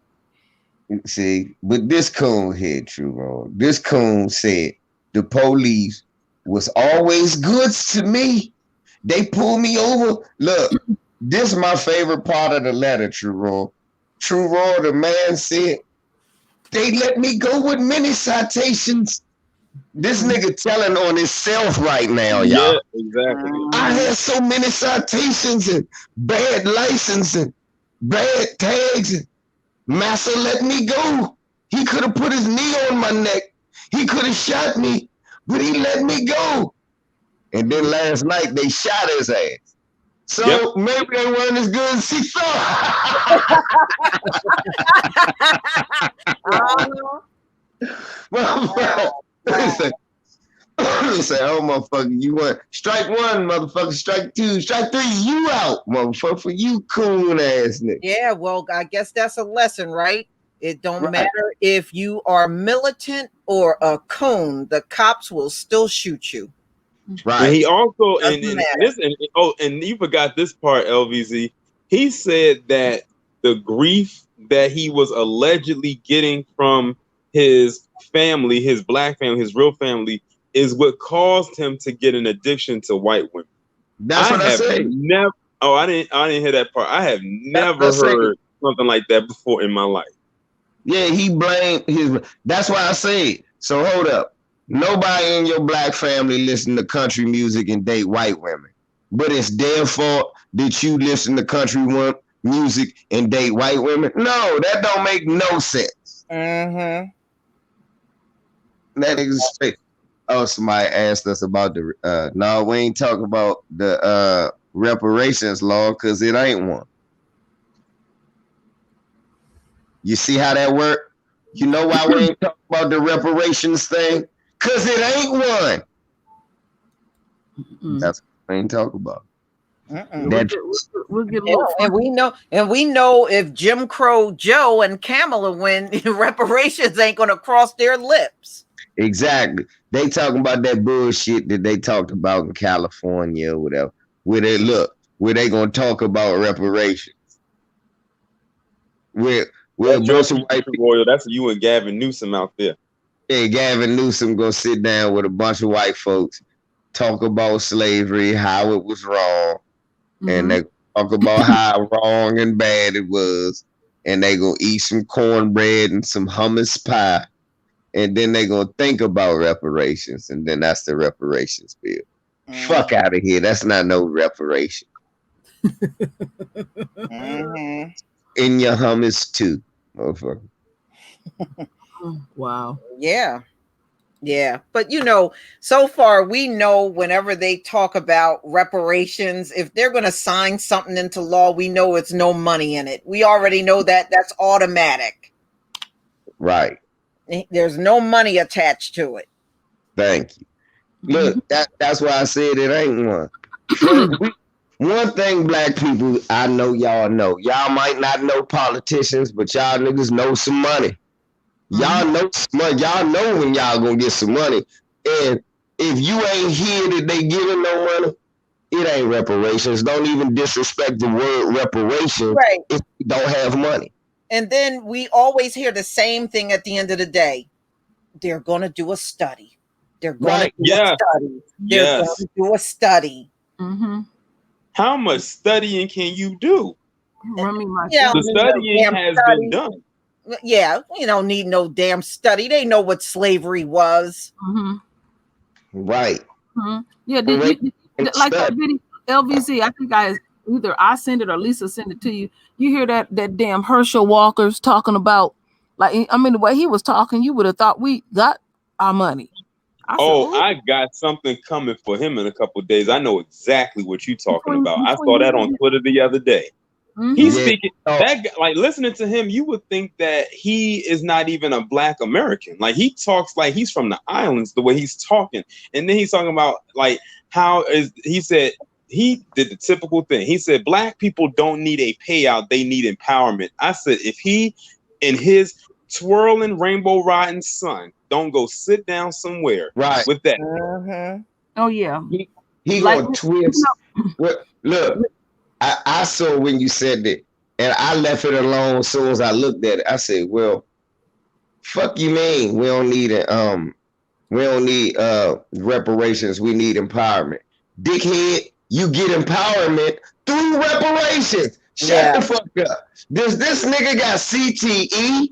Speaker 4: Coon here, True Wrong. This Coon said the police was always good to me. They pulled me over. Look, this is my favorite part of the letter, True Raw. True Raw, the man said, they let me go with many citations. This nigga telling on himself right now, y'all.
Speaker 3: Yeah, exactly.
Speaker 4: I had so many citations and bad license and bad tags. And Massa let me go. He could have put his knee on my neck. He could have shot me, but he let me go. And then last night they shot his ass. So maybe they weren't as good as he thought. He said, oh, motherfucker, you want strike one, motherfucker, strike two, strike three, you out, motherfucker, for you coon ass nigga.
Speaker 1: Yeah, well, I guess that's a lesson, right? It don't matter if you are militant or a coon, the cops will still shoot you.
Speaker 4: Right.
Speaker 3: And he also and you forgot this part, LVZ. He said that the grief that he was allegedly getting from his family, his black family, his real family, is what caused him to get an addiction to white women.
Speaker 4: That's what I say.
Speaker 3: Never. Oh, I didn't hear that part. I have never heard something like that before in my life.
Speaker 4: Yeah, he blamed his. That's why I say. So hold up. Nobody in your black family listen to country music and date white women, but it's their fault that you listen to country music and date white women. No, that don't make no sense.
Speaker 1: Mm-hmm.
Speaker 4: That is straight. Oh, somebody asked us about the. No, we ain't talking about the reparations law because it ain't one. You see how that worked? You know why we ain't talking about the reparations thing? Because it ain't one. That's what we ain't talking about.
Speaker 2: We'll get
Speaker 1: and we know if Jim Crow Joe and Kamala win, reparations ain't gonna cross their lips.
Speaker 4: Exactly. They talking about that bullshit that they talked about in California or whatever. Where they gonna talk about reparations. Where a bunch of white people,
Speaker 3: Royal, that's you and Gavin Newsom out there.
Speaker 4: Hey, Gavin Newsom gonna sit down with a bunch of white folks, talk about slavery, how it was wrong, and they talk about how wrong and bad it was, and they gonna eat some cornbread and some hummus pie, and then they gonna think about reparations, and then that's the reparations bill. Fuck out of here. That's not no reparation. In your hummus too, motherfucker.
Speaker 2: Wow.
Speaker 1: Yeah. But so far we know whenever they talk about reparations, if they're going to sign something into law, we know it's no money in it. We already know that that's automatic.
Speaker 4: Right.
Speaker 1: There's no money attached to it.
Speaker 4: Thank you. Look, that's why I said it ain't one. One thing, black people, I know y'all know. Y'all might not know politicians, but y'all niggas know some money. Y'all know some money. Y'all know when y'all gonna get some money. And if you ain't hear that they giving no money, it ain't reparations. Don't even disrespect the word reparations if you don't have money.
Speaker 1: And then we always hear the same thing at the end of the day. They're gonna do a study. They're gonna do a study. They're gonna do a study.
Speaker 3: How much studying can you do?
Speaker 1: The
Speaker 3: studying has been done.
Speaker 1: Yeah, you don't need no damn study. They know what slavery was.
Speaker 4: Right.
Speaker 2: Yeah, like that video, LVZ. I think either I send it or Lisa send it to you. You hear that damn Herschel Walker's talking about, the way he was talking, you would have thought we got our money.
Speaker 3: I got something coming for him in a couple of days. I know exactly what you're talking about. I saw that on Twitter the other day. He's speaking that guy, like listening to him, you would think that he is not even a black American. Like he talks like he's from the islands, the way he's talking. And then he's talking about he said he did the typical thing. He said black people don't need a payout, they need empowerment. I said if he and his twirling rainbow riding son don't go sit down somewhere with that.
Speaker 2: Oh yeah.
Speaker 4: He gonna twist. Look. I saw when you said that, and I left it alone as soon as I looked at it. I said, "Well, fuck you mean we don't need reparations. We need empowerment, dickhead. You get empowerment through reparations. Shut the fuck up. Does this nigga got CTE?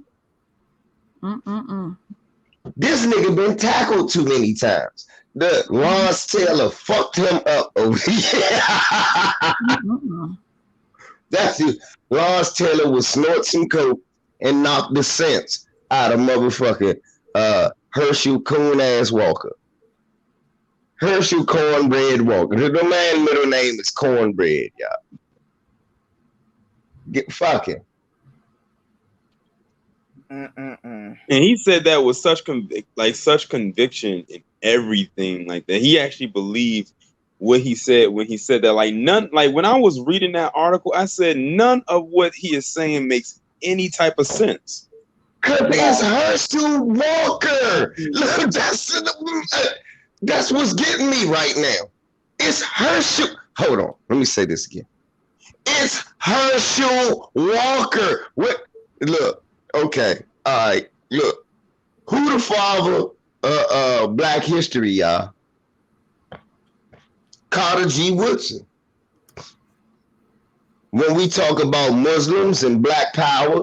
Speaker 4: This nigga been tackled too many times. The Lawrence Taylor fucked him up over here. That's it. Lawrence Taylor would snort some coke and knock the sense out of motherfucking Herschel Coon ass Walker. Herschel Cornbread Walker. The man's middle name is Cornbread, y'all. Get fucking.
Speaker 3: And he said that with such conviction in everything like that. He actually believed what he said when he said that. When I was reading that article, I said none of what he is saying makes any type of sense.
Speaker 4: Cause it's Herschel Walker. Look, that's what's getting me right now. It's Herschel. Hold on, let me say this again. It's Herschel Walker. What? look, okay, all right, look. Who the father of Black history, y'all? Carter G. Woodson. When we talk about Muslims and Black power,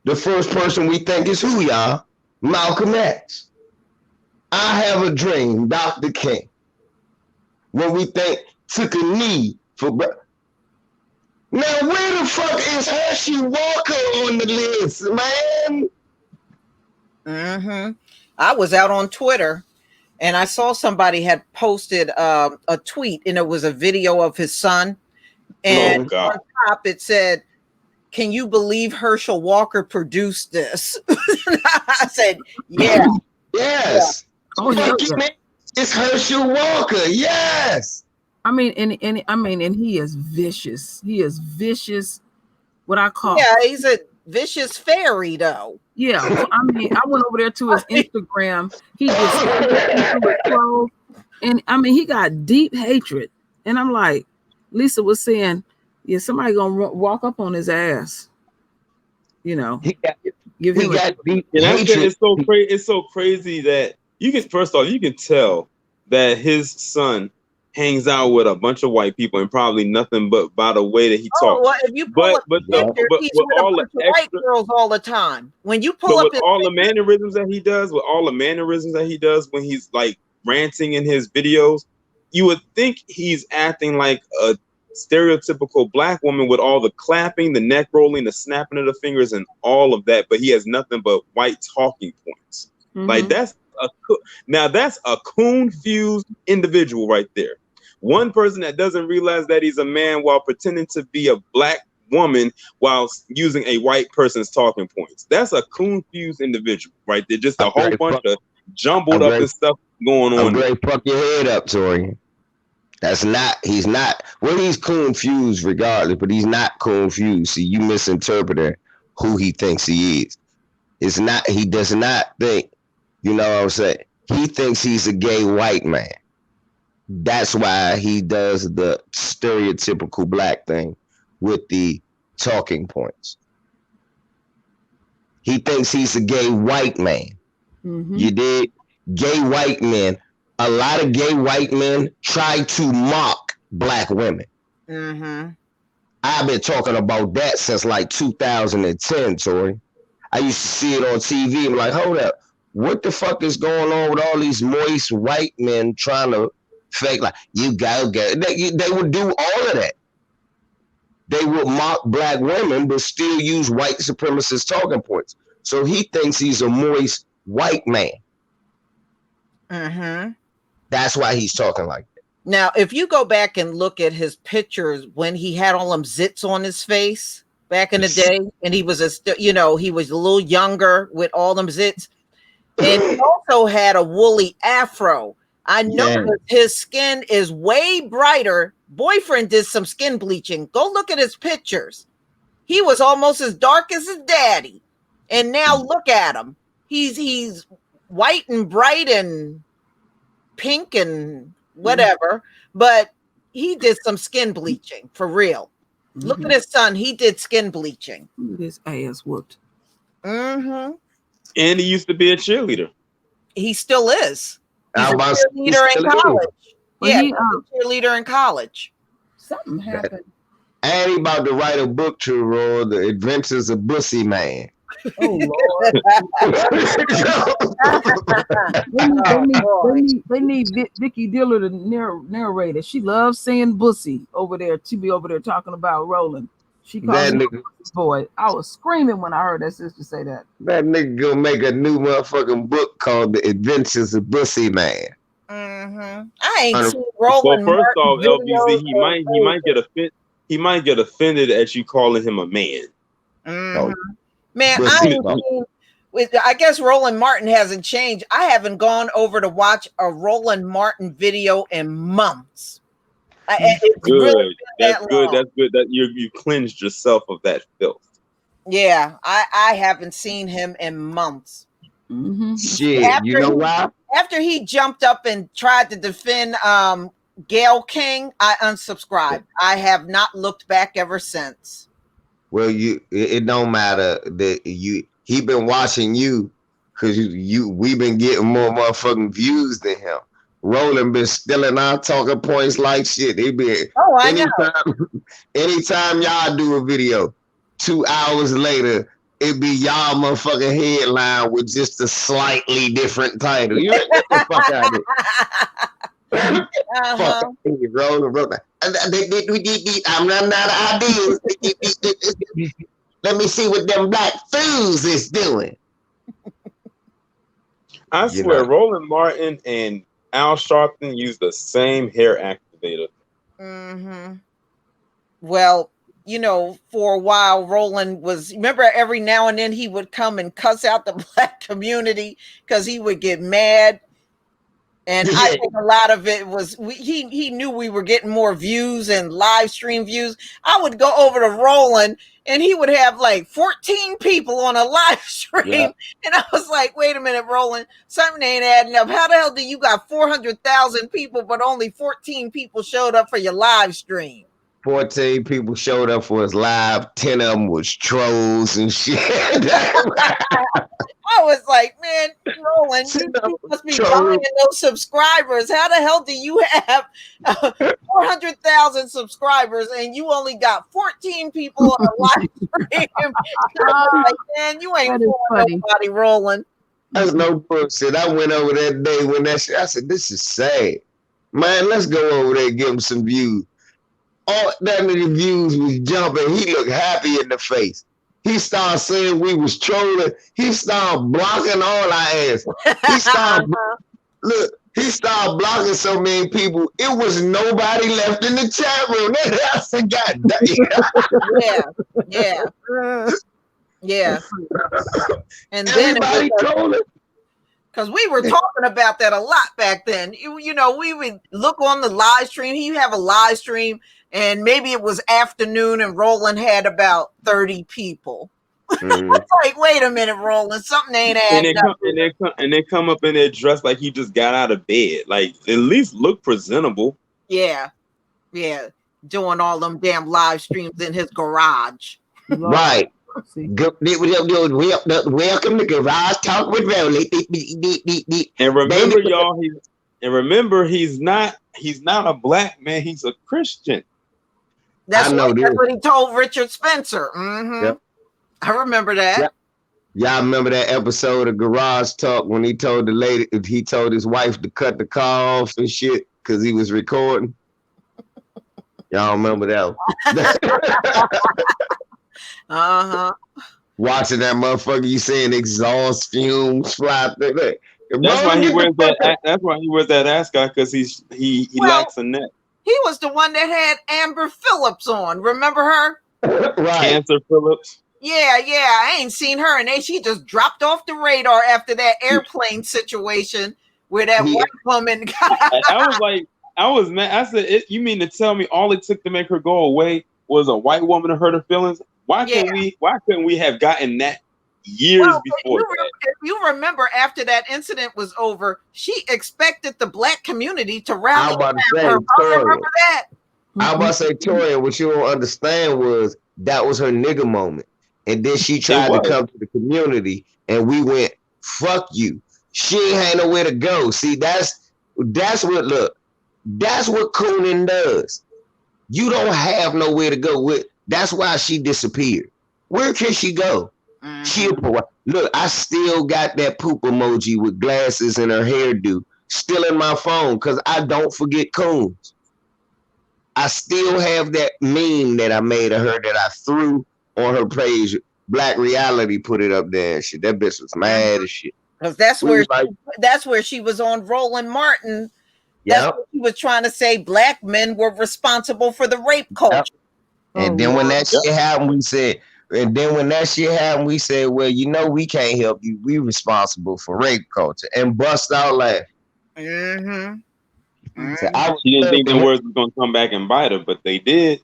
Speaker 4: the first person we think is who, y'all? Malcolm X. I Have a Dream, Dr. King. When we think took a knee for now, where the fuck is Herschel Walker on the list, man?
Speaker 1: Mm-hmm. I was out on Twitter and I saw somebody had posted a tweet, and it was a video of his son. And on top it said, "Can you believe Herschel Walker produced this?" I said, "Yeah,
Speaker 4: yes."
Speaker 2: Oh,
Speaker 4: yeah. It's Herschel Walker. Yes.
Speaker 2: I mean, and he is vicious. He is vicious. What I call
Speaker 1: he's a vicious fairy, though.
Speaker 2: Yeah, I mean, I went over there to his Instagram. He just clothes, and I mean, he got deep hatred. And I'm like, Lisa was saying, yeah, somebody gonna walk up on his ass. You know,
Speaker 4: give him deep
Speaker 3: hatred. It's so crazy that you can, first off, you can tell that his son hangs out with a bunch of white people, and probably nothing but by the way that he talks.
Speaker 1: Well, if you pull up picture, he's with all the white girls all the time. When you pull up
Speaker 3: with all the mannerisms that he does, when he's like ranting in his videos, you would think he's acting like a stereotypical Black woman with all the clapping, the neck rolling, the snapping of the fingers, and all of that. But he has nothing but white talking points. Mm-hmm. Like that's a confused individual right there. One person that doesn't realize that he's a man while pretending to be a Black woman while using a white person's talking points. That's a confused individual right there. Just a whole bunch of jumbled up and stuff going on.
Speaker 4: I'm great. Fuck your head up, Tori. He's not. Well, he's confused regardless, but he's not confused. See, you misinterpreted who he thinks he is. It's not, he does not think, you know what I'm saying? He thinks he's a gay white man. That's why he does the stereotypical Black thing with the talking points. He thinks he's a gay white man. Mm-hmm. You did? Gay white men. A lot of gay white men try to mock Black women. Mm-hmm. I've been talking about that since like 2010, Tori. I used to see it on TV and like, hold up, what the fuck is going on with all these moist white men trying to fake like you go get? They would do all of that. They would mock Black women, but still use white supremacist talking points. So he thinks he's a moist white man. Mm-hmm. That's why he's talking like that.
Speaker 1: Now, if you go back and look at his pictures when he had all them zits on his face back in the day, and he was he was a little younger with all them zits, and he also had a woolly afro. I noticed his skin is way brighter. Boyfriend did some skin bleaching. Go look at his pictures. He was almost as dark as his daddy, and now look at him. He's white and bright and pink and whatever, but he did some skin bleaching for real. Mm-hmm. Look at his son. He did skin bleaching.
Speaker 2: His ass whooped.
Speaker 1: Mm-hmm.
Speaker 3: And he used to be a cheerleader.
Speaker 1: He still is. He's a cheerleader in college. Yeah, he's a cheerleader in college.
Speaker 2: Something happened.
Speaker 4: And he about to write a book to roll The Adventures of Bussy Man.
Speaker 2: Oh Lord! They need Vicky Diller to narrate it. She loves saying "bussy" over there. She be over there talking about rolling. She calls him boy. I was screaming when I heard that sister say that.
Speaker 4: That nigga gonna make a new motherfucking book called The Adventures of Bussy Man.
Speaker 1: Mm-hmm. I ain't seen rolling.
Speaker 3: Well, first off, LBZ, he might get offended at you calling him a man.
Speaker 1: Mm-hmm. Man, I guess Roland Martin hasn't changed. I haven't gone over to watch a Roland Martin video in months.
Speaker 3: It's good. Really that's good. That's good. That you cleansed yourself of that filth.
Speaker 1: Yeah, I haven't seen him in months.
Speaker 4: Mm-hmm. Shit, you know why?
Speaker 1: After he jumped up and tried to defend Gayle King, I unsubscribed. I have not looked back ever since.
Speaker 4: Well, it don't matter that he been watching you because we been getting more motherfucking views than him. Roland been stealing our talking points like shit. He be
Speaker 1: Oh, I know.
Speaker 4: anytime y'all do a video, 2 hours later, it be y'all motherfucking headline with just a slightly different title. You get the fuck out of it. Fuck Roland. I'm running out of ideas. Let me see what them black fools is doing.
Speaker 3: I swear, Roland Martin and Al Sharpton used the same hair activator.
Speaker 1: Mm-hmm. Well, for a while, Roland remember every now and then he would come and cuss out the black community because he would get mad. And I think a lot of it was he knew we were getting more views and live stream views. I would go over to Roland and he would have like 14 people on a live stream. Yeah. And I was like, wait a minute, Roland, something ain't adding up. How the hell do you got 400,000 people, but only 14 people showed up for your live stream?
Speaker 4: 14 people showed up for his live. 10 of them was trolls and shit.
Speaker 1: I was like, man, Roland, you must be buying those subscribers. How the hell do you have 400,000 subscribers and you only got 14 people on a live stream? Like, man, you ain't fooling nobody, Roland.
Speaker 4: That's no bullshit. I went over that day when that shit. I said, this is sad. Man, let's go over there and give him some views. All that many views was jumping. He looked happy in the face. He started saying we was trolling. He started blocking all our ass. He started blocking so many people. It was nobody left in the chat room. I said, God
Speaker 1: damn. Yeah. And then everybody trolling. Because we were talking about that a lot back then. We would look on the live stream. He'd have a live stream, and maybe it was afternoon, and Roland had about 30 people. Mm-hmm. It's like, wait a minute, Roland, something ain't adding up.
Speaker 3: And they come up in there dressed like he just got out of bed. Like, at least look presentable.
Speaker 1: Yeah. Doing all them damn live streams in his garage.
Speaker 4: Right. Welcome to Garage Talk with Roland.
Speaker 3: And remember, y'all, he's not a black man, he's a Christian.
Speaker 1: That's what he told Richard Spencer. Mm-hmm. Yep. I remember that.
Speaker 4: Yep. Y'all remember that episode of Garage Talk when he told his wife to cut the car off and shit because he was recording? Y'all remember that one? Watching that motherfucker, you saying exhaust fumes fly through there.
Speaker 3: That's why he wears that ascot, because he lacks a neck.
Speaker 1: He was the one that had Amber Phillips on. Remember her?
Speaker 4: Right.
Speaker 3: Cancer Phillips.
Speaker 1: Yeah. I ain't seen her, and she just dropped off the radar after that airplane situation where that white woman got.
Speaker 3: I was mad. I said, you mean to tell me all it took to make her go away was a white woman to hurt her feelings? Why couldn't we have gotten that years before that?
Speaker 1: If you remember, after that incident was over, she expected the black community to rally around her. Remember that?
Speaker 4: I was about to say, Toria, what you don't understand was that was her nigga moment. And then she tried to come to the community, and we went, fuck you. She ain't had nowhere to go. See, that's what Coonan does. You don't have nowhere to go with. That's why she disappeared. Where can she go? Mm-hmm. Look, I still got that poop emoji with glasses and her hairdo still in my phone because I don't forget Coons. I still have that meme that I made of her that I threw on her page. Black Reality put it up there and shit. That bitch was mad as shit.
Speaker 1: Because that's where she was on Roland Martin. That's what she was trying to say. Black men were responsible for the rape culture.
Speaker 4: Yep. And then when that shit happened, we said, well, we can't help you. We responsible for rape culture, and bust out laughing.
Speaker 1: Mm-hmm.
Speaker 3: So she didn't think the words was gonna come back and bite her, but they did.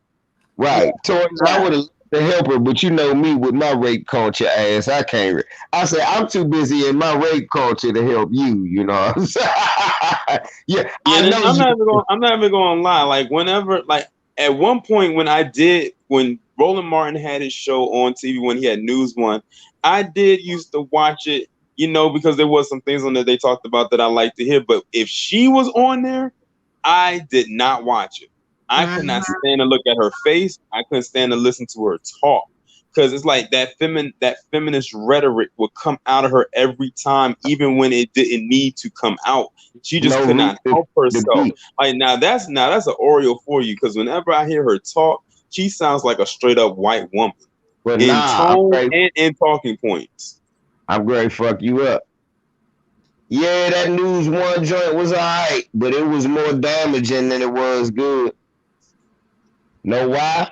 Speaker 4: Right. I would have loved to help her, but you know me with my rape culture ass, I can't. I said I'm too busy in my rape culture to help you. You know what I'm saying? I'm not even gonna lie. Like whenever, like at one point when
Speaker 3: Roland Martin had his show on TV when he had News One. I did used to watch it, because there was some things on there they talked about that I like to hear. But if she was on there, I did not watch it. I could not stand to look at her face. I couldn't stand to listen to her talk. Because it's like that feminist rhetoric would come out of her every time, even when it didn't need to come out. She just could not help herself. Like now that's an Oreo for you. Because whenever I hear her talk, she sounds like a straight up white woman in tone and in talking points.
Speaker 4: I'm going to fuck you up. Yeah, that News One joint was alright, but it was more damaging than it was good. Know why?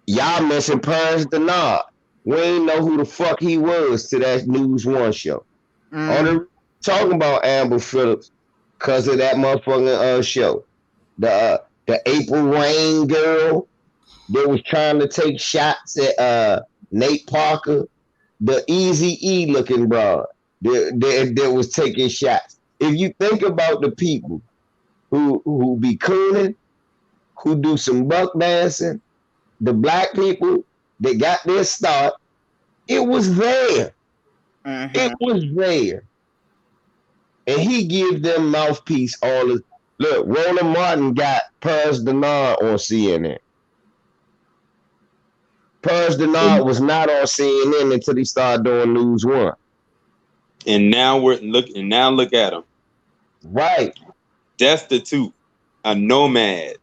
Speaker 4: Y'all missing Purge the Nod. We ain't know who the fuck he was to that News One show. Only talking about Amber Phillips because of that motherfucking show. The April Rain girl that was trying to take shots at Nate Parker, the Easy E looking broad that was taking shots. If you think about the people who be cooning, who do some buck dancing, the black people that got their start, it was there. It was there. And he gives them mouthpiece all the look. Roland Martin got Purge the Nod on CNN. Purge the Nod was not on CNN until he started doing News One.
Speaker 3: And now look at him.
Speaker 4: Right.
Speaker 3: Destitute, a nomad.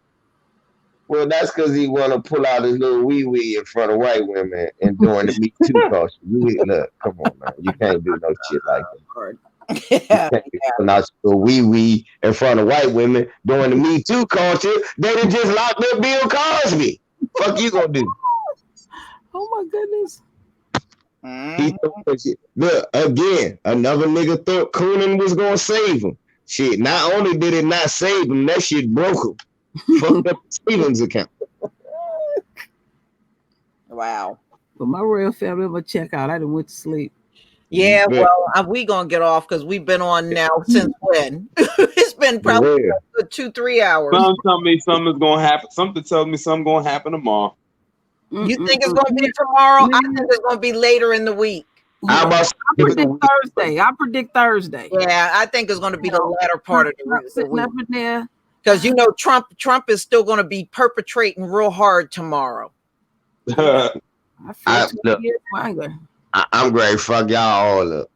Speaker 4: Well, that's because he want to pull out his little wee-wee in front of white women and doing the Me Too culture. Look, come on, man. You can't do no shit like that.
Speaker 1: Yeah,
Speaker 4: you can't be pulling out your wee-wee in front of white women doing the Me Too culture. They done just locked up Bill Cosby. Fuck you gonna do?
Speaker 2: Oh, my goodness.
Speaker 4: Look, again, another nigga thought Coonan was gonna save him. Shit, not only did it not save him, that shit broke him. Fucked up Stevens account.
Speaker 1: Wow.
Speaker 2: But my royal family, I'm gonna check out. I done went to sleep.
Speaker 1: Yeah, well, we gonna get off because we've been on now since when? It's been probably 2-3 hours.
Speaker 3: Some tell me something's gonna happen. Something tells me something's gonna happen tomorrow.
Speaker 1: You think it's gonna be tomorrow? I think it's gonna be later in the week.
Speaker 2: I predict Thursday.
Speaker 1: Yeah, I think it's gonna be the latter part of the week.
Speaker 2: Sitting up in there.
Speaker 1: Because Trump is still going to be perpetrating real hard tomorrow.
Speaker 4: I'm great. Fuck y'all all up.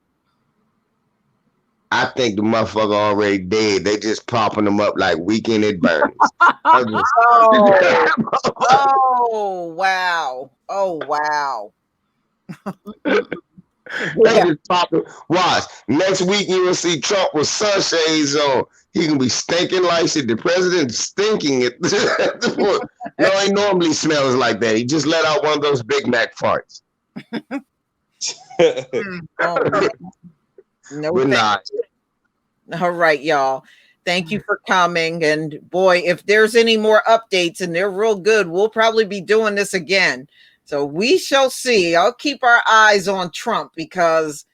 Speaker 4: I think the motherfucker already dead. They just popping them up like Weekend at Bernie's.
Speaker 1: Oh wow! Oh wow!
Speaker 4: They just popping. Watch. Next week you will see Trump with sunshades on. He can be stinking like shit. The president's stinking at the No, he normally smells like that. He just let out one of those Big Mac farts.
Speaker 1: No, good night. All right, y'all. Thank you for coming. And boy, if there's any more updates and they're real good, we'll probably be doing this again. So we shall see. I'll keep our eyes on Trump because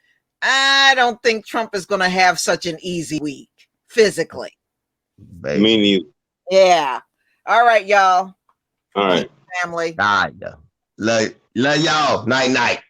Speaker 1: I don't think Trump is going to have such an easy week physically.
Speaker 3: Me neither.
Speaker 1: Yeah. All right, y'all.
Speaker 3: All right.
Speaker 1: Family.
Speaker 4: Love y'all. Night.